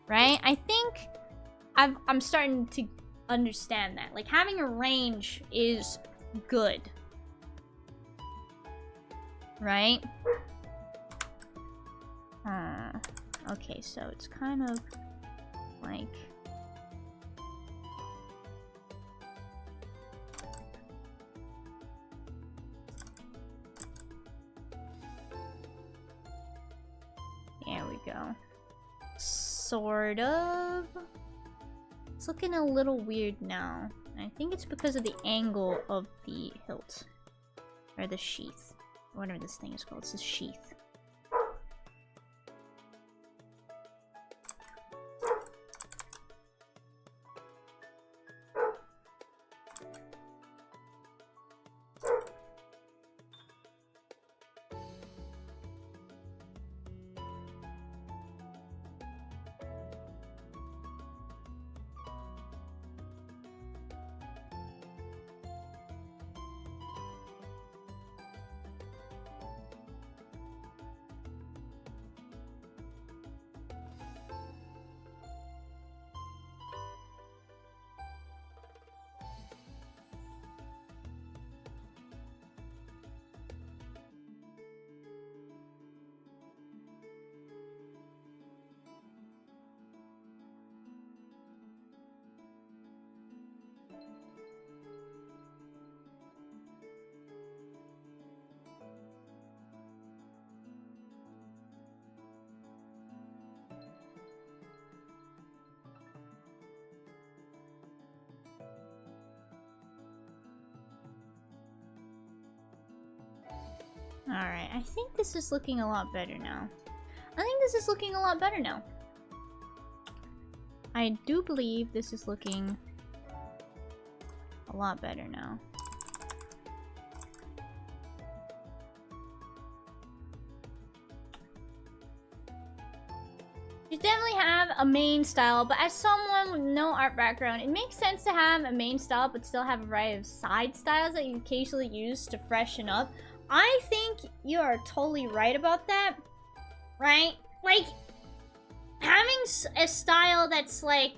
Right? I think I'm starting to understand that. Like having a range is good. Right? Okay, so it's kind of like... There we go. Sort of. It's looking a little weird now. I think it's because of the angle of the hilt. Or the sheath. Whatever this thing is called. It's a sheath. Alright, I think this is looking a lot better now. I do believe this is looking a lot better now. You definitely have a main style, but as someone with no art background, it makes sense to have a main style but still have a variety of side styles that you occasionally use to freshen up. I think you are totally right about that, right? Like, having a style that's like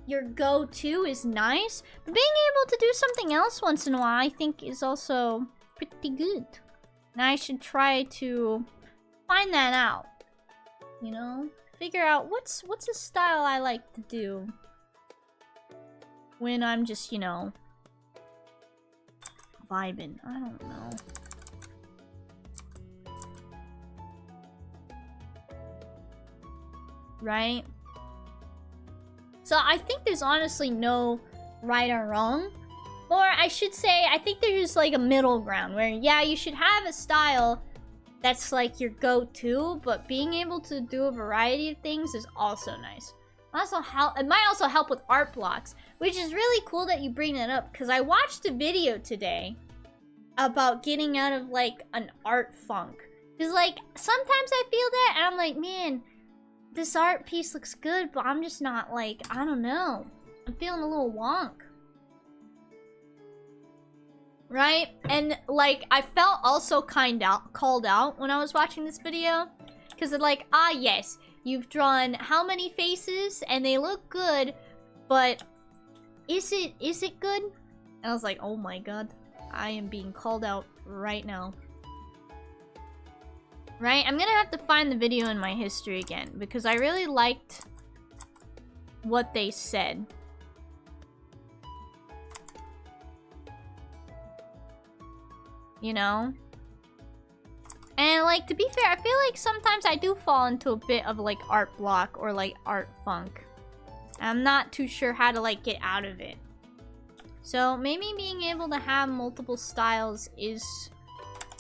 your go-to is nice, but being able to do something else once in a while I think is also pretty good. And I should try to find that out, you know? Figure out what's a style I like to do when I'm just, you know, vibing. I don't know. Right? So I think there's honestly no right or wrong. Or I should say, I think there's like a middle ground where, yeah, you should have a style that's like your go-to, but being able to do a variety of things is also nice. It might also help with art blocks, which is really cool that you bring that up, because I watched a video today about getting out of like an art funk. Because like, sometimes I feel that and I'm like, man, this art piece looks good, but I'm just not like, I don't know. I'm feeling a little wonk. Right? And like, I felt also called out when I was watching this video. Because they're like, ah yes, you've drawn how many faces and they look good, but is it good? And I was like, oh my god, I am being called out right now. Right? I'm gonna have to find the video in my history again, because I really liked what they said. You know? And like, to be fair, I feel like sometimes I do fall into a bit of like art block or like art funk. I'm not too sure how to like get out of it. So maybe being able to have multiple styles is,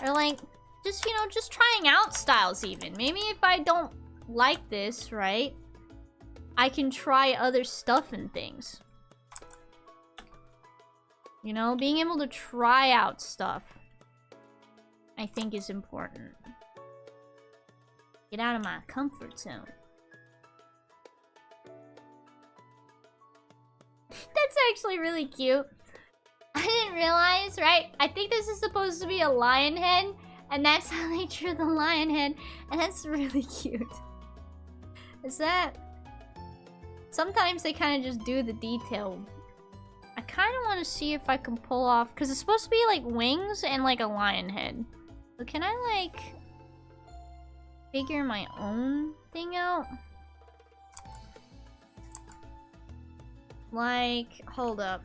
or like, just, you know, just trying out styles even. Maybe if I don't like this, right, I can try other stuff and things. You know, being able to try out stuff, I think is important. Get out of my comfort zone. That's actually really cute. I didn't realize, right? I think this is supposed to be a lion head, and that's how they drew the lion head, and that's really cute. Is that... Sometimes they kind of just do the detail. I kind of want to see if I can pull off, because it's supposed to be like wings and like a lion head. So can I like figure my own thing out? Like, hold up.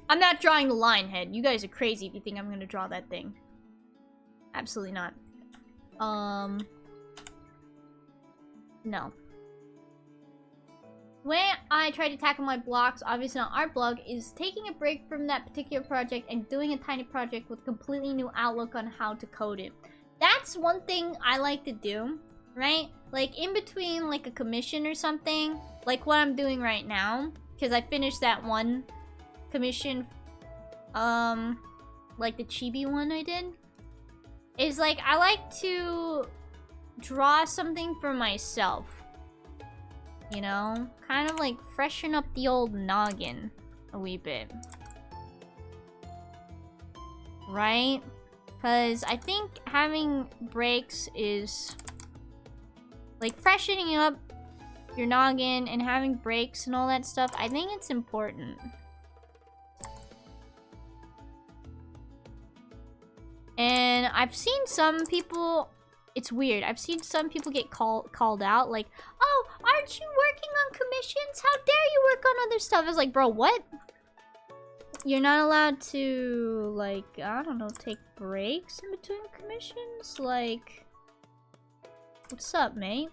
I'm not drawing the lion head. You guys are crazy if you think I'm gonna draw that thing. Absolutely not. No. When I try to tackle my blocks, obviously not art block, is taking a break from that particular project and doing a tiny project with a completely new outlook on how to code it. That's one thing I like to do, right? Like in between like a commission or something, like what I'm doing right now, because I finished that one commission, like the chibi one I did, is like I like to draw something for myself. You know? Kind of like freshen up the old noggin a wee bit. Right? Because I think having breaks is... like freshening up your noggin and having breaks and all that stuff, I think it's important. And I've seen some people... It's weird. I've seen some people get called out, like, oh, aren't you working on commissions? How dare you work on other stuff? I was like, bro, what? You're not allowed to, like, I don't know, take breaks in between commissions? Like, what's up, mate?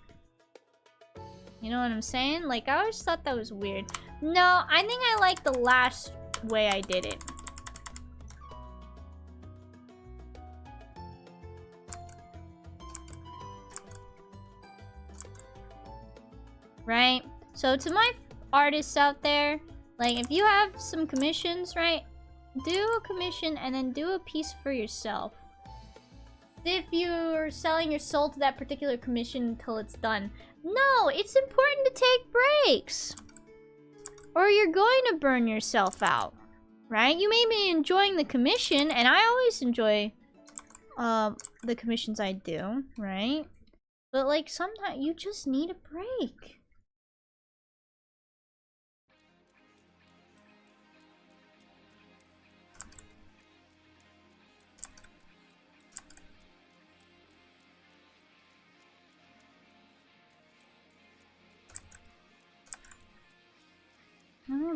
You know what I'm saying? Like, I always thought that was weird. No, I think I like the last way I did it. right? So to my artists out there, like if you have some commissions, right? Do a commission and then do a piece for yourself. If you're selling your soul to that particular commission until it's done. No, it's important to take breaks. Or you're going to burn yourself out, right? You may be enjoying the commission, and I always enjoy the commissions I do, right? But like sometimes you just need a break.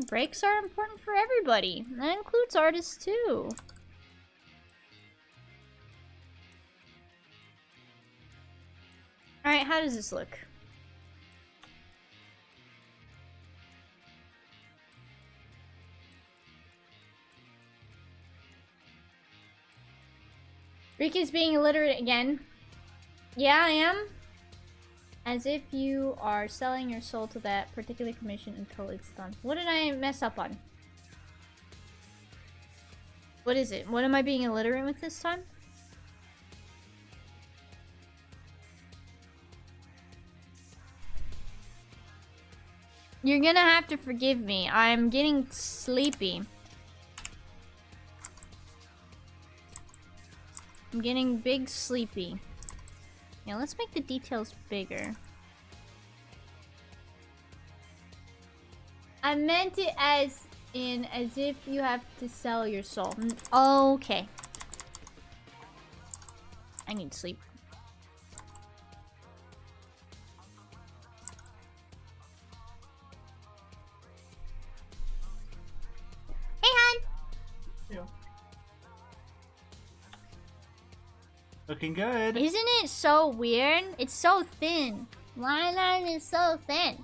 Breaks are important for everybody. That includes artists too. Alright, how does this look? Rika's being illiterate again. Yeah, I am. As if you are selling your soul to that particular commission until it's done. What did I mess up on? What is it? What am I being illiterate with this time? You're gonna have to forgive me. I'm getting sleepy. I'm getting big sleepy. Yeah, let's make the details bigger. I meant it as if you have to sell your soul. Okay. I need sleep. Hey, hon! Yeah. Looking good. Isn't it so weird? It's so thin. Line art is so thin.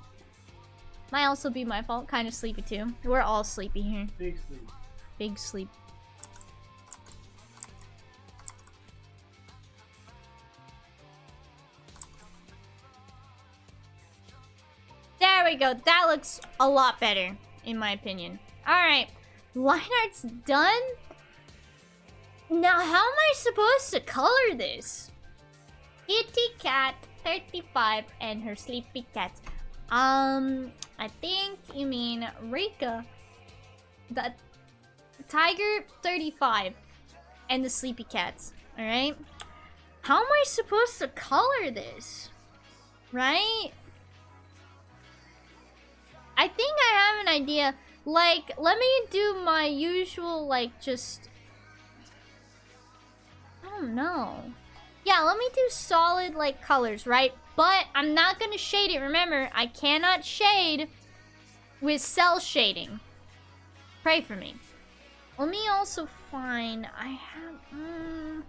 Might also be my fault. Kind of sleepy too. We're all sleepy here. Big sleep. Big sleep. There we go. That looks a lot better, in my opinion. Alright. Line art's done? Now, how am I supposed to color this? Kitty cat, 35, and her sleepy cat. I think you mean Rika. The tiger, 35, and the sleepy cats. Alright? How am I supposed to color this? Right? I think I have an idea. Like, let me do my usual, like, just... I don't know. Yeah, let me do solid, like, colors, right? But I'm not gonna shade it. Remember, I cannot shade with cell shading. Pray for me. Let me also find... I have...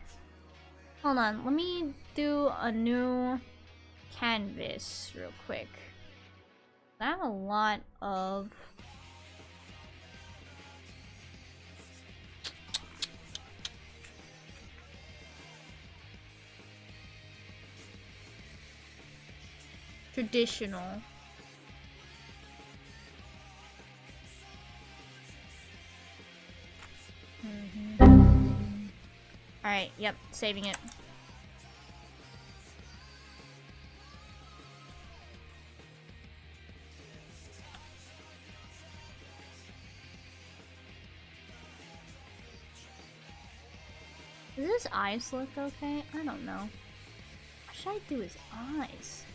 hold on. Let me do a new canvas real quick. I have a lot of... traditional. Alright, yep, saving it. Does his eyes look okay? I don't know. What should I do his eyes?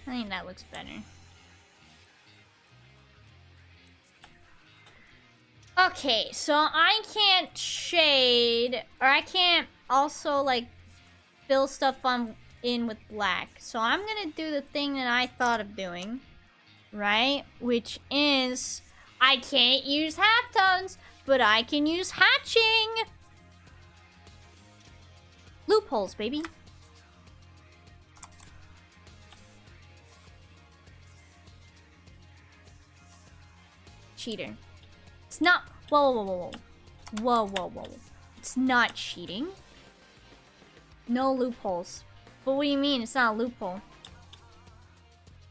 I think that looks better. Okay, so I can't shade, or I can't also like fill stuff in with black. So I'm gonna do the thing that I thought of doing, right? Which is, I can't use halftones, but I can use hatching. Loopholes, baby. cheater. It's not. Whoa, whoa, whoa, whoa. Whoa, whoa, whoa. It's not cheating. No loopholes. But what do you mean? It's not a loophole.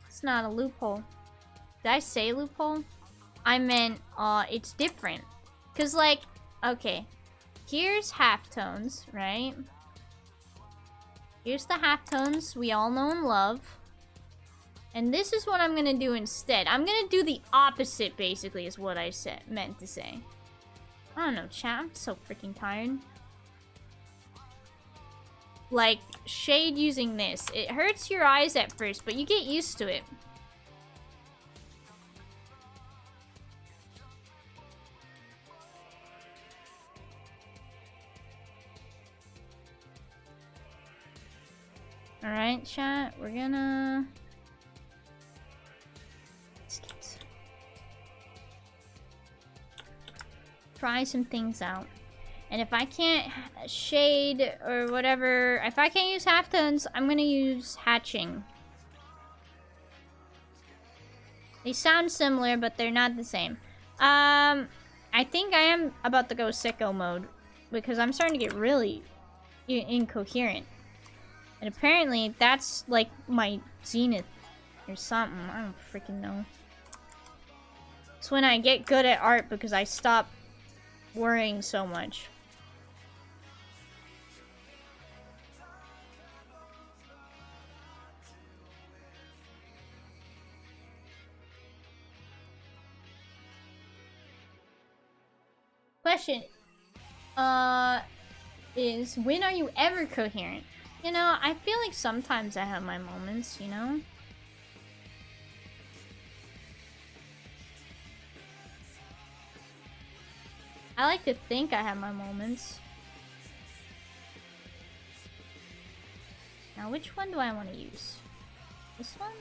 It's not a loophole. Did I say loophole? I meant, it's different. Cause like, okay. Here's halftones, right? Here's the halftones we all know and love. And this is what I'm gonna do instead. I'm gonna do the opposite, basically, is what I meant to say. I don't know, chat. I'm so freaking tired. Like, shade using this. It hurts your eyes at first, but you get used to it. Alright, chat. We're gonna... try some things out. And if I can't shade or whatever, if I can't use halftones, I'm gonna use hatching. They sound similar, but they're not the same. I think I am about to go sicko mode because I'm starting to get really incoherent. And apparently that's like my zenith or something. I don't freaking know. It's when I get good at art because I stop worrying so much. Question is, when are you ever coherent? You know, I feel like sometimes I have my moments, you know? I like to think I have my moments. Now, which one do I want to use? This one?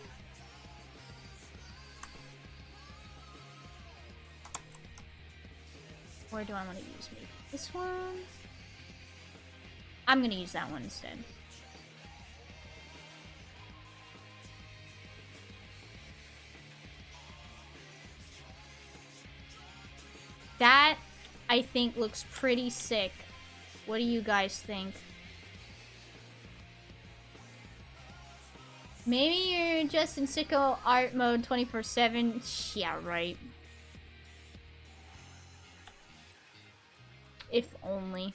Or do I want to use maybe this one? I'm gonna use that one instead. That, I think, looks pretty sick. What do you guys think? Maybe you're just in sicko art mode 24/7. Yeah, right. If only.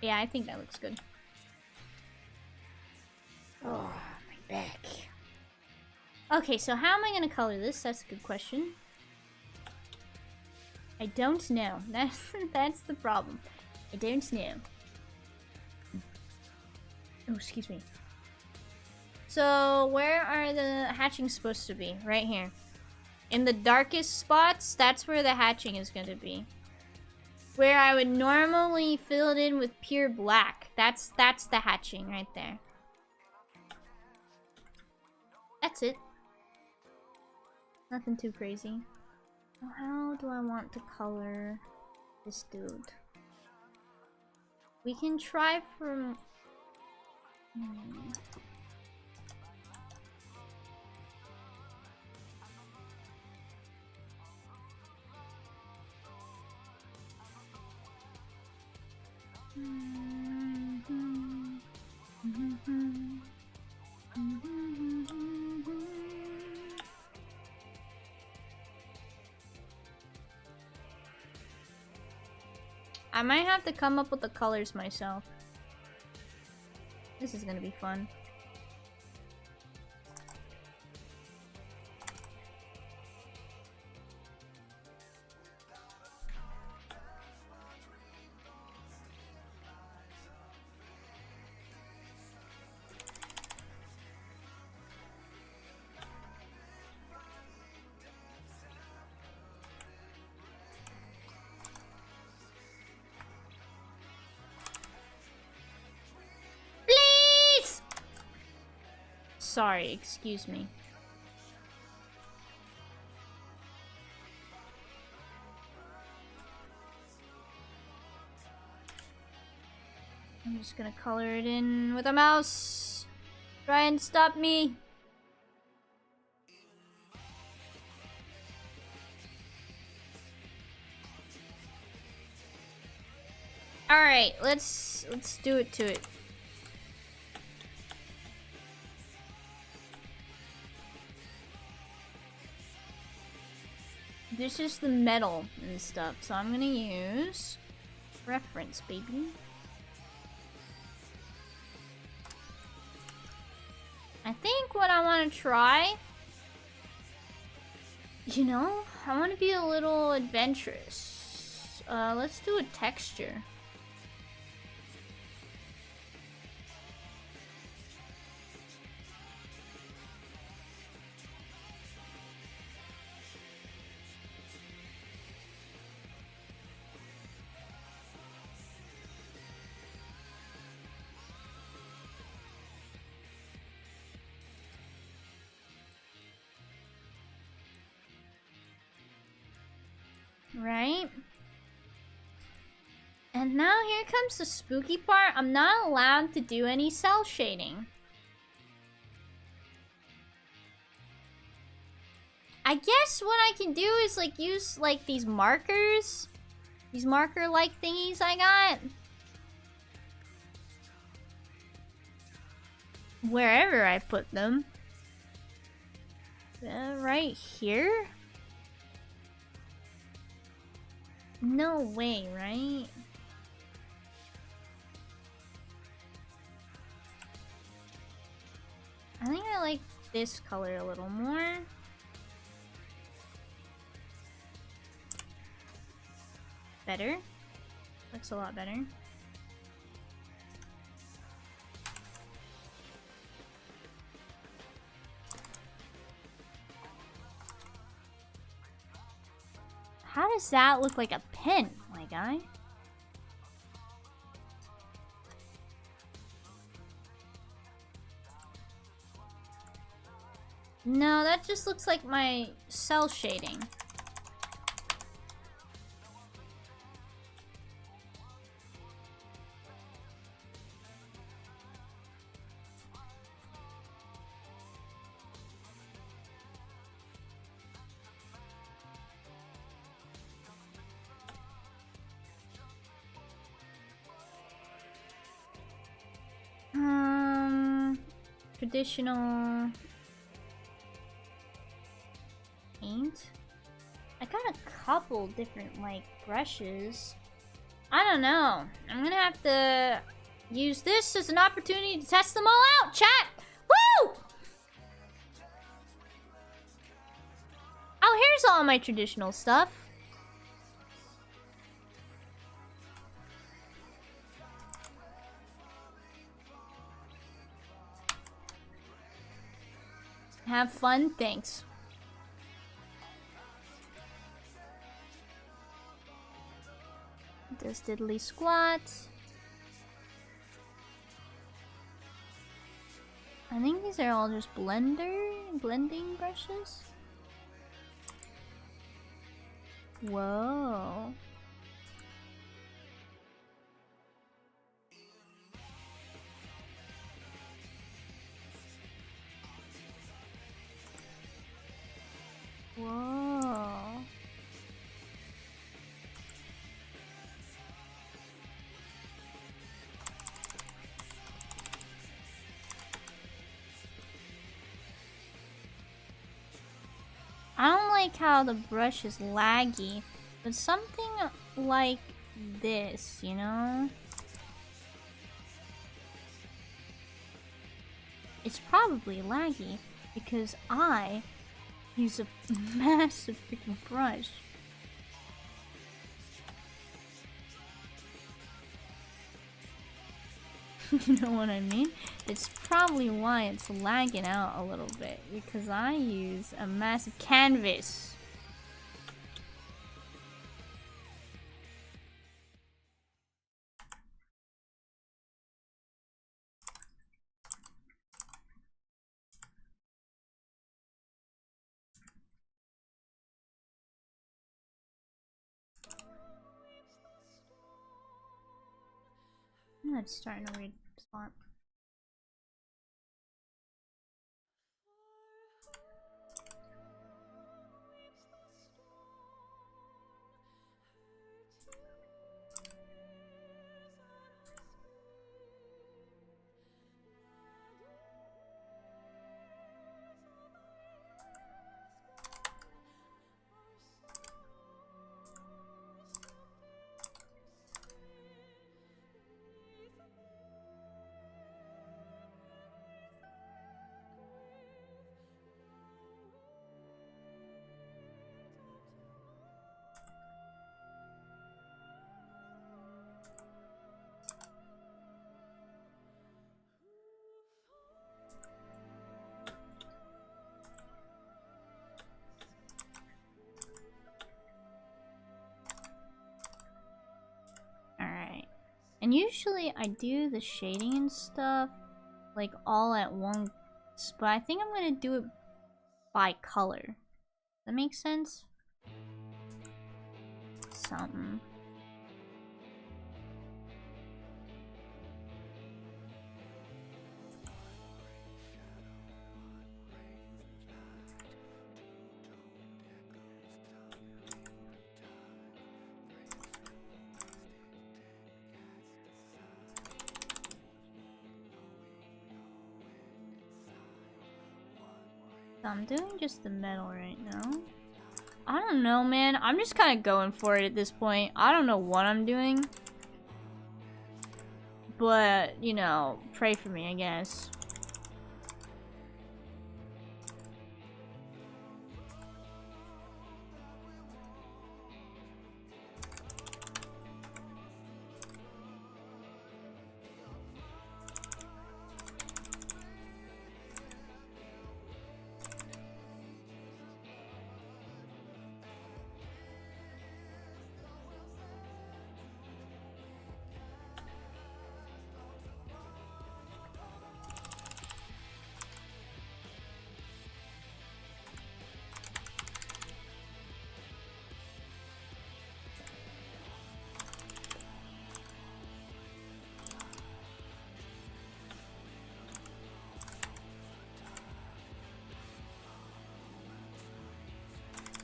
Yeah, I think that looks good. Oh, my back. Okay, so how am I gonna color this? That's a good question. I don't know. That's the problem. I don't know. Oh, excuse me. So, where are the hatchings supposed to be? Right here. In the darkest spots, that's where the hatching is going to be. Where I would normally fill it in with pure black. That's the hatching right there. That's it. Nothing too crazy. How do I want to color this dude? We can try from... I might have to come up with the colors myself. This is gonna be fun. Sorry, excuse me. I'm just gonna color it in with a mouse. Try and stop me. Alright, let's do it to it. This is the metal and stuff, so I'm gonna use reference, baby. I think what I want to try, you know, I want to be a little adventurous. Let's do a texture. Right? And now here comes the spooky part. I'm not allowed to do any cell shading. I guess what I can do is like use like these markers. These marker-like thingies I got. Wherever I put them. Right here? No way, right? I think I like this color a little more. Better. Looks a lot better. How does that look like a pen, my guy? No, that just looks like my cell shading. Traditional paint. I got a couple different like brushes. I don't know. I'm gonna have to use this as an opportunity to test them all out, chat. Woo! Oh, here's all my traditional stuff. Have fun, thanks. This diddly squat. I think these are all just blending brushes. Whoa. Whoa. I don't like how the brush is laggy, but something like this, you know? It's probably laggy because I use a massive freaking brush. You know what I mean? It's probably why it's lagging out a little bit, because I use a massive canvas. It's starting a weird spot. And usually I do the shading and stuff like all at once, but I think I'm gonna do it by color. Does that make sense? Something. I'm doing just the metal right now. I don't know, man. I'm just kind of going for it at this point. I don't know what I'm doing. But, you know, pray for me, I guess.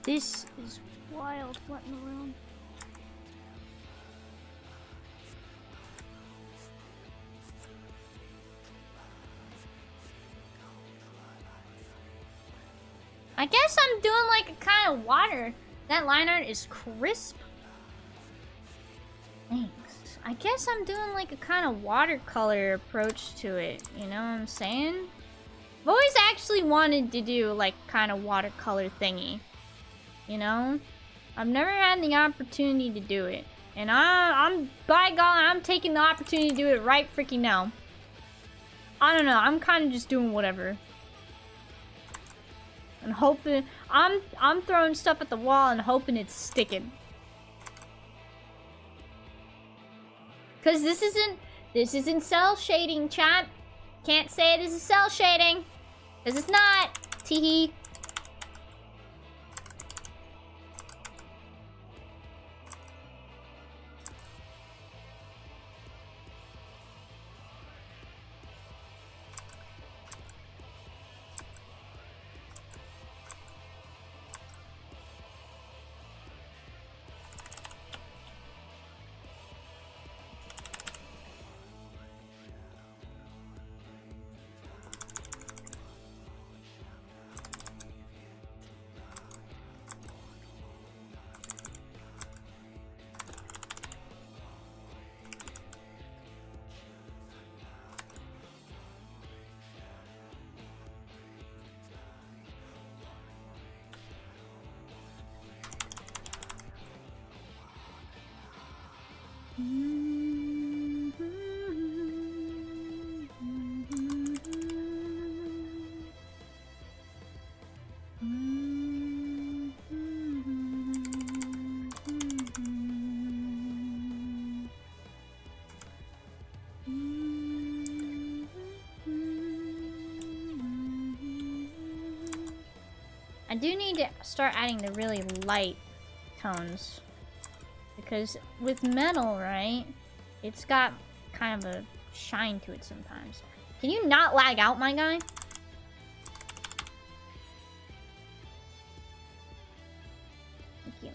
This is wild. What in the world? I guess I'm doing like a kind of water. That line art is crisp. Thanks. I guess I'm doing like a kind of watercolor approach to it. You know what I'm saying? I've always actually wanted to do like kind of watercolor thingy. You know? I've never had the opportunity to do it. And I'm by God, I'm taking the opportunity to do it right freaking now. I don't know, I'm kind of just doing whatever. And hoping, I'm throwing stuff at the wall and hoping it's sticking. Cause this isn't cell shading, chat. Can't say this is cell shading. Cause it's not. Teehee. I do need to start adding the really light tones. Because with metal, right, it's got kind of a shine to it sometimes. Can you not lag out, my guy? Thank you.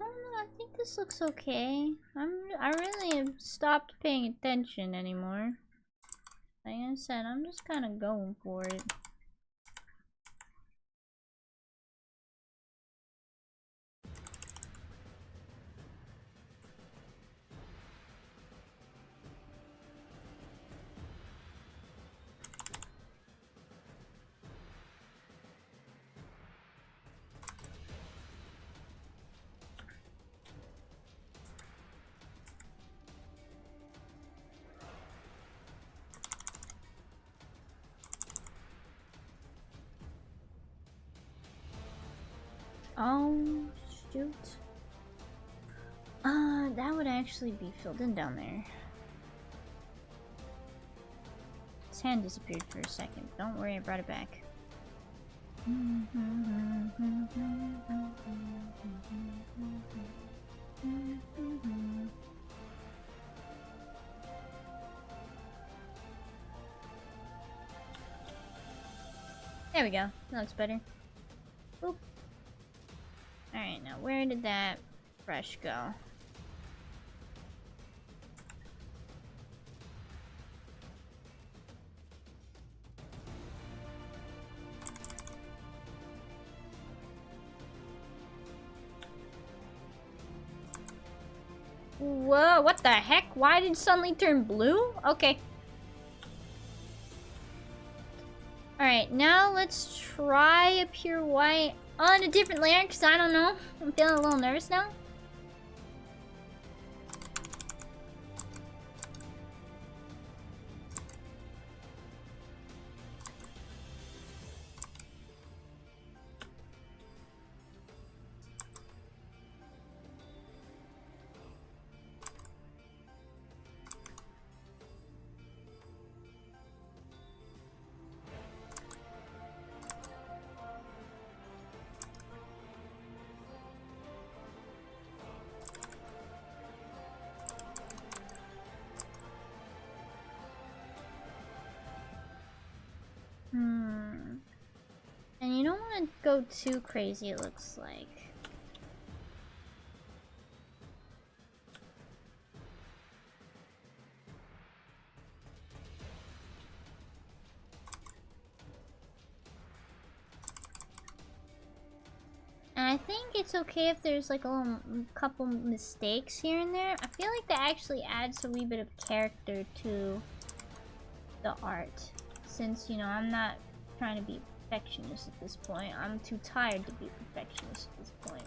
don't know. I think this looks okay. I really have stopped paying attention anymore. Like I said, I'm just kind of going for it. Oh, shoot. That would actually be filled in down there. His hand disappeared for a second. Don't worry, I brought it back. There we go. That looks better. Boop. Alright, now where did that brush go? Whoa, what the heck? Why did it suddenly turn blue? Okay. Alright, now let's try a pure white on a different layer, because I don't know. I'm feeling a little nervous now. And you don't want to go too crazy, it looks like. And I think it's okay if there's like a couple mistakes here and there. I feel like that actually adds a wee bit of character to the art. Since, you know, I'm not trying to be perfectionist at this point. I'm too tired to be a perfectionist at this point.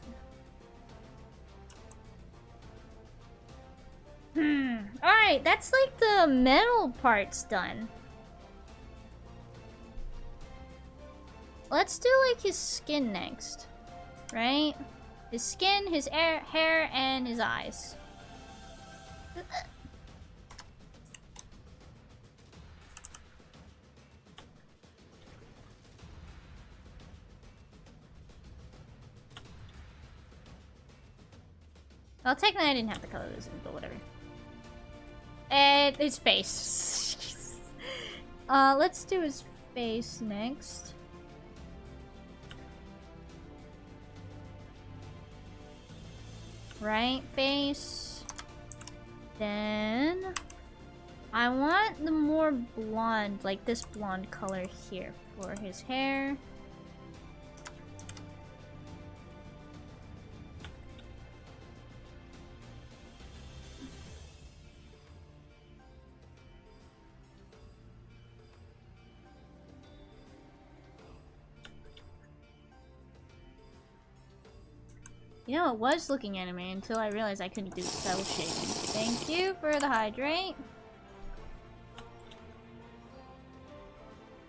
Alright, that's like the metal part's done. Let's do like his skin next. Right? His skin, his hair, and his eyes. Well, technically I didn't have to color this in, but whatever. And his face. Let's do his face next. Right face. Then I want the more blonde, like this blonde color here for his hair. You know, it was looking anime until I realized I couldn't do cell shading. Thank you for the hydrate.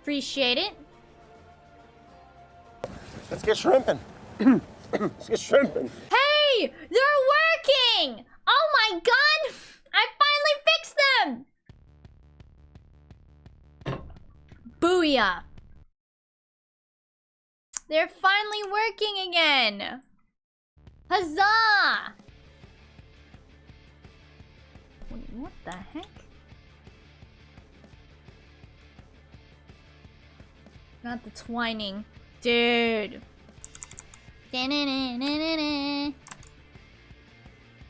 Appreciate it. Let's get shrimping. Let's get shrimping. Hey! They're working! Oh my god! I finally fixed them! Booyah! They're finally working again! Huzzah! Wait, what the heck? Not the twining. Dude.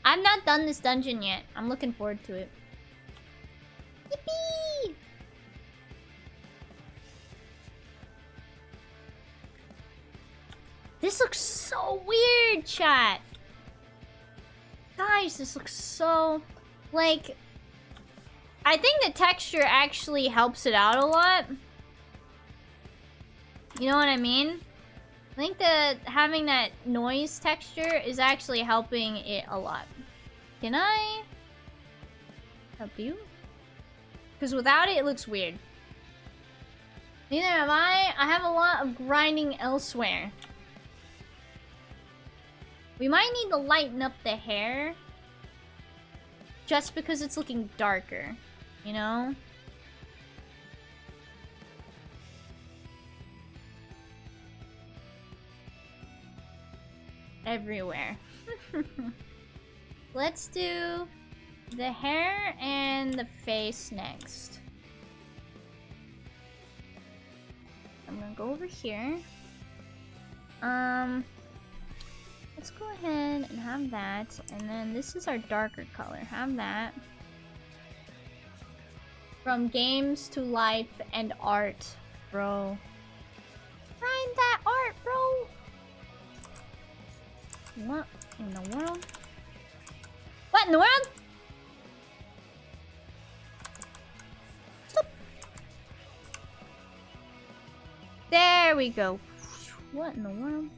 I've not done this dungeon yet. I'm looking forward to it. Yippee! This looks so weird, chat. Guys, this looks so... Like... I think the texture actually helps it out a lot. You know what I mean? I think that having that noise texture is actually helping it a lot. Can I help you? Because without it, it looks weird. Neither am I. I have a lot of grinding elsewhere. We might need to lighten up the hair. Just because it's looking darker. You know? Everywhere. Let's do the hair and the face next. I'm gonna go over here. Let's go ahead and have that. And then this is our darker color. Have that. From games to life and art, bro. Find that art, bro. What in the world? What in the world? Stop. There we go. What in the world?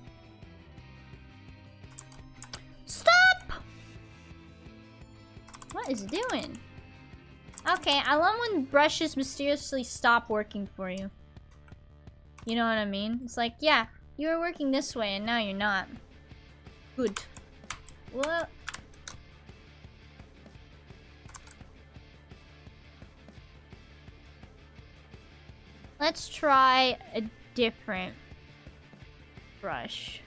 Stop! What is it doing? Okay, I love when brushes mysteriously stop working for you. You know what I mean? It's like, yeah, you were working this way and now you're not. Good. What? Let's try a different brush.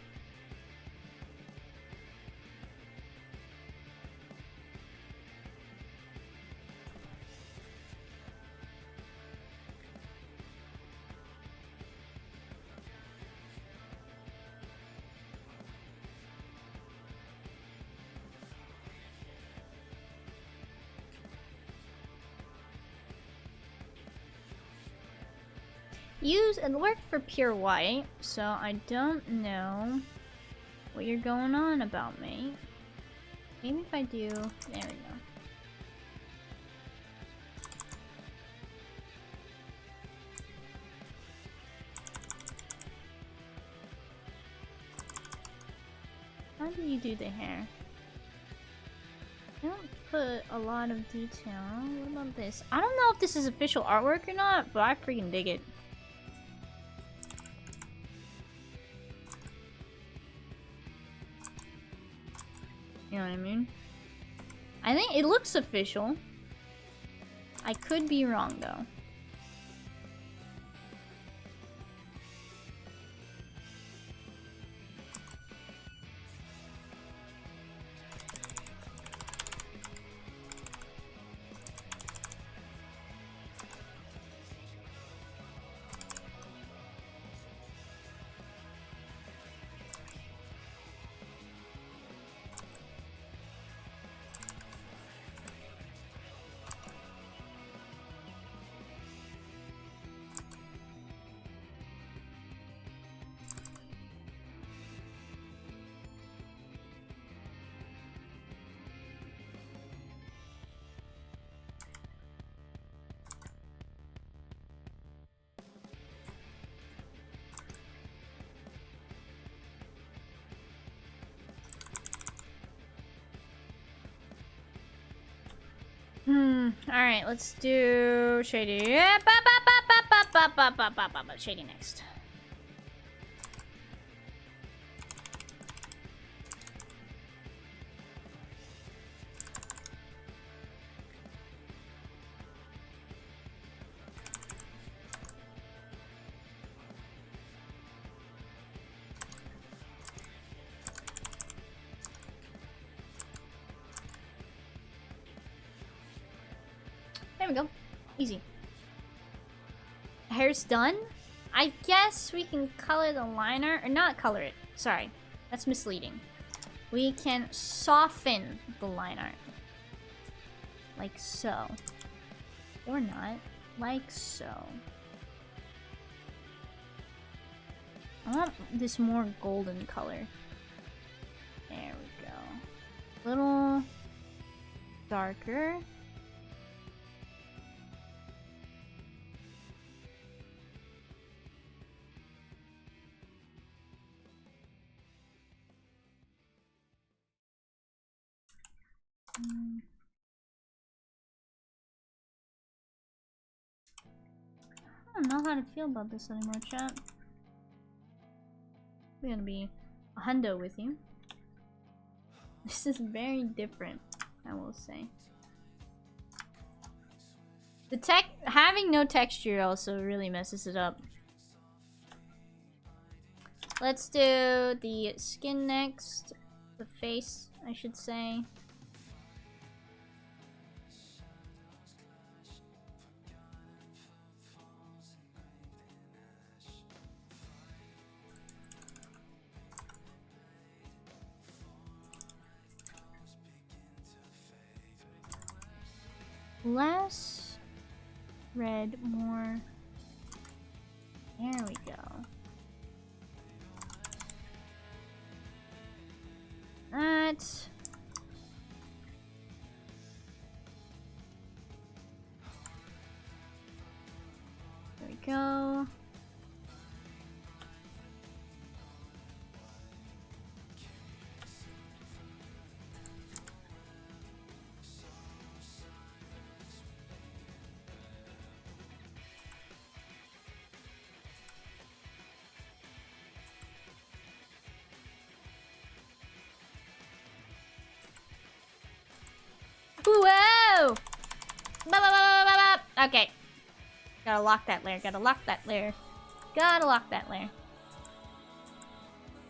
Use and work for pure white, so I don't know what you're going on about, mate. Maybe if I do, there we go. How do you do the hair? I don't put a lot of detail. What about this? I don't know if this is official artwork or not, but I freaking dig it. You know what I mean? I think it looks official. I could be wrong though. Alright, let's do shady. Shady next. There we go. Easy. Hair's done. I guess we can color the liner. Or not color it. Sorry. That's misleading. we can soften the line art. Like so. Or not. Like so. I want this more golden color. There we go. Little darker. I don't know how to feel about this anymore, chat. We're gonna be a hundo with you. This is very different, I will say. The having no texture also really messes it up. Let's do the skin next. The face, I should say. Less red, more. There we go. That. There we go. Whoa! Okay. Gotta lock that layer. Gotta lock that layer. Gotta lock that layer.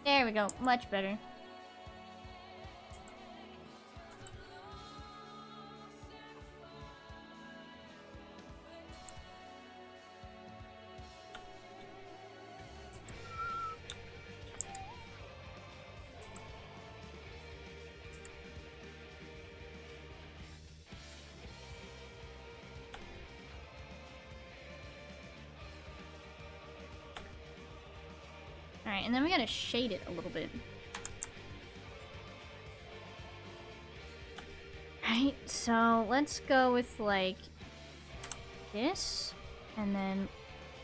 There we go. Much better. Alright, and then we gotta shade it a little bit. Right, so let's go with like this, and then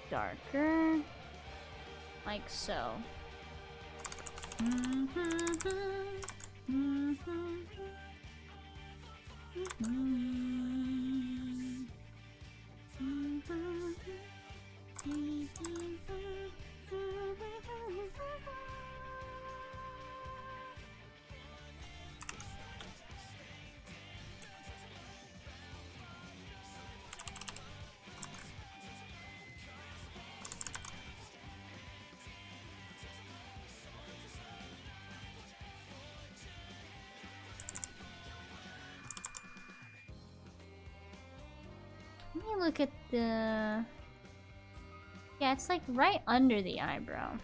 darker, like so. Let me look at the... Yeah, it's like right under the eyebrow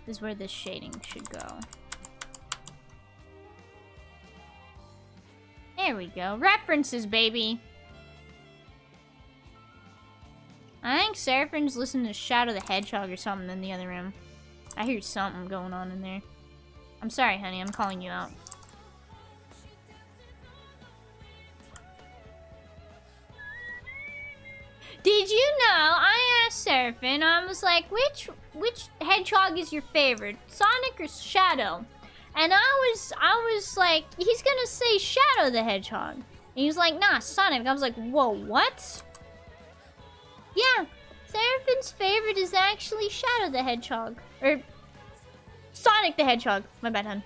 is where this shading should go. There we go. References, baby! I think Seraphine's listening to Shadow the Hedgehog or something in the other room. I hear something going on in there. I'm sorry, honey. I'm calling you out. Did you know, I asked Seraphine, I was like, which hedgehog is your favorite? Sonic or Shadow? And I was like, he's gonna say Shadow the Hedgehog. And he was like, nah, Sonic. I was like, whoa, what? Yeah, Seraphine's favorite is actually Shadow the Hedgehog. Or Sonic the Hedgehog. My bad, hun.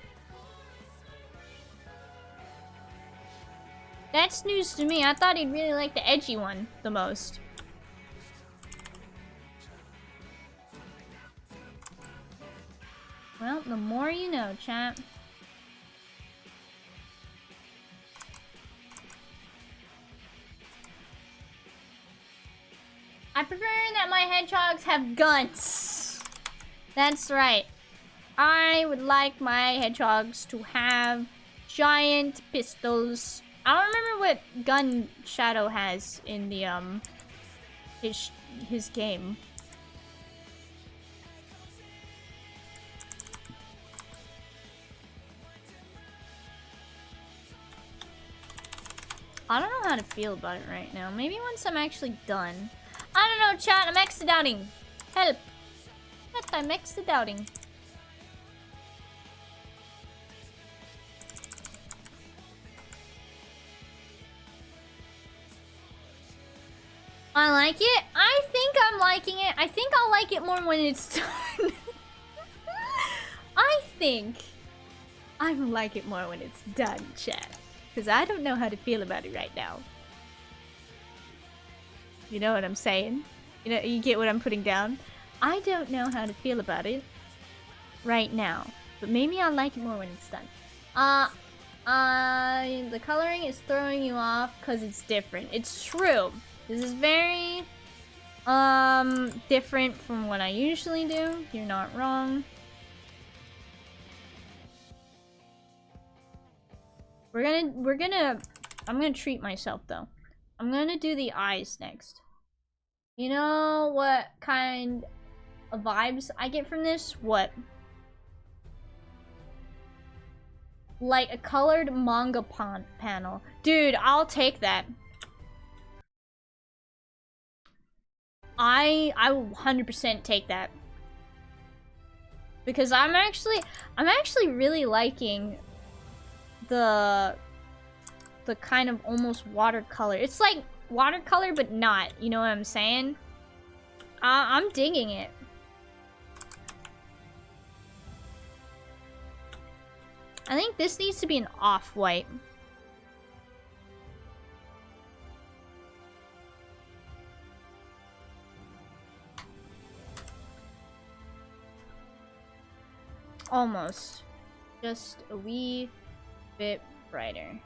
That's news to me. I thought he'd really like the edgy one the most. Well, the more you know, chat. I prefer that my hedgehogs have guns. That's right. I would like my hedgehogs to have giant pistols. I don't remember what gun Shadow has in the his game. I don't know how to feel about it right now. Maybe once I'm actually done. I don't know, chat. I'm exit outing. Help. What? I'm exit outing. I like it. I think I'm liking it. I think I'll like it more when it's done. I think I'll like it more when it's done, chat. Because I don't know how to feel about it right now. You know what I'm saying? You know, you get what I'm putting down? I don't know how to feel about it right now. But maybe I'll like it more when it's done. The coloring is throwing you off because it's different. It's true. This is very, different from what I usually do. You're not wrong. I'm gonna treat myself though. I'm gonna do the eyes next. You know what kind of vibes I get from this? What? Like a colored manga panel. Dude, I'll take that. I will 100% take that. Because I'm actually really liking the kind of almost watercolor. It's like watercolor but not, you know what I'm saying? I'm digging it. I think this needs to be an off-white. Almost. Just a wee bit brighter.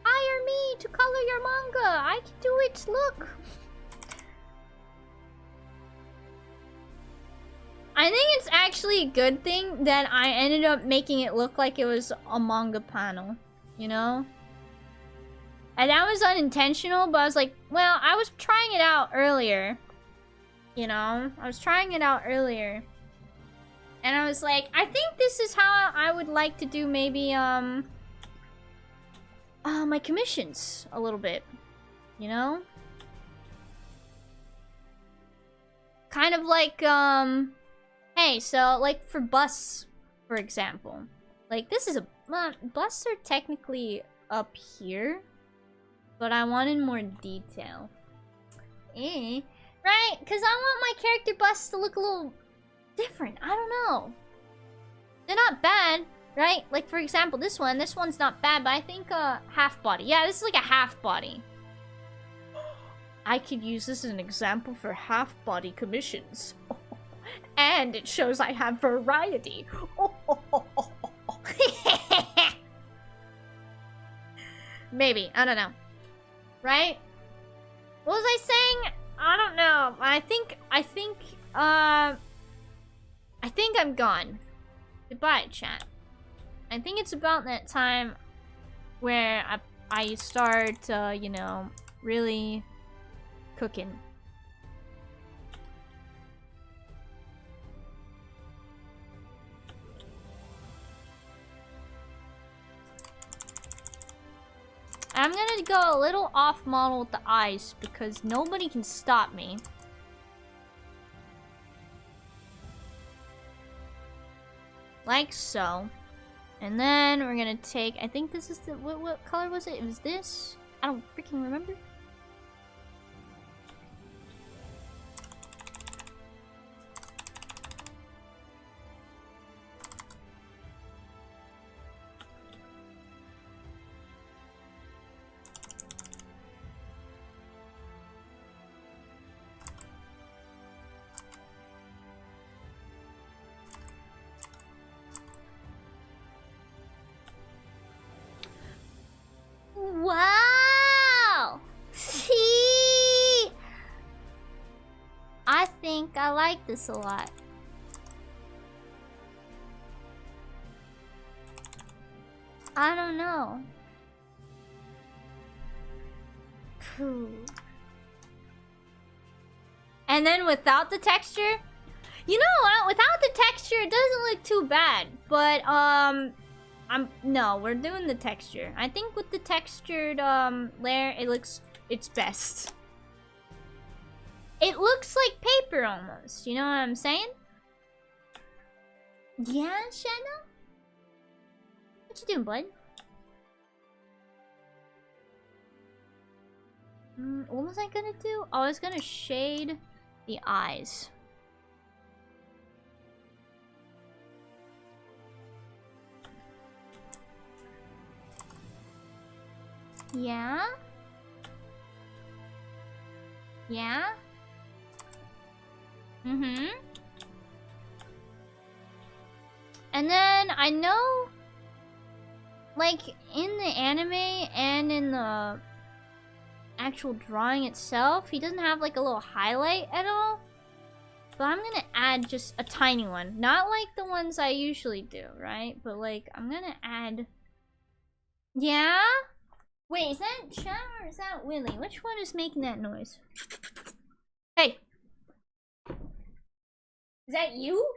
Hire me to color your manga. I can do it. Look. I think it's actually a good thing that I ended up making it look like it was a manga panel, you know? And that was unintentional, but I was like, well, I was trying it out earlier. You know? I was trying it out earlier. And I was like, I think this is how I would like to do maybe, my commissions a little bit. You know? Kind of like, hey, so, like, for bus, for example. Like, this is a... busts are technically up here. But I wanted more detail. Right? Because I want my character busts to look a little different. I don't know. They're not bad, right? Like, for example, this one's not bad, but I think, half body. Yeah, this is like a half body. I could use this as an example for half body commissions. And it shows I have variety. Maybe. I don't know. Right? What was I saying? I don't know. I think I'm gone. Goodbye, chat. I think it's about that time where I start, you know, really cooking. I'm gonna go a little off model with the eyes because nobody can stop me. Like so. And then we're gonna take, I think this is the, what color was it? It was this? I don't freaking remember. I like this a lot. I don't know. Phew. And then without the texture, you know what? Without the texture, it doesn't look too bad. But no, we're doing the texture. I think with the textured layer, it's best. It looks like paper almost. You know what I'm saying? Yeah, Shanna? What you doing, bud? What was I gonna do? Oh, I was gonna shade the eyes. Yeah? Yeah? Mm-hmm. And then I know, like, in the anime and in the actual drawing itself, he doesn't have like a little highlight at all. But I'm gonna add just a tiny one. Not like the ones I usually do, right? But like, I'm gonna add... Yeah? Wait, is that Chan or is that Willy? Which one is making that noise? Hey! Is that you?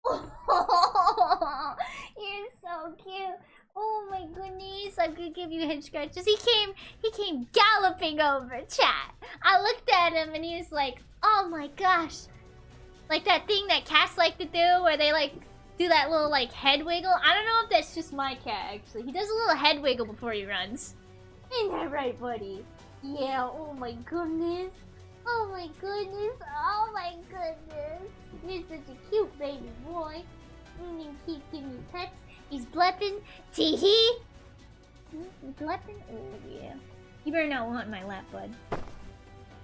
Oh, you're so cute. Oh my goodness, I'm gonna give you head scratches. He came galloping over, chat. I looked at him and he was like, oh my gosh. Like that thing that cats like to do where they like do that little like head wiggle. I don't know if that's just my cat actually. He does a little head wiggle before he runs. Ain't that right, buddy? Yeah, oh my goodness. Oh my goodness. Oh my goodness. You're such a cute baby boy. You keep giving me pets. He's blepping. Tee-hee. He's blepping? Oh yeah. You better not want my lap, bud.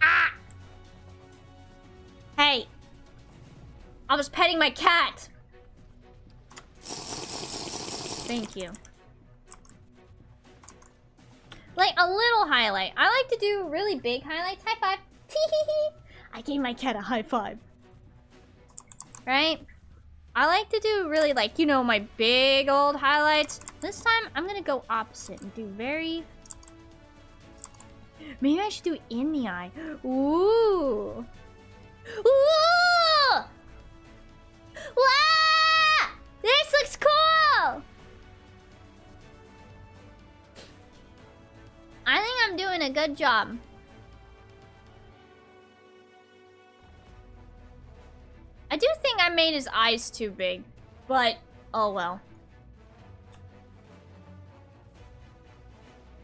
Ah! Hey! I was petting my cat! Thank you. Like a little highlight. I like to do really big highlights. High five. Tee-hee-hee. I gave my cat a high five. Right? I like to do really like, you know, my big old highlights. This time, I'm gonna go opposite and do very... Maybe I should do it in the eye. Ooh. Ooh! Wow! This looks cool! I think I'm doing a good job. I do think I made his eyes too big, but oh well.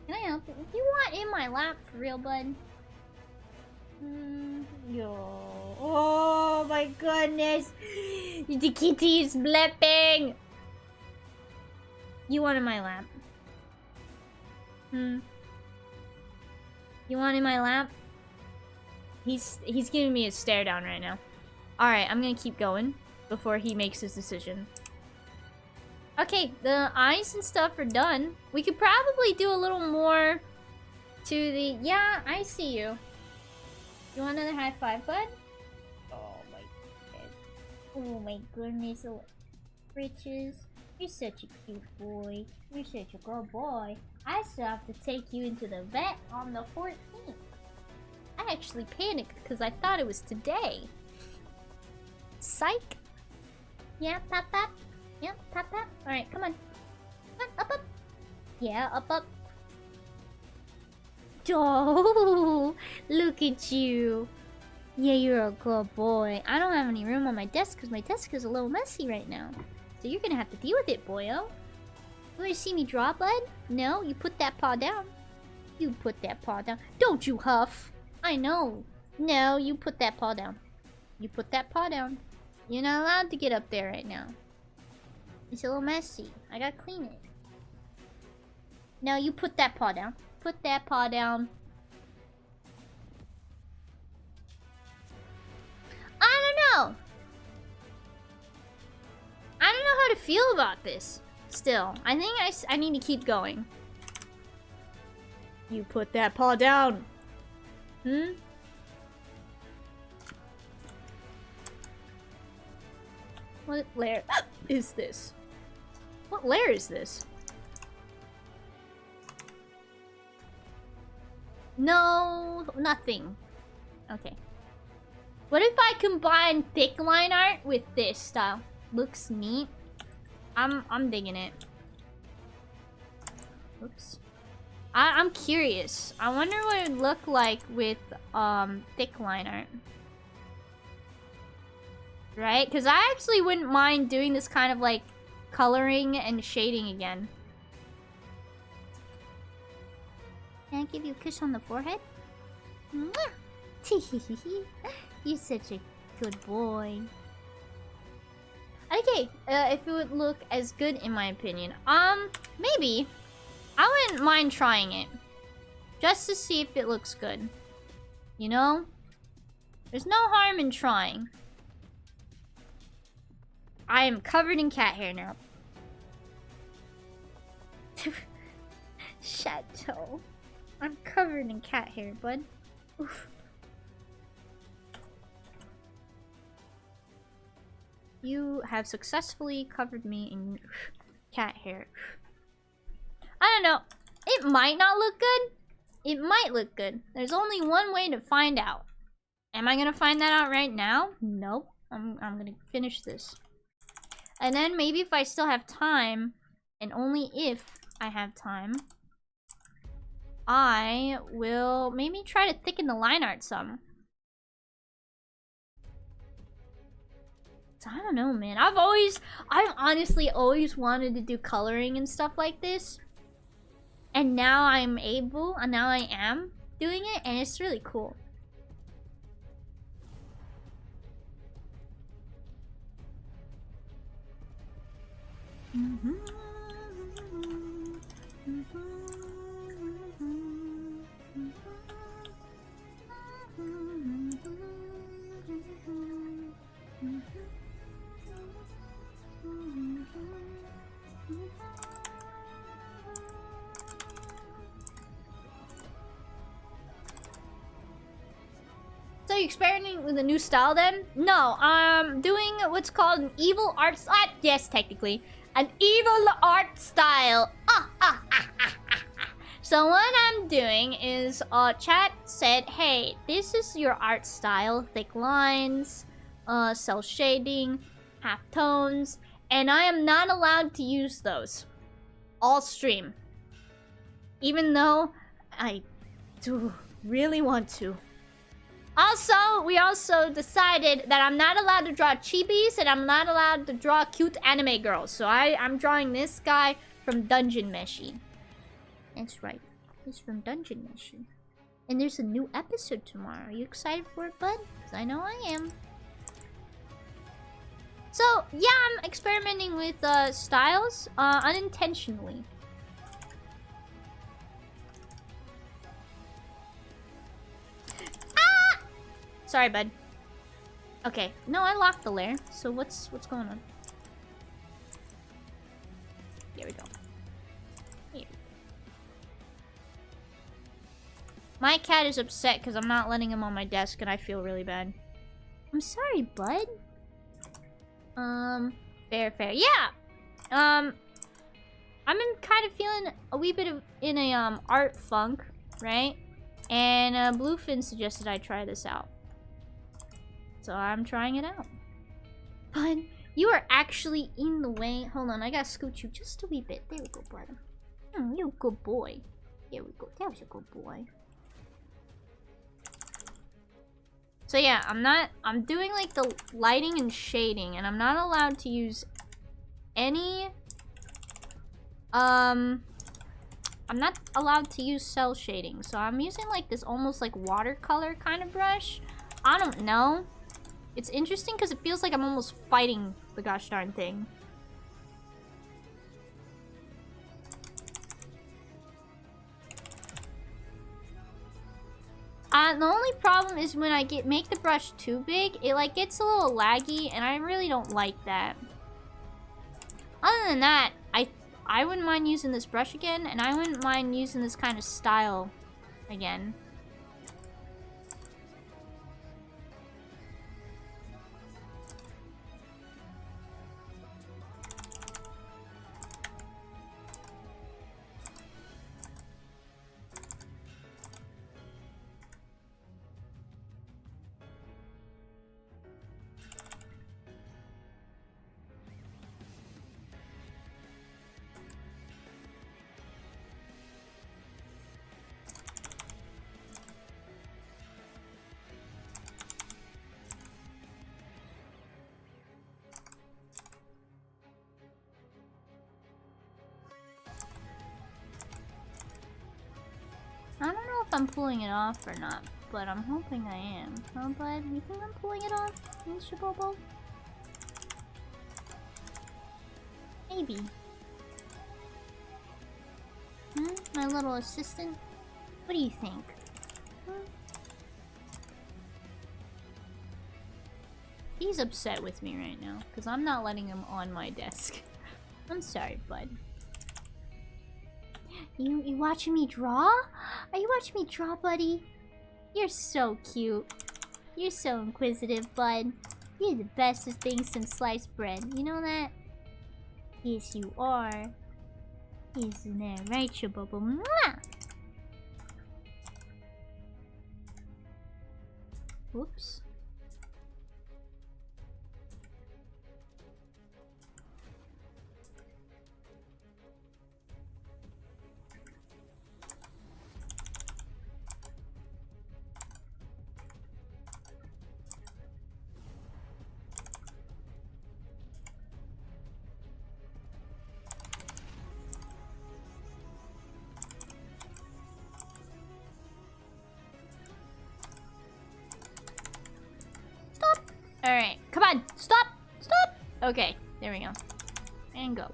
Can I help you? If you want in my lap for real, bud? Yo. Oh my goodness. The kitty is blipping. You want in my lap? You want in my lap? He's giving me a stare down right now. Alright, I'm gonna keep going before he makes his decision. Okay, the eyes and stuff are done. We could probably do a little more to the... Yeah, I see you. You want another high five, bud? Oh my goodness. Oh my goodness. Riches. You're such a cute boy. You're such a good boy. I still have to take you into the vet on the 14th. I actually panicked because I thought it was today. Psych. Yeah, pop, pop. Yeah, pop, pop. Alright, come on. Come on, up, up. Yeah, up, up. Oh, look at you. Yeah, you're a good boy. I don't have any room on my desk because my desk is a little messy right now. So you're gonna have to deal with it, boyo. You wanna see me draw, bud? No, you put that paw down. You put that paw down. Don't you huff. I know. No, you put that paw down. You put that paw down. You're not allowed to get up there right now. It's a little messy. I gotta clean it. No, you put that paw down. Put that paw down. I don't know. I don't know how to feel about this. Still, I think I need to keep going. You put that paw down. What layer is this? What layer is this? No, nothing. Okay. What if I combine thick line art with this style? Looks neat. I'm digging it. Oops. I'm curious. I wonder what it would look like with thick line art. Right? Because I actually wouldn't mind doing this kind of like coloring and shading again. Can I give you a kiss on the forehead? Mwah! You're such a good boy. Okay, if it would look as good in my opinion. Maybe. I wouldn't mind trying it. Just to see if it looks good. You know? There's no harm in trying. I am covered in cat hair now. Chateau. I'm covered in cat hair, bud. Oof. You have successfully covered me in cat hair. I don't know. It might not look good. It might look good. There's only one way to find out. Am I gonna find that out right now? Nope. I'm gonna finish this. And then maybe if I still have time, and only if I have time, I will maybe try to thicken the line art some. So I don't know, man. I've honestly always wanted to do coloring and stuff like this. And now I'm able, and now I am doing it, and it's really cool. So you're experimenting with a new style then? No, I'm doing what's called an evil art style. Yes, technically. An evil art style. So what I'm doing is, chat said, hey, this is your art style. Thick lines, cell shading, half tones. And I am not allowed to use those. All stream. Even though I do really want to. Also, we also decided that I'm not allowed to draw chibis and I'm not allowed to draw cute anime girls. So I'm drawing this guy from Dungeon Meshi. That's right. He's from Dungeon Meshi. And there's a new episode tomorrow. Are you excited for it, bud? Because I know I am. So, yeah, I'm experimenting with styles unintentionally. Sorry, bud. Okay. No, I locked the lair. So what's going on? Here we go. Here. My cat is upset because I'm not letting him on my desk and I feel really bad. I'm sorry, bud. Fair. Yeah! I'm kind of feeling a wee bit of in a art funk, right? And Bluefin suggested I try this out. So I'm trying it out. Bud, you are actually in the way. Hold on, I gotta scoot you just a wee bit. There we go, brother. You're a good boy. There we go. That was a good boy. So yeah, I'm doing like the lighting and shading, and I'm not allowed to use any, I'm not allowed to use cell shading. So I'm using like this almost like watercolor kind of brush. I don't know. It's interesting because it feels like I'm almost fighting the gosh darn thing. The only problem is when I make the brush too big, it like gets a little laggy, and I really don't like that. Other than that, I wouldn't mind using this brush again, and I wouldn't mind using this kind of style again. if I'm pulling it off or not, but I'm hoping I am. Huh, bud? You think I'm pulling it off, Mr. Bobo? Maybe. Hmm? My little assistant? What do you think? Hmm? He's upset with me right now, because I'm not letting him on my desk. I'm sorry, bud. You watching me draw? Are you watching me draw, buddy? You're so cute. You're so inquisitive, bud. You're the best of things since sliced bread. You know that? Yes, you are. Isn't that right, Shabobo? Mwah! Whoops. Alright, come on, stop! Stop! Okay, there we go. And go.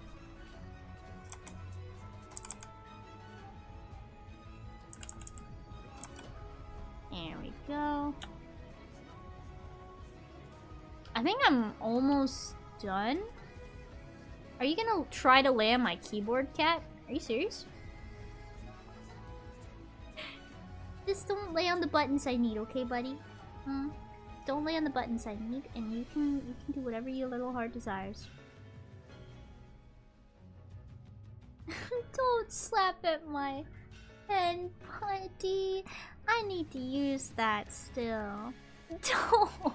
There we go. I think I'm almost done. Are you gonna try to lay on my keyboard, cat? Are you serious? Just don't lay on the buttons I need, okay, buddy? Don't lay on the buttons I need, and you can do whatever your little heart desires. Don't slap at my pen, buddy. I need to use that still. Don't.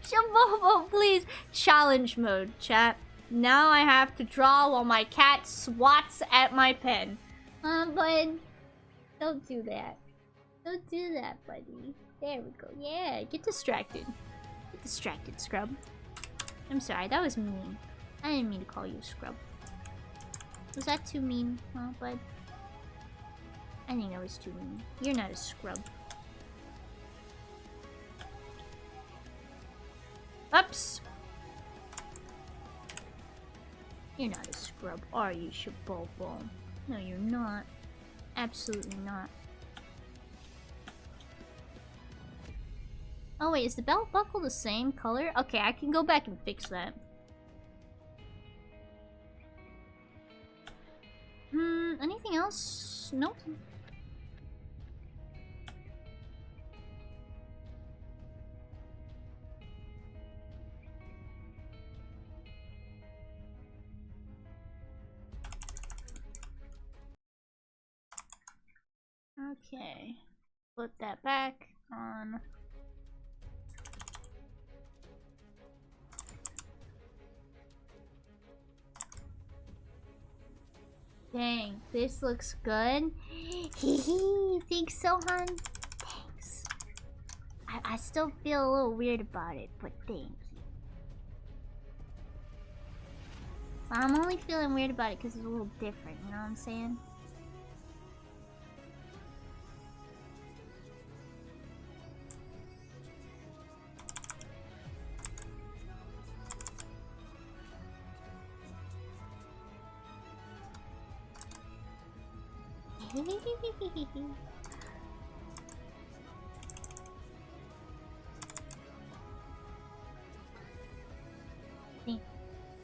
Shabobo, please. Challenge mode, chat. Now I have to draw while my cat swats at my pen. But don't do that. Don't do that, buddy. There we go. Yeah, get distracted. Get distracted, scrub. I'm sorry, that was mean. I didn't mean to call you a scrub. Was that too mean, huh, bud? I think that was too mean. You're not a scrub. Oops! You're not a scrub, are you, Shabobo? No, you're not. Absolutely not. Oh wait, is the belt buckle the same color? Okay, I can go back and fix that. Anything else? Nope. Okay. Put that back on. Dang, this looks good. Hee think so, hun? Thanks. I still feel a little weird about it, but thank you. I'm only feeling weird about it because it's a little different, you know what I'm saying?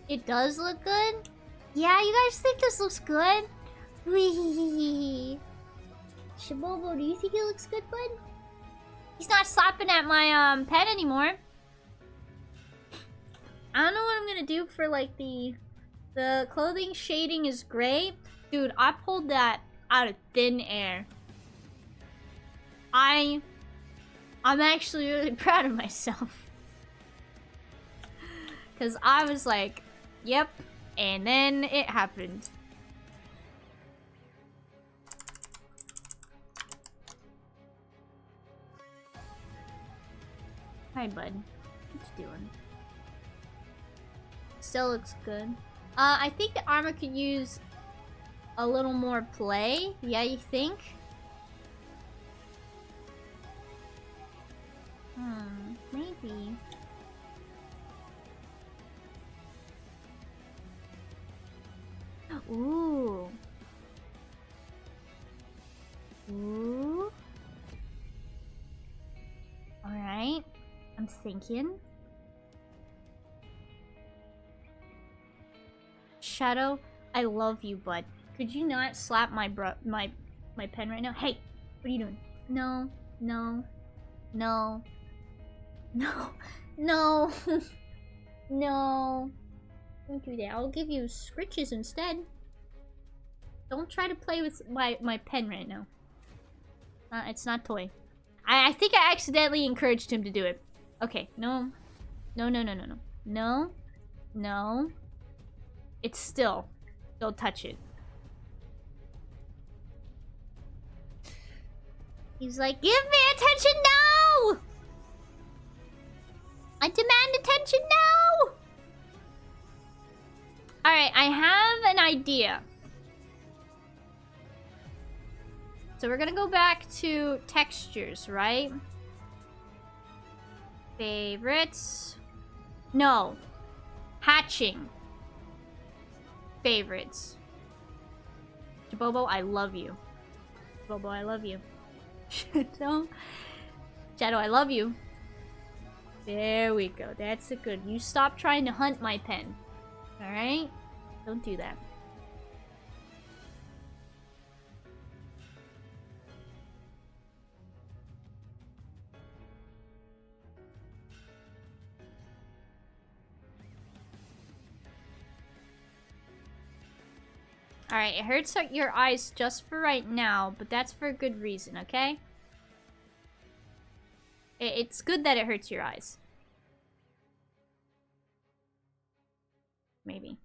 It does look good? Yeah, you guys think this looks good? Wee. Shabobo, do you think it looks good, bud? He's not slapping at my pen anymore. I don't know what I'm gonna do for like the clothing shading is great. Dude, I pulled that out of thin air. I'm actually really proud of myself. Cause I was like, yep, and then it happened. Hi, bud. What you doing? Still looks good. I think the armor could use a little more play. Yeah, you think? Maybe. Ooh. Ooh. Alright. I'm thinking. Shadow, I love you, bud. Could you not slap my pen right now? Hey, what are you doing? No, no, no, no, no, no. Don't do that. I'll give you scritches instead. Don't try to play with my pen right now. It's not toy. I think I accidentally encouraged him to do it. Okay, no. No, no, no, no, no. No. No. It's still. Don't touch it. He's like, give me attention now! I demand attention now! Alright, I have an idea. So we're gonna go back to textures, right? Favorites. No. Hatching. Favorites. Jabobo, I love you. Jabobo, I love you. Shadow. Shadow, I love you. There we go. That's a good. You stop trying to hunt my pen. Alright? Don't do that. Alright, it hurts your eyes just for right now, but that's for a good reason, okay? It's good that it hurts your eyes. Maybe.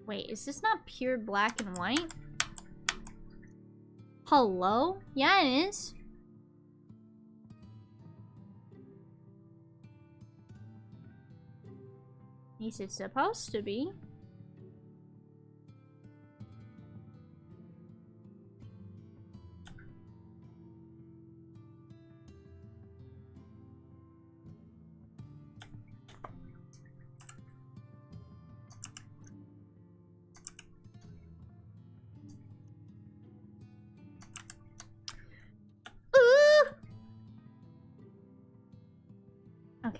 Wait, is this not pure black and white? Hello? Yeah, it is. At least it's supposed to be. Okay.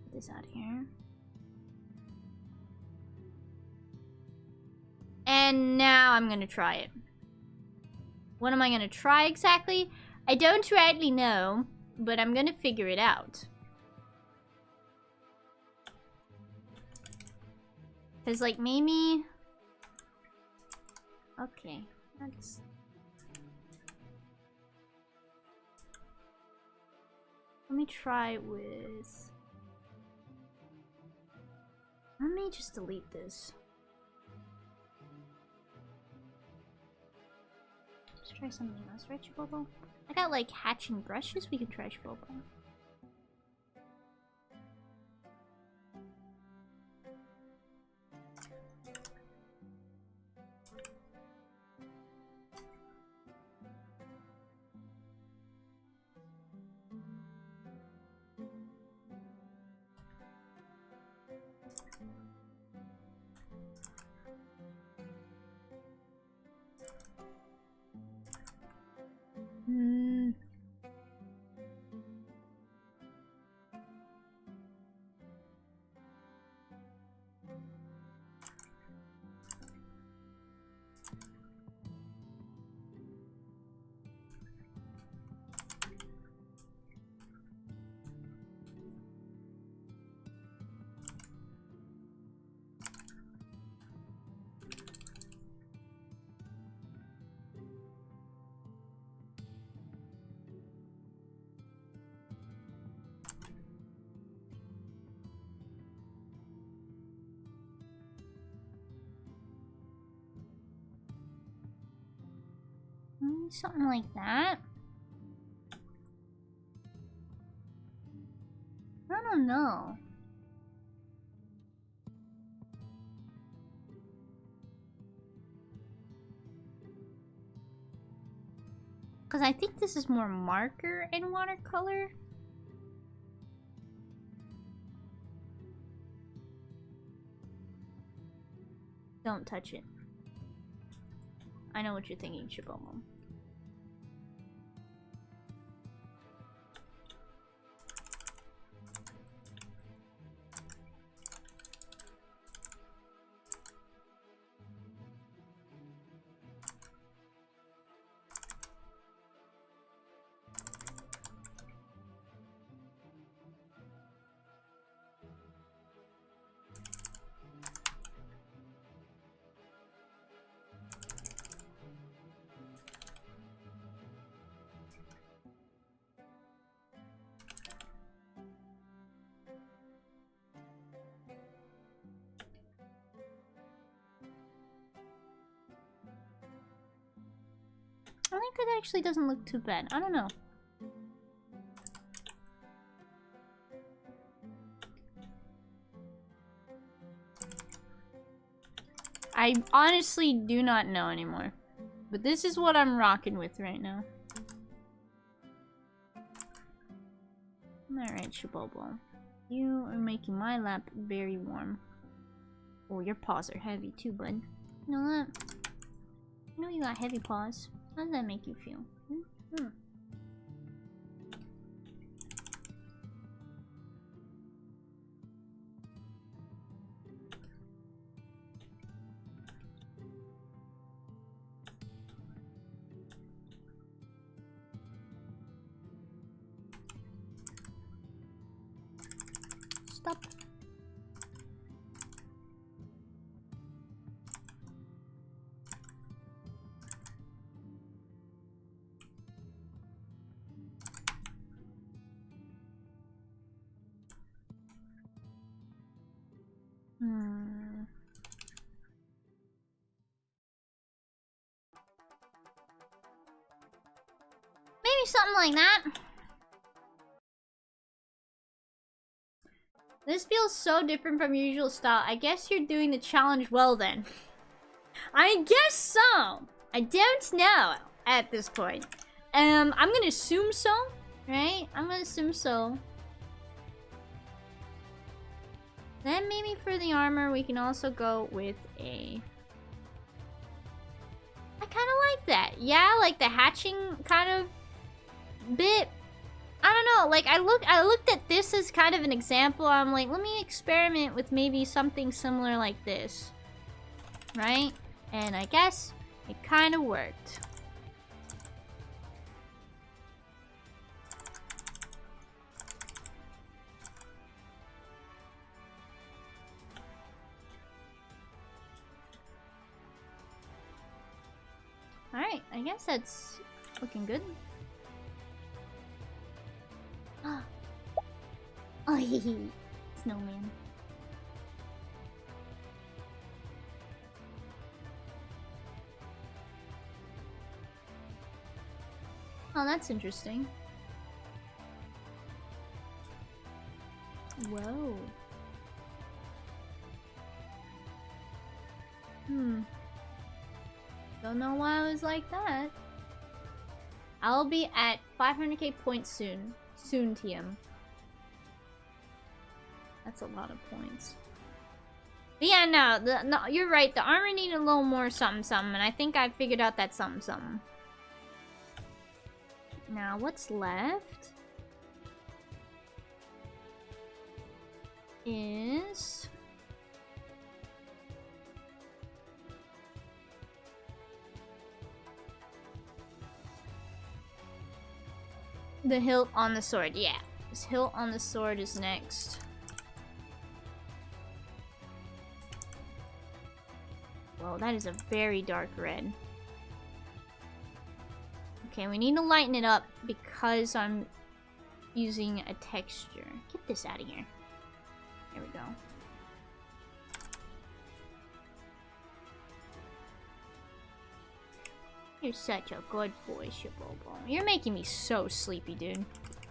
Get this out of here. And now I'm gonna try it. What am I gonna try exactly? I don't rightly know, but I'm gonna figure it out. Cause like maybe... Okay, that's... Let me try with... Let me just delete this. Let's try something else, right, Chibobo? I got like hatching brushes we can try, Chibobo. Something like that. I don't know. Because I think this is more marker and watercolor. Don't touch it. I know what you're thinking, Shibomo. I think it actually doesn't look too bad. I don't know. I honestly do not know anymore. But this is what I'm rocking with right now. Alright, Shibobo. You are making my lap very warm. Oh, your paws are heavy too, bud. You know that? You know you got heavy paws. How does that make you feel? Hmm? Stop. Maybe something like that. This feels so different from your usual style. I guess you're doing the challenge well then. I guess so. I don't know at this point. I'm gonna assume so, right? I'm gonna assume so. Then maybe for the armor, we can also go with a... I kind of like that. Yeah, like the hatching kind of bit. I don't know, like I looked at this as kind of an example. I'm like, let me experiment with maybe something similar like this. Right? And I guess it kind of worked. Alright, I guess that's looking good. Oh, snowman. Oh, that's interesting. Whoa. Don't know why I was like that. I'll be at 500k points soon. Soon, TM. That's a lot of points. But yeah, no, you're right. The armor needed a little more something something, and I think I figured out that something something. Now, what's left is the hilt on the sword. Yeah, this hilt on the sword is next. Whoa, that is a very dark red. Okay, we need to lighten it up because I'm using a texture. Get this out of here. There we go. You're such a good boy, Shibobo. You're making me so sleepy, dude.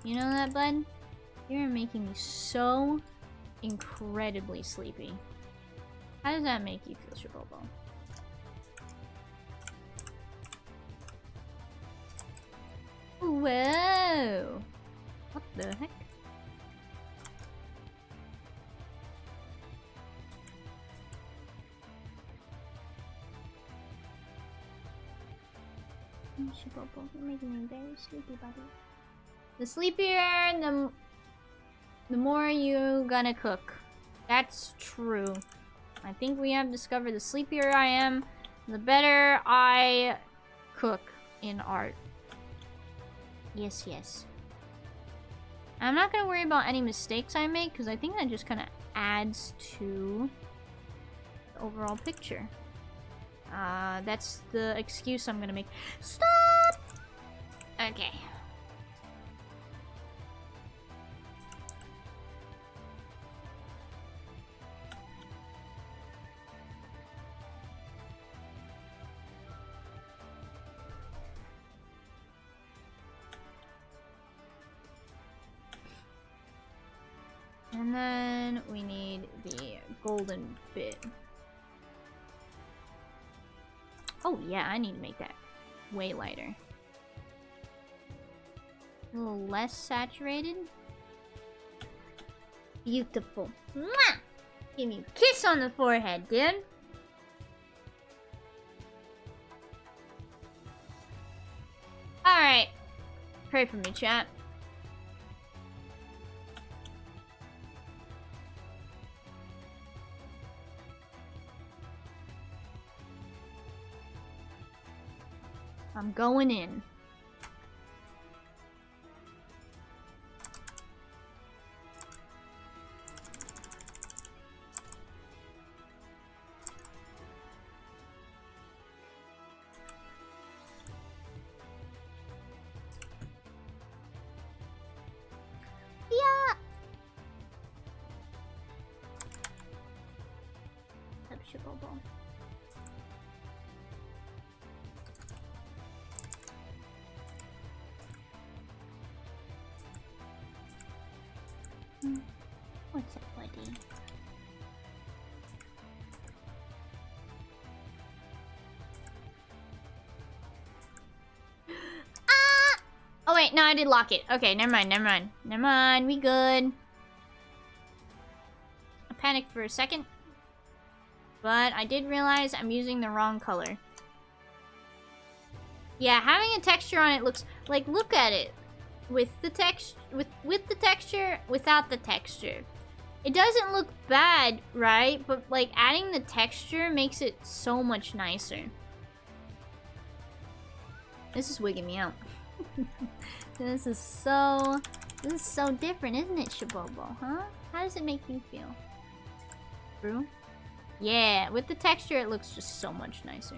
You know that, bud? You're making me so incredibly sleepy. How does that make you feel, Shibobo? Whoa! What the heck? You're making me very sleepy, buddy. The sleepier, the more you gonna cook. That's true. I think we have discovered the sleepier I am, the better I cook in art. Yes, yes. I'm not gonna worry about any mistakes I make, because I think that just kind of adds to the overall picture. That's the excuse I'm gonna make. Stop! Okay. And then we need the golden bit. Oh yeah, I need to make that way lighter. A little less saturated. Beautiful. Mwah! Give me a kiss on the forehead, dude. Alright. Pray for me, chat. I'm going in. Yeah. What's up, buddy? Ah! Oh wait, no, I did lock it. Okay, never mind, never mind. Never mind, we good. I panicked for a second. But I did realize I'm using the wrong color. Yeah, having a texture on it looks like, look at it. With the text with the texture, without the texture. It doesn't look bad, right? But like adding the texture makes it so much nicer. This is wigging me out. This is so different, isn't it, Shabobo, huh? How does it make you feel? True? Yeah, with the texture it looks just so much nicer.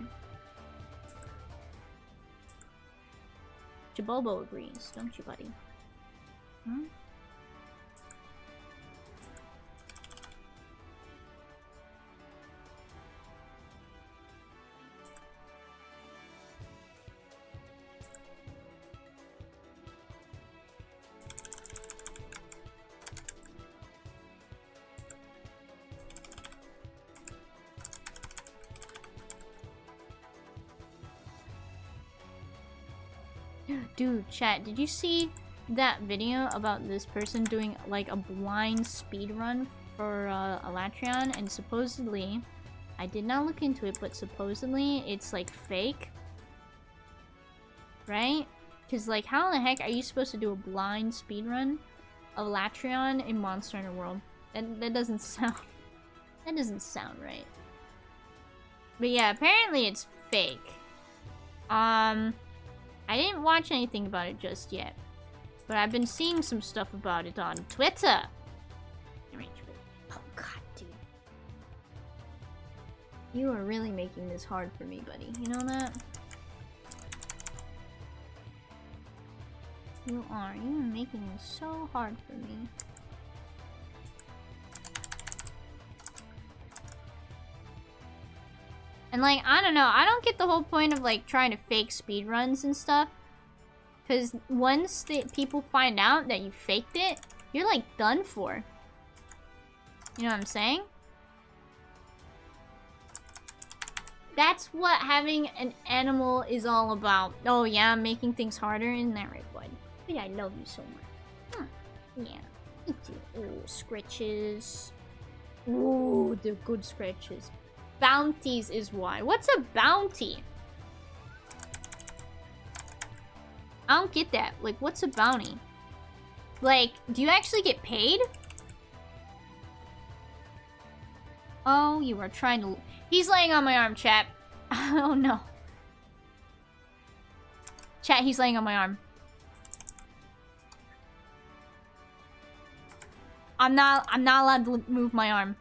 Chabobo agrees, don't you, buddy? Hmm? Dude, chat, did you see that video about this person doing like a blind speedrun for Alatreon? And supposedly, I did not look into it, but supposedly it's like fake. Right? Because like, how in the heck are you supposed to do a blind speedrun of Alatreon in Monster Hunter World? That doesn't sound... That doesn't sound right. But yeah, apparently it's fake. I didn't watch anything about it just yet. But I've been seeing some stuff about it on Twitter. Oh god, dude. You are really making this hard for me, buddy. You know that? You are. You are making this so hard for me. And like, I don't know, I don't get the whole point of like trying to fake speedruns and stuff. Because once people find out that you faked it, you're like done for. You know what I'm saying? That's what having an animal is all about. Oh yeah, making things harder, isn't that right, bud? But yeah, I love you so much. Yeah. Me too. Ooh, scratches. Ooh, they're good scratches. Bounties is why. What's a bounty? I don't get that. Like, what's a bounty? Like, do you actually get paid? Oh, you are trying to... He's laying on my arm, chat. Oh, no. Chat, he's laying on my arm. I'm not allowed to move my arm.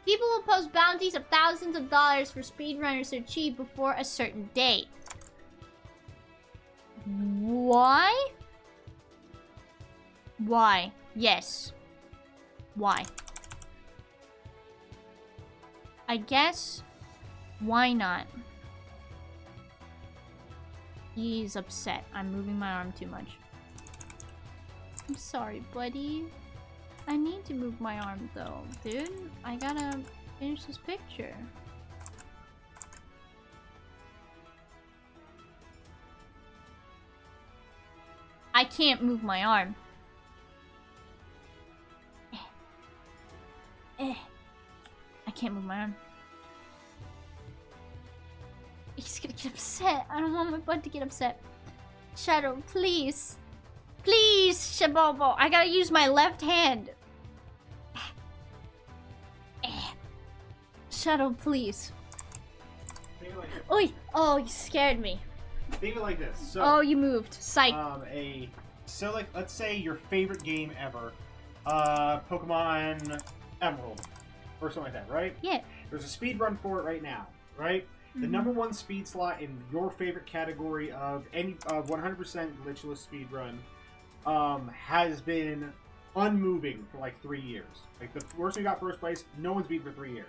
People will post bounties of thousands of dollars for speedrunners to achieve before a certain date. Why? Why? Yes. Why? I guess. Why not? He's upset. I'm moving my arm too much. I'm sorry, buddy. I need to move my arm though, dude. I gotta finish this picture. I can't move my arm. I can't move my arm. He's gonna get upset. I don't want my bud to get upset. Shadow, please. Please, Shabobo. I gotta use my left hand. Shadow, please. Think of it like this. Oi! Oh, you scared me. Think of it like this. So, Oh, you moved. Psych. So like, let's say your favorite game ever, Pokemon Emerald, or something like that, right? Yeah. There's a speed run for it right now, right? The number one speed slot in your favorite category of any 100% glitchless speed run has been unmoving for like 3 years. Like the person who got first place, no one's beat for 3 years.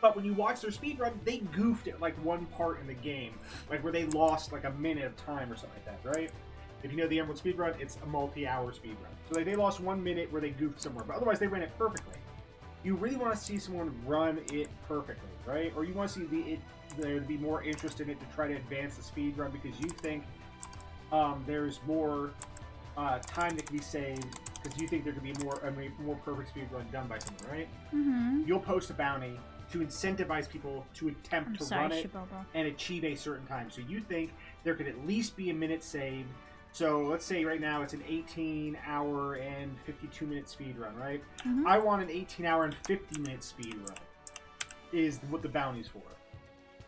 But when you watch their speed run, they goofed at like one part in the game, like where they lost like a minute of time or something like that, right? If you know the Emerald speed run, it's a multi-hour speed run. So like they lost 1 minute where they goofed somewhere, but otherwise they ran it perfectly. You really want to see someone run it perfectly, right? Or you want to see there to be more interest in it to try to advance the speed run because you think there's more time that can be saved because you think there could be a more perfect speed run done by someone, right? Mm-hmm. You'll post a bounty to incentivize people to attempt to run it and achieve a certain time. So you think there could at least be a minute saved. So let's say right now it's an 18-hour and 52-minute speed run, right? Mm-hmm. I want an 18-hour and 50-minute speed run is what the bounty's for.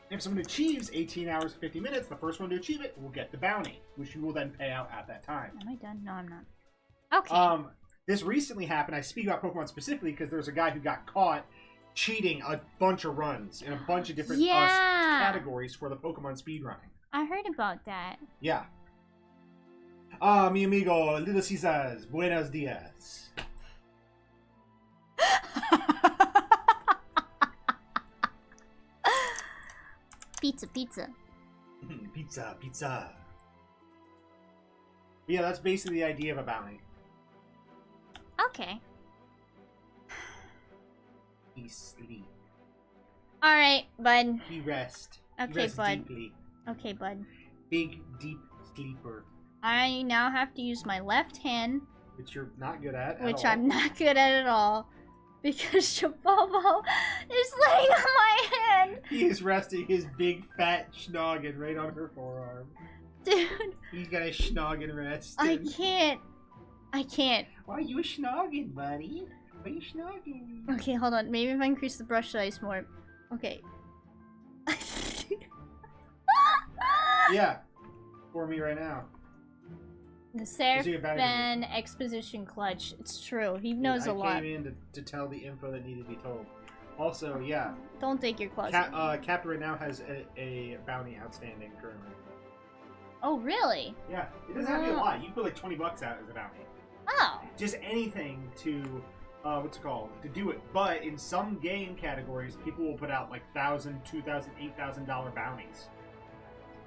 If someone achieves 18 hours and 50 minutes, the first one to achieve it will get the bounty, which you will then pay out at that time. Am I done? No, I'm not. Okay. This recently happened. I speak about Pokemon specifically because there's a guy who got caught cheating a bunch of runs in a bunch of different categories for the Pokemon speedrunning. I heard about that. Yeah. Mi amigo, Little Caesars, buenos dias. Pizza, pizza. Pizza, pizza. Yeah, that's basically the idea of a bounty. Okay. He sleep. Alright, bud. He rest. Okay, he rest bud. Deeply. Okay, bud. Big, deep sleeper. I now have to use my left hand, Which you're not good at which all. I'm not good at all, because Shabobo is laying on my hand. He is resting his big fat schnoggin right on her forearm. Dude. He's got a schnoggin rest. I can't. I can't. Why are you a schnoggin, buddy? Why are you schnoggin? Okay, hold on. Maybe if I increase the brush size more. Okay. Yeah. For me right now. The Seraphan exposition clutch. It's true. He knows a lot. I came in to tell the info that needed to be told. Also, yeah. Don't take your claws. Captain right now has a bounty outstanding currently. Oh, really? Yeah. It doesn't have to be a lot. You put like 20 bucks out as a bounty. Oh. Just anything to, what's it called? To do it. But in some game categories, people will put out like $1,000, $2,000, $8,000 bounties.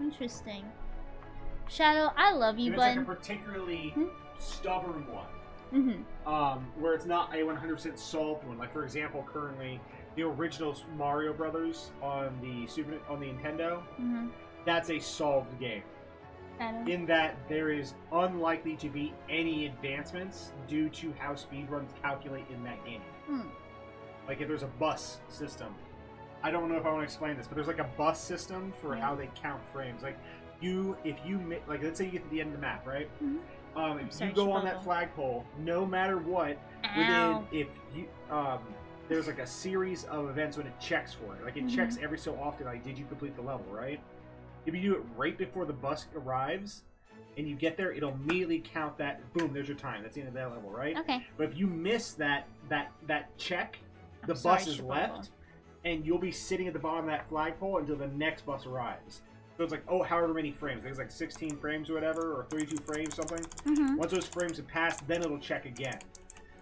Interesting. Shadow, I love you, and bud. it's like a particularly stubborn one. Mm-hmm. Where it's not a 100% solved one. Like, for example, currently, the original Mario Brothers on the Nintendo, that's a solved game. In that there is unlikely to be any advancements due to how speedruns calculate in that game. Like if there's a bus system. I don't know if I want to explain this, but there's like a bus system for how they count frames. Like like let's say you get to the end of the map, right? If you go on that flagpole, no matter what, there's like a series of events when it checks for it. Like it checks every so often, like did you complete the level, right? If you do it right before the bus arrives and you get there, it'll immediately count that. Boom, there's your time. That's the end of that level, right? Okay. But if you miss that check, the bus is left, and you'll be sitting at the bottom of that flagpole until the next bus arrives. So it's like, however many frames. I think it's like 16 frames or whatever, or 32 frames, something. Once those frames have passed, then it'll check again.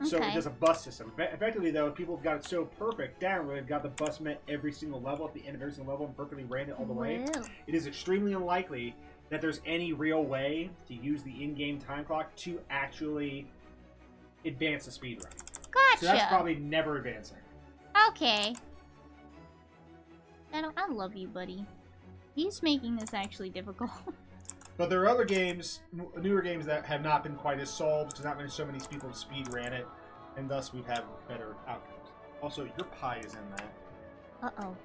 So it does a bus system. Effectively, though, people have got it so perfect down where they've got the bus met every single level at the end of every single level and perfectly ran it all the way. It is extremely unlikely that there's any real way to use the in-game time clock to actually advance the speedrun. Gotcha. So that's probably never advancing. Okay. I love you, buddy. He's making this actually difficult. But there are other games, newer games, that have not been quite as solved because not so many people speed ran it, and thus we've had better outcomes. Also, your pie is in that. Uh-oh.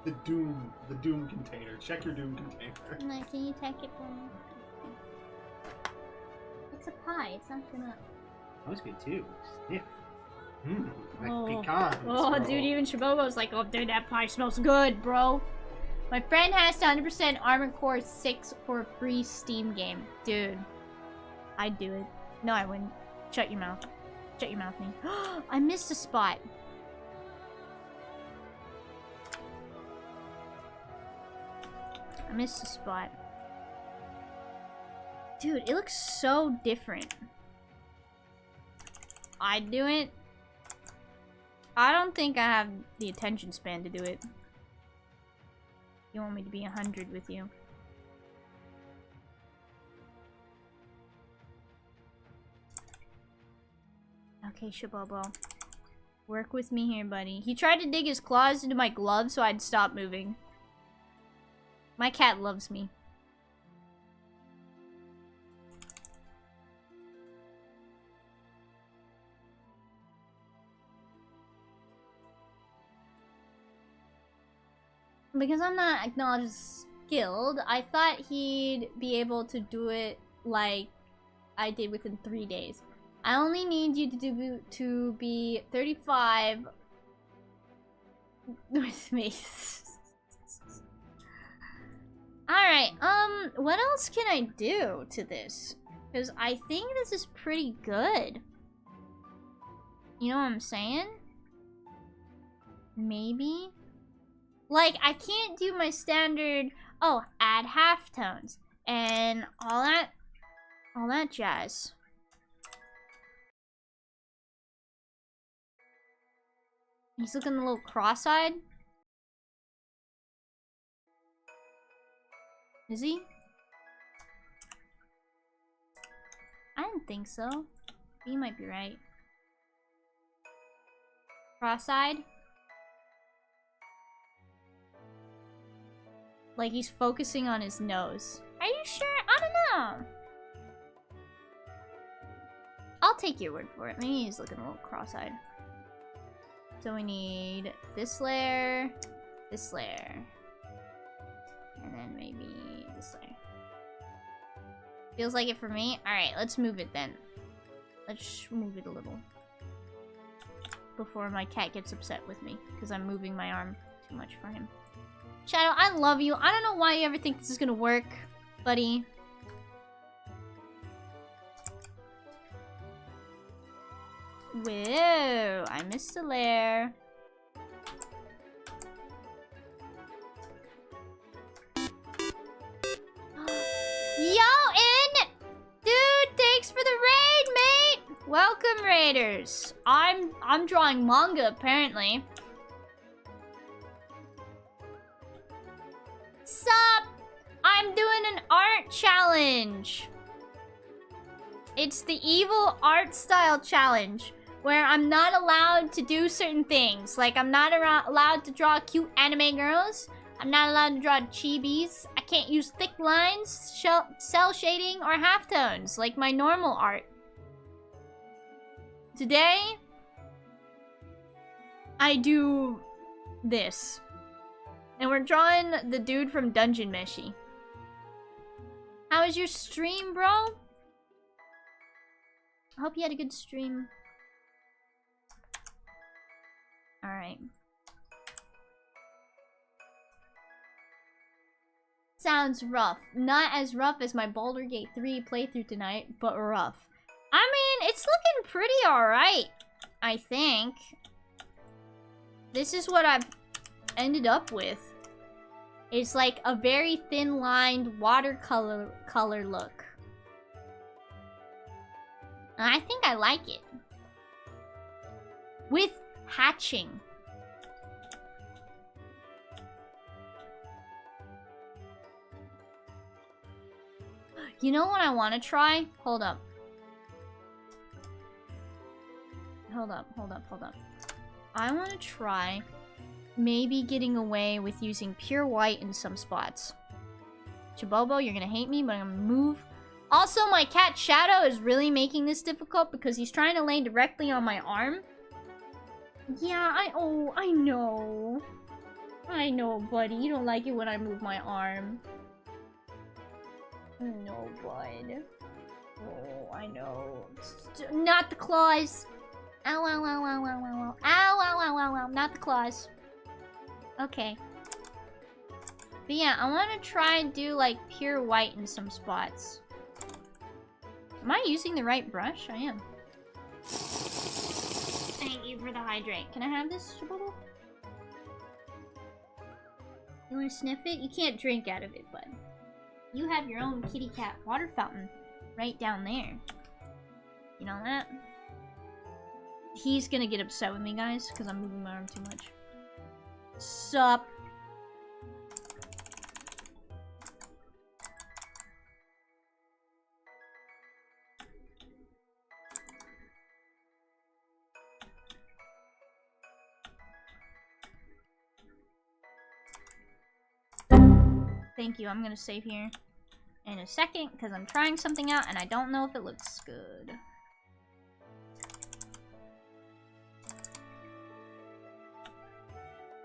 The Doom container. Check your Doom container. No, can you take it for me? It's a pie. It's not gonna... That was good too. Sniff. Like pecan. Oh, dude, even Shabobo's like, oh, dude, that pie smells good, bro. My friend has 100% Armored Core 6 for a free Steam game. Dude, I'd do it. No, I wouldn't. Shut your mouth. Shut your mouth, me. I missed a spot. I missed a spot. Dude, it looks so different. I'd do it. I don't think I have the attention span to do it. You want me to be 100 with you. Okay, Shabobo. Work with me here, buddy. He tried to dig his claws into my glove so I'd stop moving. My cat loves me. Because I'm not acknowledged as skilled, I thought he'd be able to do it like I did within 3 days. I only need you to be 35 with me. Alright, what else can I do to this? Because I think this is pretty good. You know what I'm saying? Maybe? Like, I can't do my standard, add halftones and all that jazz. He's looking a little cross-eyed. Is he? I didn't think so. He might be right. Cross-eyed? Like he's focusing on his nose. Are you sure? I don't know. I'll take your word for it. Maybe he's looking a little cross-eyed. So we need this layer, and then maybe this layer. Feels like it for me. Alright, let's move it then. Let's move it a little. Before my cat gets upset with me, because I'm moving my arm too much for him. Shadow, I love you. I don't know why you ever think this is gonna work, buddy. Whoa, I missed a layer. Dude, thanks for the raid, mate! Welcome, raiders. I'm drawing manga, apparently. Sup? I'm doing an art challenge. It's the evil art style challenge, where I'm not allowed to do certain things. Like, I'm not allowed to draw cute anime girls. I'm not allowed to draw chibis. I can't use thick lines, cell shading, or halftones, like my normal art. Today, I do this. And we're drawing the dude from Dungeon Meshi. How was your stream, bro? I hope you had a good stream. Alright. Sounds rough. Not as rough as my Baldur's Gate 3 playthrough tonight, but rough. I mean, it's looking pretty alright, I think. This is what I've ended up with. It's like a very thin-lined watercolor look. And I think I like it. With hatching. You know what I want to try? Hold up. Hold up. I want to try maybe getting away with using pure white in some spots. Chibobo, you're gonna hate me, but I'm gonna move. Also, my cat Shadow is really making this difficult because he's trying to lay directly on my arm. Yeah, I know. I know, buddy. You don't like it when I move my arm. No, bud. Oh, I know. Not the claws. Ow, ow, ow, ow, ow, ow, ow. Ow, ow, ow, ow, ow. Not the claws. Okay. But yeah, I want to try and do, like, pure white in some spots. Am I using the right brush? I am. Thank you for the hydrate. Can I have this, Chibobo? You want to sniff it? You can't drink out of it, bud. You have your own kitty cat water fountain right down there. You know that? He's gonna get upset with me, guys, because I'm moving my arm too much. Sup? Thank you. I'm gonna save here in a second because I'm trying something out and I don't know if it looks good.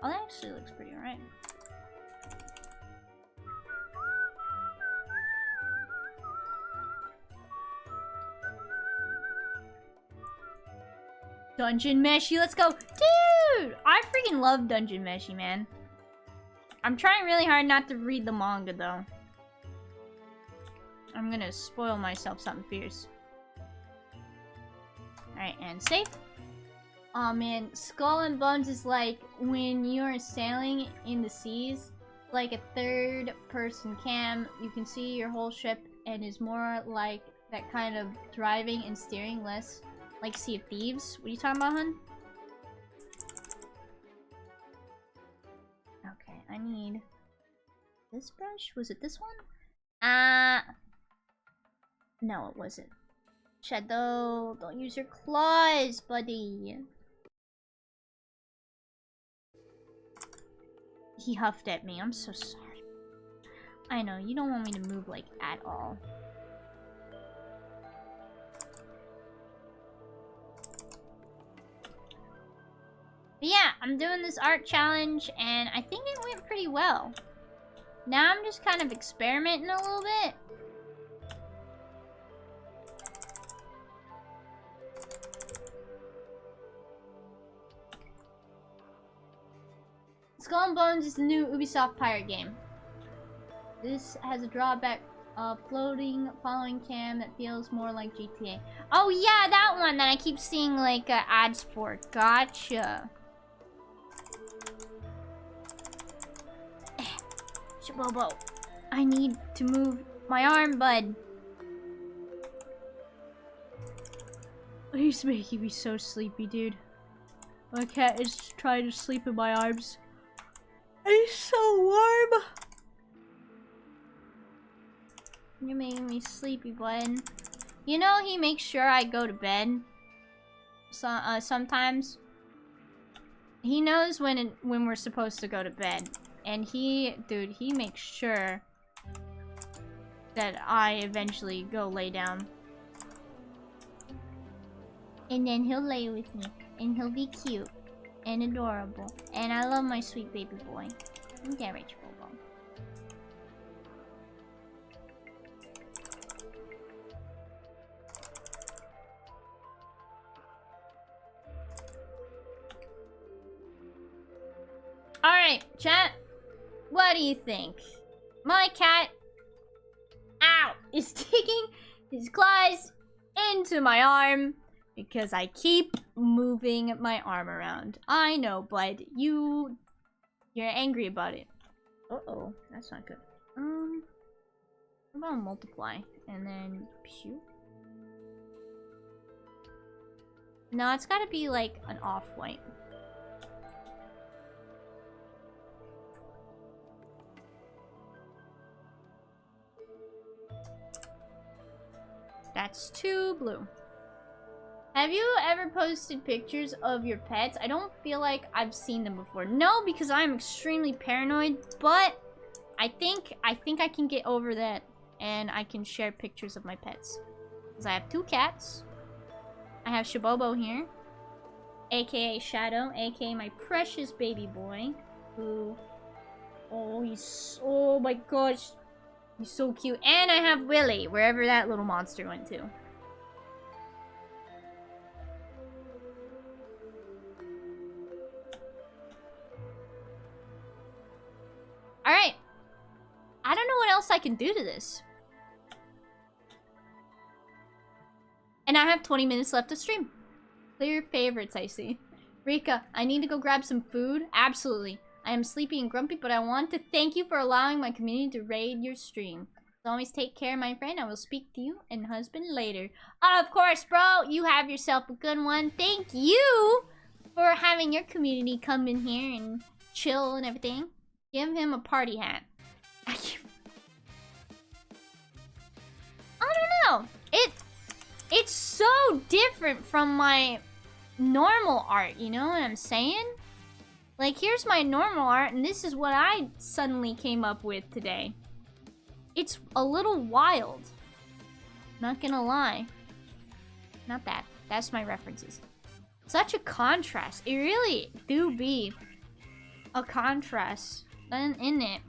Oh, that actually looks pretty alright. Dungeon Meshi, let's go! Dude! I freaking love Dungeon Meshi, man. I'm trying really hard not to read the manga, though. I'm gonna spoil myself something fierce. Alright, and save. Aw, man. Skull and Bones is like when you're sailing in the seas. Like a third-person cam. You can see your whole ship and is more like that kind of driving and steering, less like Sea of Thieves. What are you talking about, hun? I need this brush. Was it this one? No, it wasn't. Shadow, don't use your claws, buddy. He huffed at me. I'm so sorry. I know, you don't want me to move, like, at all. But yeah, I'm doing this art challenge, and I think it went pretty well. Now I'm just kind of experimenting a little bit. Skull and Bones is the new Ubisoft pirate game. This has a drawback of floating, following cam that feels more like GTA. Oh yeah, that one that I keep seeing, like, ads for. Gotcha. Shabobo, I need to move my arm, bud. He's making me so sleepy, dude. My cat is trying to sleep in my arms. It's so warm. You're making me sleepy, bud. You know he makes sure I go to bed. sometimes. He knows when we're supposed to go to bed. And dude, he makes sure that I eventually go lay down. And then he'll lay with me. And he'll be cute. And adorable. And I love my sweet baby boy. Okay, Rachel. Alright, chat. What do you think? My cat, ow, is digging his claws into my arm because I keep moving my arm around. I know, but you're angry about it. Uh-oh, that's not good. I'm gonna multiply and then pew. No, it's gotta be like an off-white. That's 2 blue. Have you ever posted pictures of your pets? I don't feel like I've seen them before. No, because I'm extremely paranoid, but I think I can get over that and I can share pictures of my pets. Because I have 2 cats. I have Shabobo here, aka Shadow, aka my precious baby boy, who, oh my gosh, he's so cute. And I have Willy, wherever that little monster went to. Alright. I don't know what else I can do to this. And I have 20 minutes left to stream. Clear favorites, I see. Rika, I need to go grab some food. Absolutely. I am sleepy and grumpy, but I want to thank you for allowing my community to raid your stream. So always take care, my friend. I will speak to you and husband later. Of course, bro. You have yourself a good one. Thank you for having your community come in here and chill and everything. Give him a party hat. I don't know. It's so different from my normal art, you know what I'm saying? Like, here's my normal art, and this is what I suddenly came up with today. It's a little wild. Not gonna lie. Not that. That's my references. Such a contrast. It really do be a contrast in it.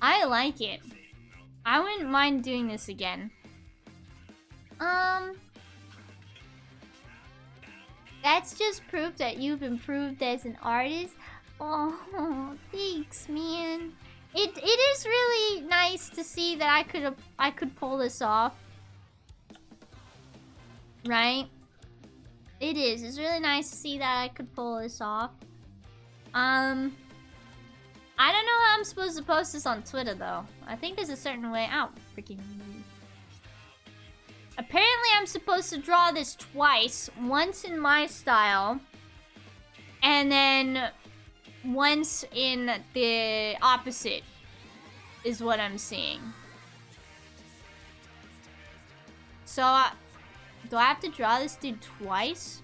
I like it. I wouldn't mind doing this again. That's just proof that you've improved as an artist. Oh, thanks, man. It is really nice to see that I could pull this off. Right? It is. It's really nice to see that I could pull this off. I don't know how I'm supposed to post this on Twitter, though. I think there's a certain way. Ow, freaking. Apparently, I'm supposed to draw this twice. Once in my style. And then once in the opposite. Is what I'm seeing. So, do I have to draw this dude twice?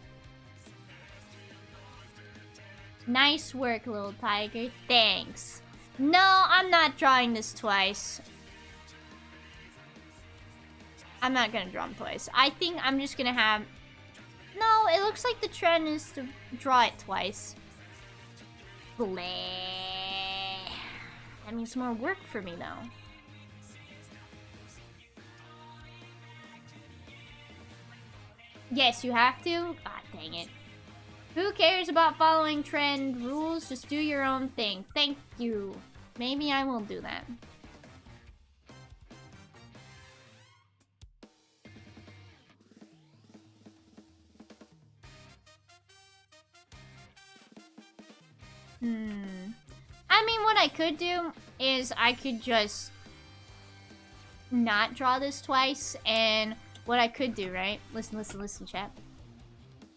Nice work, little tiger. Thanks. No, I'm not drawing this twice. I'm not gonna draw him twice. I think I'm just gonna have... No, it looks like the trend is to draw it twice. Bleh. That means more work for me, though. Yes, you have to? God dang it. Who cares about following trend rules? Just do your own thing. Thank you. Maybe I will do that. I mean, what I could do is I could just not draw this twice, and what I could do, right? Listen, chat.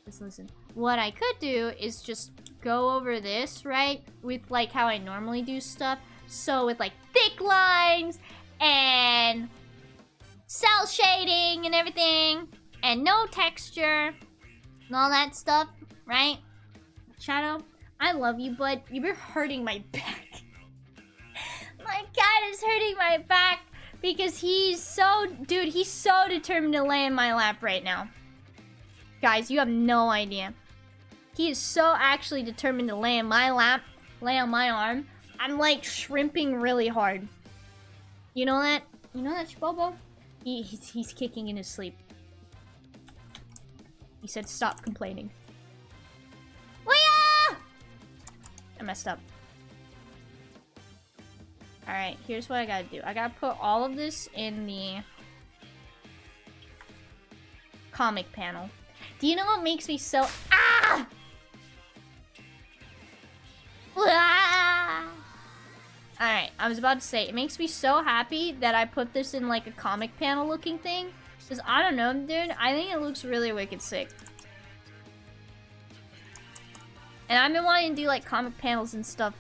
Listen. What I could do is just go over this, right? With, like, how I normally do stuff. So, with, like, thick lines and cell shading and everything. and no texture and all that stuff, right? Shadow, I love you, but you're hurting my back. My cat is hurting my back because he's so determined to lay in my lap right now. Guys, you have no idea. He is so actually determined to lay in my lap, lay on my arm. I'm like shrimping really hard. You know that? You know that, Bobo? He's kicking in his sleep. He said stop complaining. Leah! I messed up. Alright, here's what I gotta do. I gotta put all of this in the comic panel. Do you know what makes me so... Ah! Alright, I was about to say, it makes me so happy that I put this in like a comic panel looking thing. Because I don't know, dude, I think it looks really wicked sick. And I've been wanting to do like comic panels and stuff,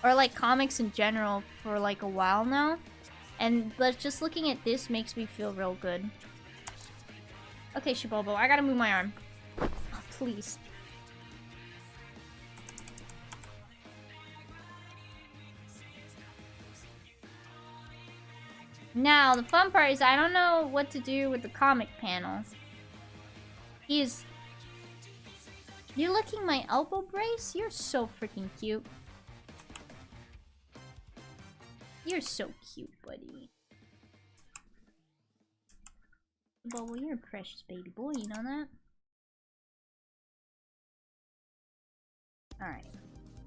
or like comics in general for like a while now. But just looking at this makes me feel real good. Okay, Shibobo, I gotta move my arm. Oh, please. Now, the fun part is I don't know what to do with the comic panel. You're licking my elbow brace? You're so freaking cute. You're so cute, buddy. Bobo, you're a precious baby boy, you know that? Alright.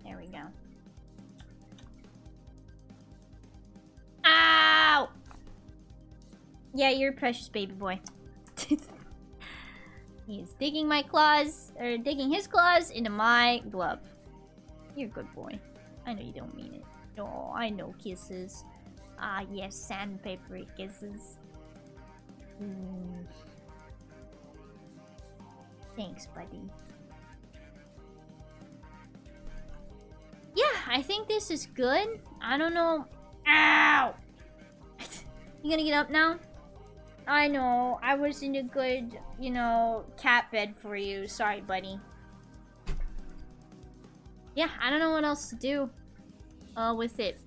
There we go. Ow! Yeah, you're a precious baby boy. He's digging my claws, or digging his claws into my glove. You're a good boy. I know you don't mean it. Oh, I know kisses. Ah, yes, sandpaper kisses. Thanks, buddy. Yeah, I think this is good. I don't know. Ow! You gonna get up now? I know, I was in a good, you know, cat bed for you. Sorry, buddy. Yeah, I don't know what else to do with it.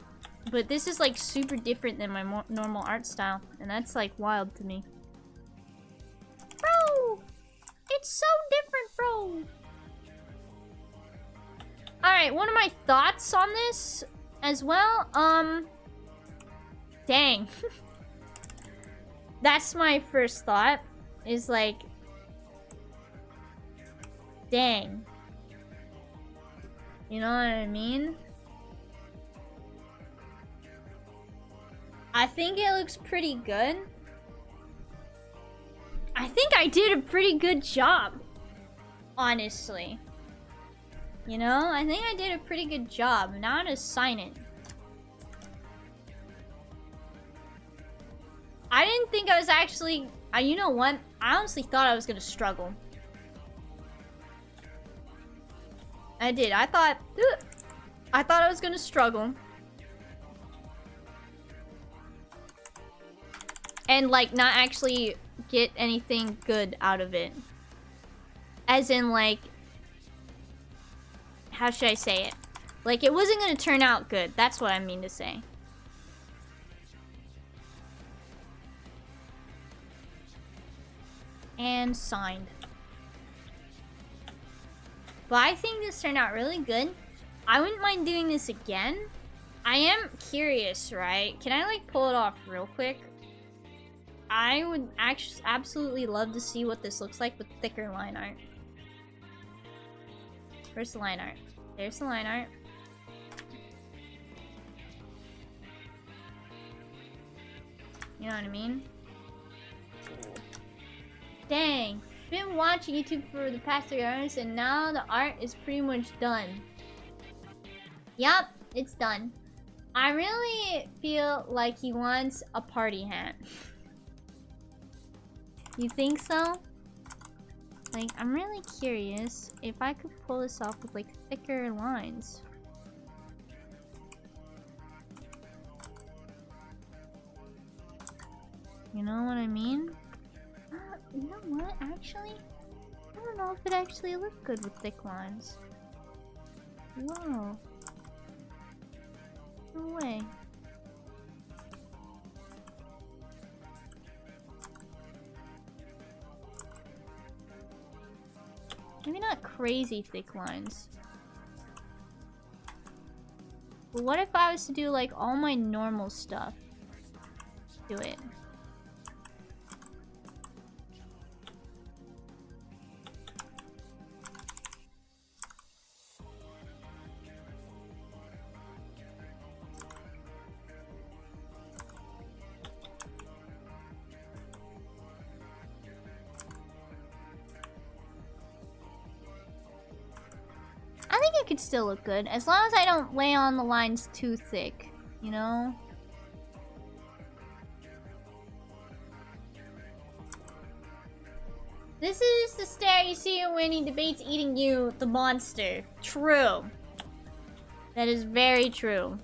But this is like super different than my normal art style. And that's like wild to me. Bro! It's so different, bro! Alright, one of my thoughts on this as well, dang. That's my first thought, is like, dang. You know what I mean? I think it looks pretty good. I think I did a pretty good job, honestly. You know, I think I did a pretty good job. Now I'm gonna sign it. I didn't think I was actually... you know what? I honestly thought I was gonna struggle. I did. I thought I was gonna struggle. And, like, not actually get anything good out of it. As in, like... How should I say it? Like, it wasn't gonna turn out good. That's what I mean to say. And signed. But I think this turned out really good. I wouldn't mind doing this again. I am curious, right? Can I, like, pull it off real quick? I would actually absolutely love to see what this looks like with thicker line art. Where's the line art? There's the line art. You know what I mean? Dang. Been watching YouTube for the past 3 hours and now the art is pretty much done. Yup, it's done. I really feel like he wants a party hat. You think so? Like, I'm really curious if I could pull this off with, like, thicker lines. You know what I mean? You know what, actually? I don't know if it actually looked good with thick lines. Whoa. No way. Maybe not crazy thick lines. But what if I was to do like all my normal stuff? Do it. I think it could still look good, as long as I don't lay on the lines too thick, you know? This is the stare you see when he debates eating you, the monster. True. That is very true.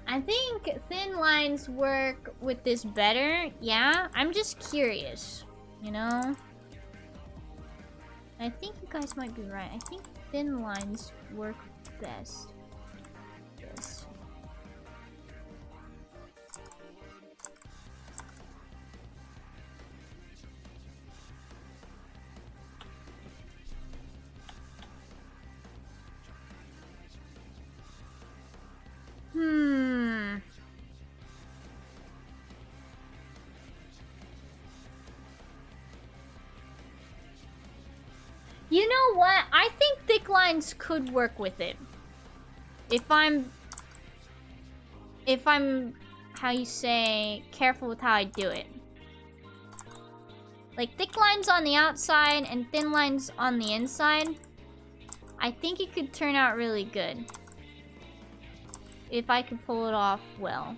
I think thin lines work with this better. Yeah, I'm just curious, you know? I think you guys might be right. I think thin lines work best. Yes. You know what? I think thick lines could work with it. If I'm, how you say, careful with how I do it. Like thick lines on the outside and thin lines on the inside. I think it could turn out really good. If I could pull it off well.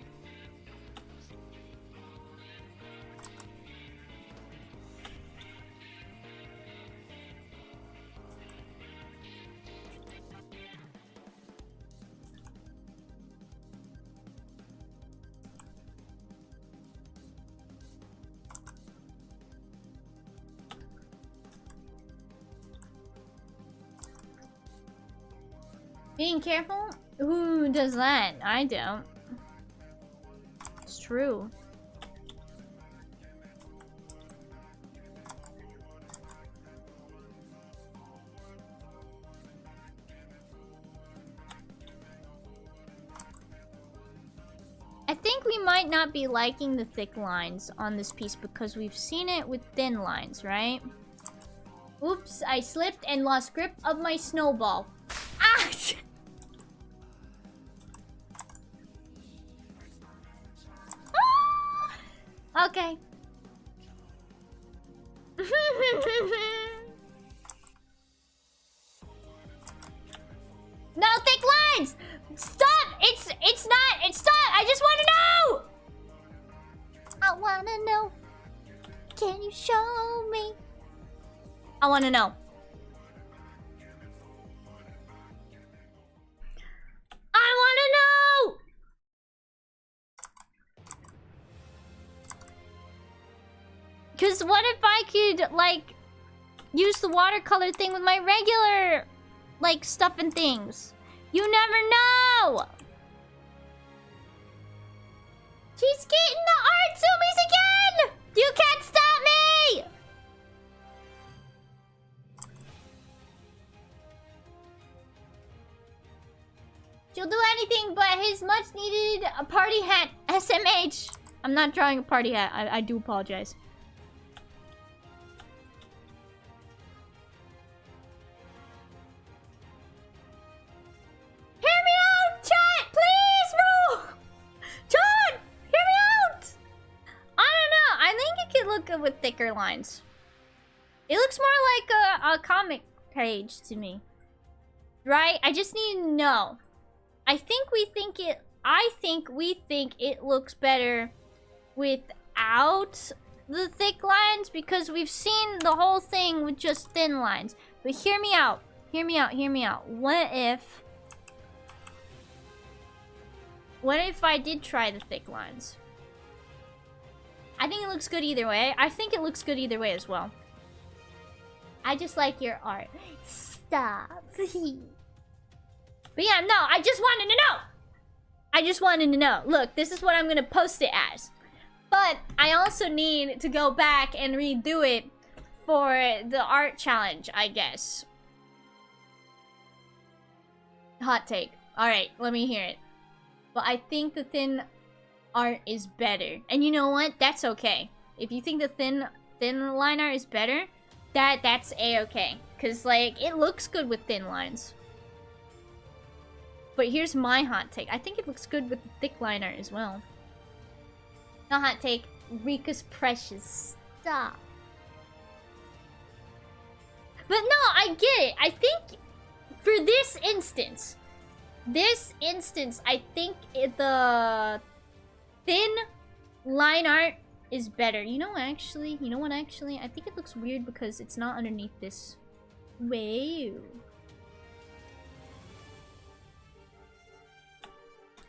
Being careful? Who does that? I don't. It's true. I think we might not be liking the thick lines on this piece because we've seen it with thin lines, right? Oops, I slipped and lost grip of my snowball. Ah! Okay. No thick lines! Stop! It's not! Stop! I just want to know! I want to know. Can you show me? I want to know. I want to know! Because what if I could, like, use the watercolor thing with my regular, like, stuff and things? You never know! She's getting the art zoomies again! You can't stop me! She'll do anything but his much needed party hat. SMH. I'm not drawing a party hat. I do apologize. Hear me out, chat! Please, bro! John! Hear me out! I don't know. I think it could look good with thicker lines. It looks more like a comic page to me. Right? I just need to know. I think we think it looks better without the thick lines because we've seen the whole thing with just thin lines. But hear me out. Hear me out. Hear me out. What if I did try the thick lines? I think it looks good either way. I think it looks good either way as well. I just like your art. Stop. But yeah, no, I just wanted to know. I just wanted to know. Look, this is what I'm gonna post it as. But I also need to go back and redo it for the art challenge, I guess. Hot take. Alright, let me hear it. But I think the thin art is better. And you know what? That's okay. If you think the thin line art is better, that's a-okay. Cause like it looks good with thin lines. But here's my hot take. I think it looks good with the thick line art as well. The hot take, Rika's precious. Stop. But no, I get it. I think for this instance, I think the thin line art is better. You know what actually? I think it looks weird because it's not underneath this. Wow.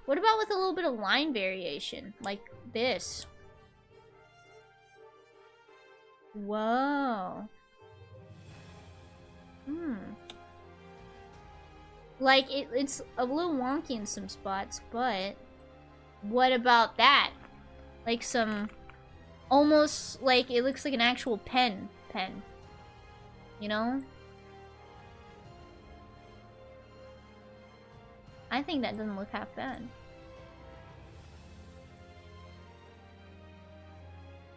What about with a little bit of line variation? Like this. Whoa. Like, it's a little wonky in some spots, but... What about that? Like some... Almost like it looks like an actual pen. You know? I think that doesn't look half bad.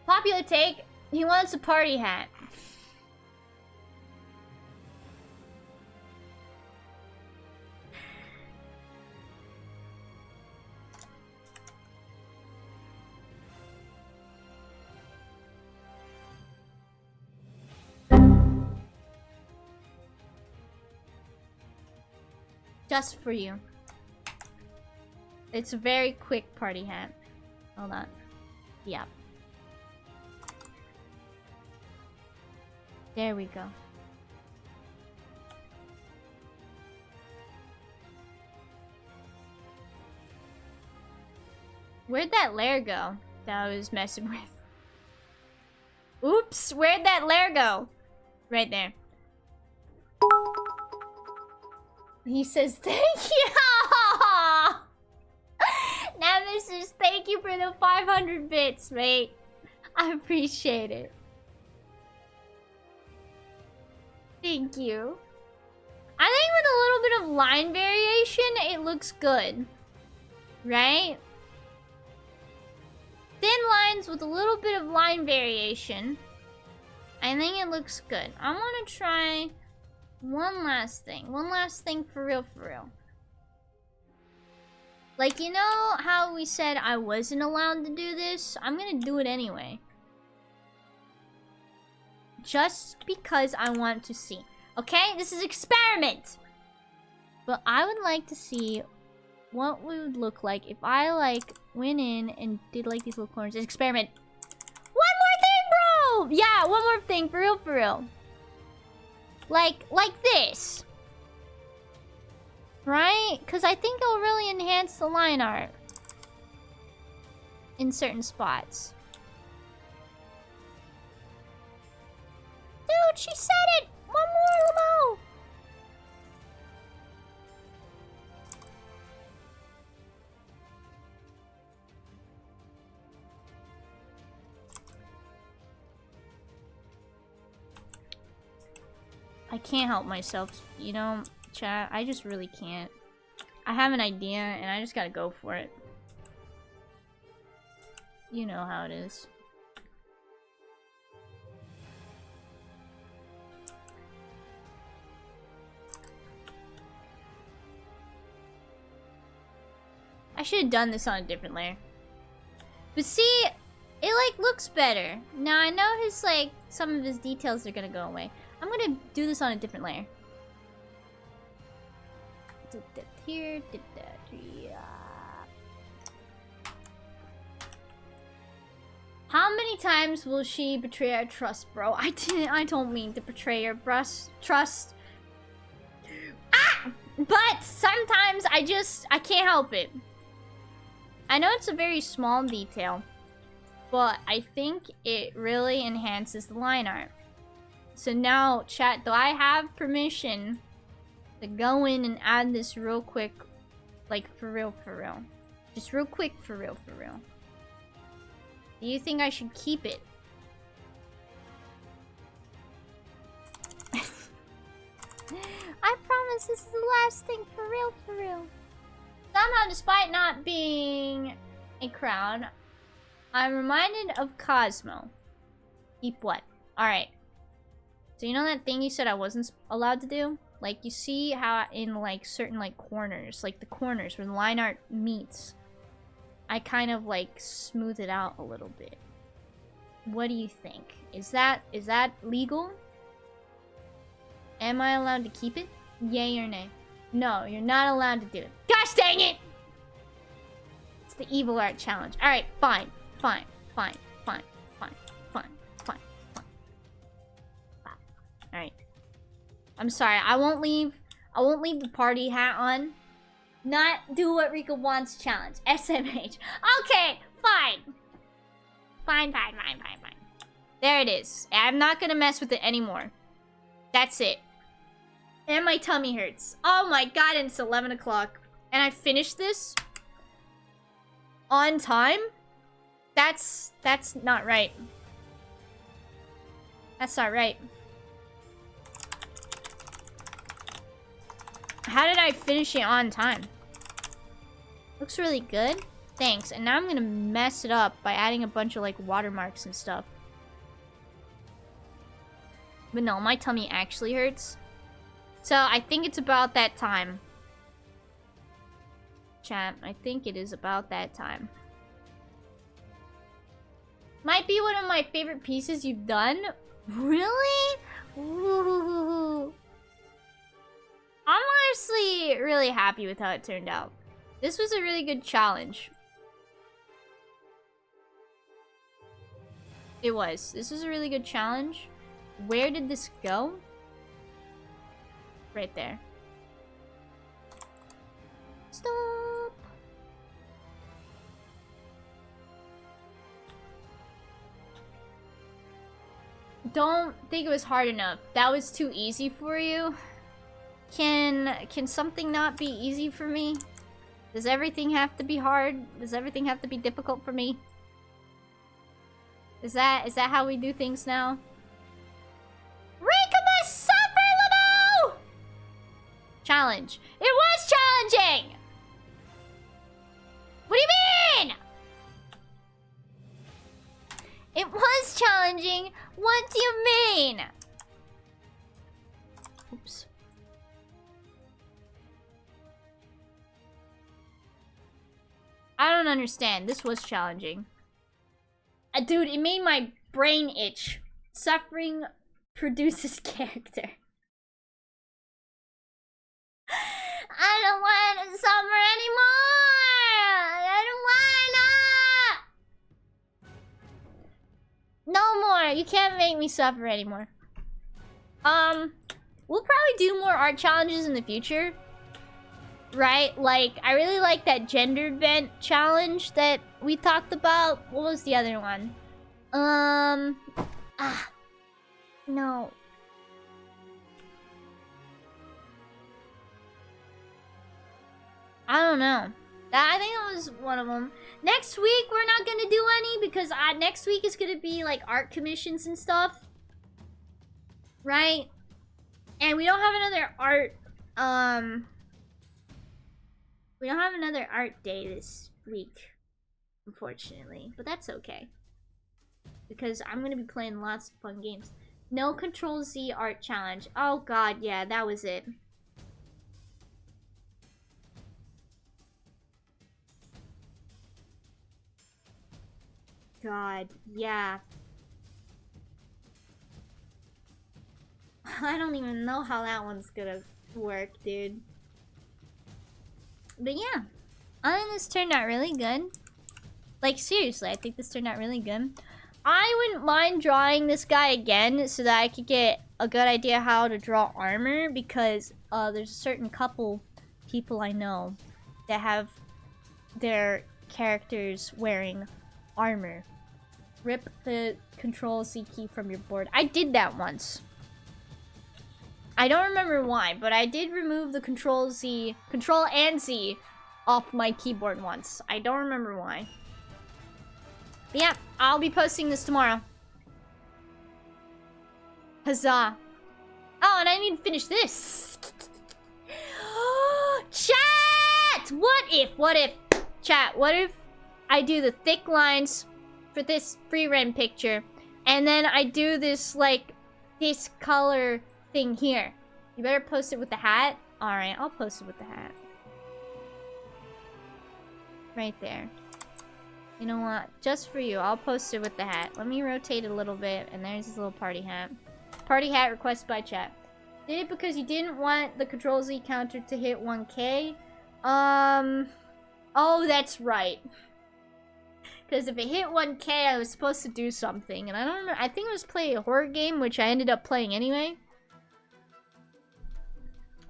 Popular take, he wants a party hat. Just for you. It's a very quick party hat. Hold on. Yeah. There we go. Where'd that layer go that I was messing with? Oops, where'd that layer go? Right there. He says, thank you! Nemesis, thank you for the 500 bits, mate. I appreciate it. Thank you. I think with a little bit of line variation, it looks good. Right? Thin lines with a little bit of line variation. I think it looks good. I want to try one last thing. One last thing for real, for real. Like, you know how we said I wasn't allowed to do this? I'm gonna do it anyway. Just because I want to see. Okay? This is experiment! But I would like to see what we would look like if I, like, went in and did, like, these little corners. Experiment. One more thing, bro! Yeah, one more thing. For real, for real. Like this. Right? Because I think it'll really enhance the line art. In certain spots. Dude, she said it! One more, Lamo! I can't help myself, you know, chat. I just really can't. I have an idea, and I just gotta go for it. You know how it is. I should have done this on a different layer. But see, it like looks better. Now I know his like some of his details are gonna go away. I'm gonna do this on a different layer. Did that here, did that here. How many times will she betray our trust, bro? I don't mean to betray your trust. Ah! But sometimes I can't help it. I know it's a very small detail. but I think it really enhances the line art. So now, chat, do I have permission to go in and add this real quick? Like, for real, for real. Just real quick, for real, for real. Do you think I should keep it? I promise this is the last thing, for real, for real. Somehow, despite not being a crown, I'm reminded of Cosmo. Keep what? Alright. So you know that thing you said I wasn't allowed to do? Like, you see how in, like, certain, like, corners, like the corners where the line art meets, I kind of, like, smooth it out a little bit. What do you think? Is that legal? Am I allowed to keep it? Yay or nay? No, you're not allowed to do it. Gosh dang it! It's the evil art challenge. Alright, fine. Fine. Fine. Fine. Fine. Fine. Fine. Fine. Alright. I'm sorry, I won't leave the party hat on. Not do what Rika wants challenge. SMH. Okay, fine. Fine. There it is. I'm not gonna mess with it anymore. That's it. And my tummy hurts. Oh my god, and it's 11 o'clock. And I finished this on time? That's not right. That's not right. How did I finish it on time? Looks really good. Thanks. And now I'm gonna mess it up by adding a bunch of, like, watermarks and stuff. But no, my tummy actually hurts. So, I think it's about that time. Chat, I think it is about that time. Might be one of my favorite pieces you've done. Really? Ooh. I'm honestly really happy with how it turned out. This was a really good challenge. It was. This was a really good challenge. Where did this go? Right there. Stop. Don't think it was hard enough. That was too easy for you. Can something not be easy for me? Does everything have to be hard? Does everything have to be difficult for me? Is that how we do things now? Rika must suffer, Lamo! Challenge. It was challenging! What do you mean? It was challenging. What do you mean? Oops. I don't understand. This was challenging. Dude, it made my brain itch. Suffering produces character. I don't want to suffer anymore! I don't wanna! No more! You can't make me suffer anymore. We'll probably do more art challenges in the future. Right? Like, I really like that gender bent challenge that we talked about. What was the other one? No. I don't know. I think that was one of them. Next week, we're not gonna do any because next week is gonna be, like, art commissions and stuff. Right? And we don't have another art, we don't have another art day this week, unfortunately. But that's okay. Because I'm going to be playing lots of fun games. No Control Z art challenge. Oh god, yeah, that was it. God, yeah. I don't even know how that one's gonna work, dude. But yeah, I think this turned out really good. Like, seriously, I think this turned out really good. I wouldn't mind drawing this guy again so that I could get a good idea how to draw armor, because there's a certain couple people I know that have their characters wearing armor. Rip the Control-C key from your board. I did that once. I don't remember why, but I did remove the Control and Z off my keyboard once. I don't remember why. But yeah, I'll be posting this tomorrow. Huzzah. Oh, and I need to finish this. Chat! What if, chat, what if I do the thick lines for this free rent picture, and then I do this, like, this color thing here? You better post it with the hat. Alright, I'll post it with the hat. Right there. You know what? Just for you, I'll post it with the hat. Let me rotate it a little bit, and there's this little party hat. Party hat requested by chat. Did it because you didn't want the Control-Z counter to hit 1K? Oh, that's right. Because if it hit 1K, I was supposed to do something. And I don't remember. I think it was play a horror game, which I ended up playing anyway.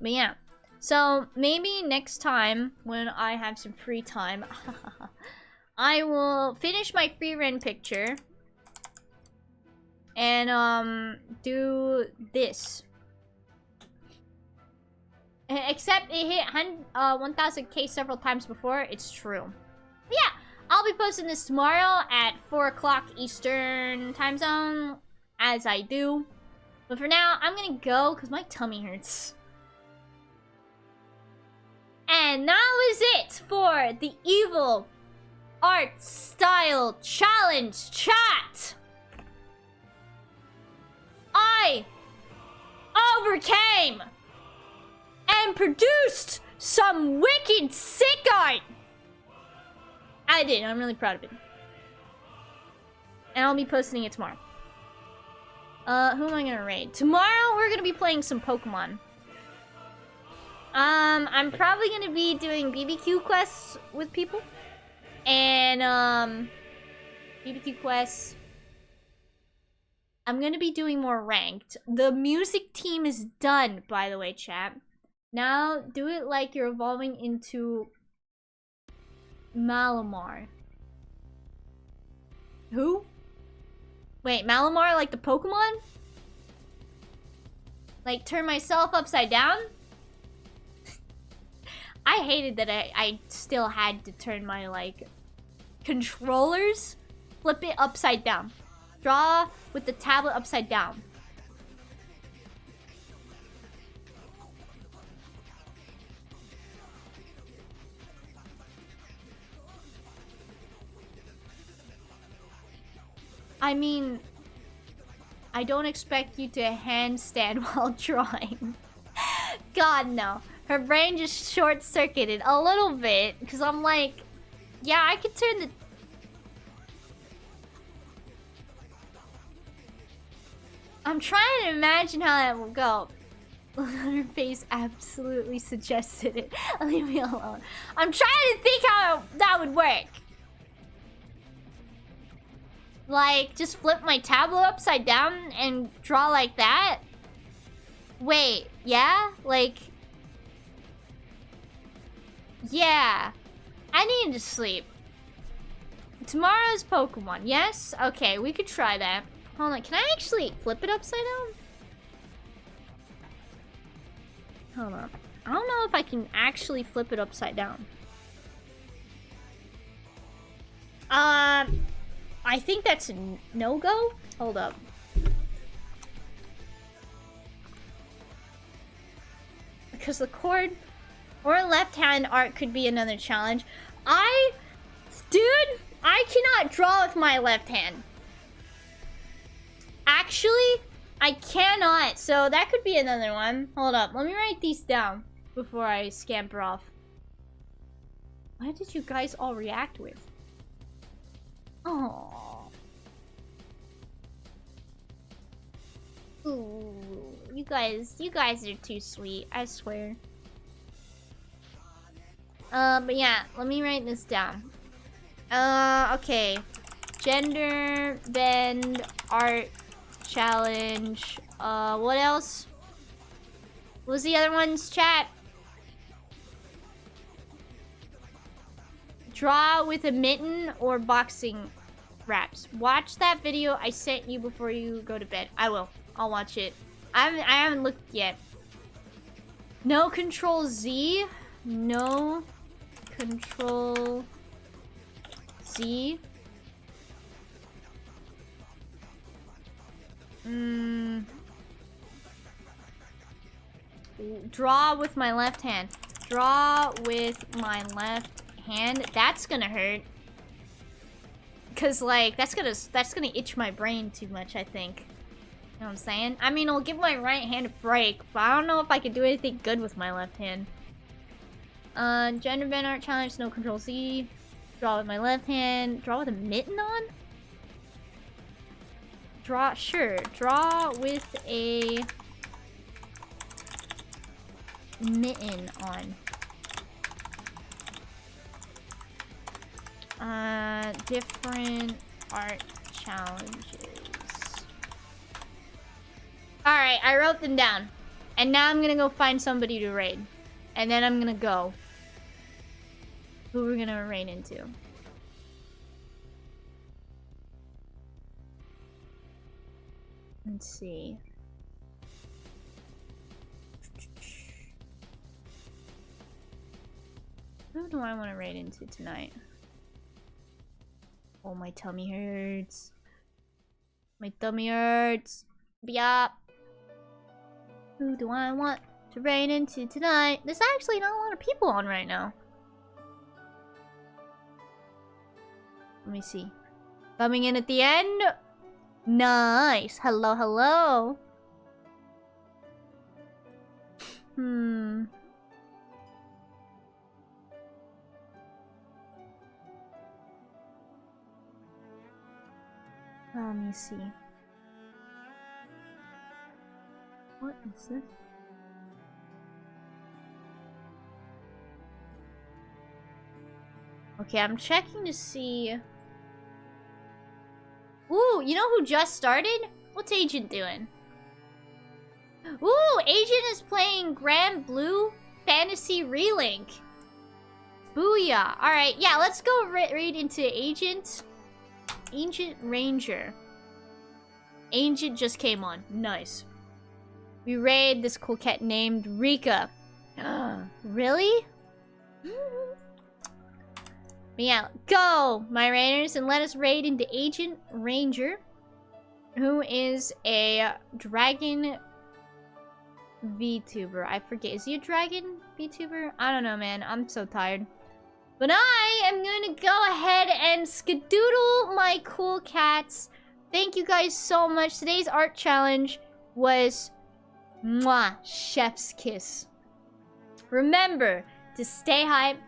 But yeah. So, maybe next time, when I have some free time, I will finish my free rent picture. And, do this. Except it hit 1000K several times before. It's true. But yeah, I'll be posting this tomorrow at 4 o'clock Eastern time zone, as I do. But for now, I'm gonna go because my tummy hurts. And that was it for the Evil Art Style Challenge chat. I overcame and produced some wicked sick art. I did. I'm really proud of it. And I'll be posting it tomorrow. Who am I gonna raid? Tomorrow we're gonna be playing some Pokemon. I'm probably gonna be doing BBQ quests with people. And, BBQ quests. I'm gonna be doing more ranked. The music team is done, by the way, chat. Now, do it like you're evolving into Malamar. Who? Wait, Malamar like the Pokemon? Like, turn myself upside down? I hated that I still had to turn my, like, controllers, flip it upside down. Draw with the tablet upside down. I mean, I don't expect you to handstand while drawing. God, no. Her brain just short-circuited a little bit, because I'm like, yeah, I could turn the... I'm trying to imagine how that will go. Her face absolutely suggested it. Leave me alone. I'm trying to think how that would work. Like, just flip my tablet upside down and draw like that? Wait, yeah? Like... Yeah. I need to sleep. Tomorrow's Pokemon, yes? Okay, we could try that. Hold on, can I actually flip it upside down? Hold on. I don't know if I can actually flip it upside down. I think that's a no-go? Hold up. Because the chord or left-hand art could be another challenge. Dude, I cannot draw with my left hand. Actually, I cannot. So that could be another one. Hold up. Let me write these down before I scamper off. What did you guys all react with? Oh. Ooh, you guys are too sweet, I swear. But yeah, let me write this down. Okay. Gender bend art challenge. What else? What was the other ones, chat? Draw with a mitten or boxing Raps. Watch that video I sent you before you go to bed. I will. I'll watch it. I haven't looked yet. No Control Z. No Control Z. Draw with my left hand. Draw with my left hand. That's gonna hurt. Cause like that's gonna itch my brain too much, I think. You know what I'm saying? I mean, it'll give my right hand a break, but I don't know if I can do anything good with my left hand. Gender band art challenge, no Control Z. Draw with my left hand. Draw with a mitten on? Draw, sure. Draw with a mitten on. Different art challenges. Alright, I wrote them down. And now I'm gonna go find somebody to raid. And then I'm gonna go. Who we're gonna raid into. Let's see. Who do I want to raid into tonight? Oh, my tummy hurts. My tummy hurts. Yup. Who do I want to raid into tonight? There's actually not a lot of people on right now. Let me see. Coming in at the end. Nice. Hello, hello. Let me see. What is this? Okay, I'm checking to see. Ooh, you know who just started? What's Agent doing? Ooh, Agent is playing Grand Blue Fantasy Relink. Booyah. Alright, yeah, let's go raid into Agent. Ancient Ranger. Agent just came on. Nice. We raid this cool cat named Rika. Really? But yeah, go, my raiders, and let us raid into Agent Ranger, who is a dragon VTuber. I forget. Is he a dragon VTuber? I don't know, man. I'm so tired. But I am going to go ahead and skedoodle my cool cats. Thank you guys so much. Today's art challenge was mwah, chef's kiss. Remember to stay hype,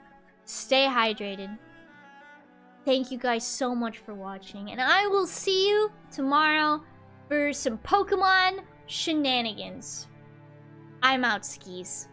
stay hydrated. Thank you guys so much for watching, and I will see you tomorrow for some Pokemon shenanigans. I'm out, skis.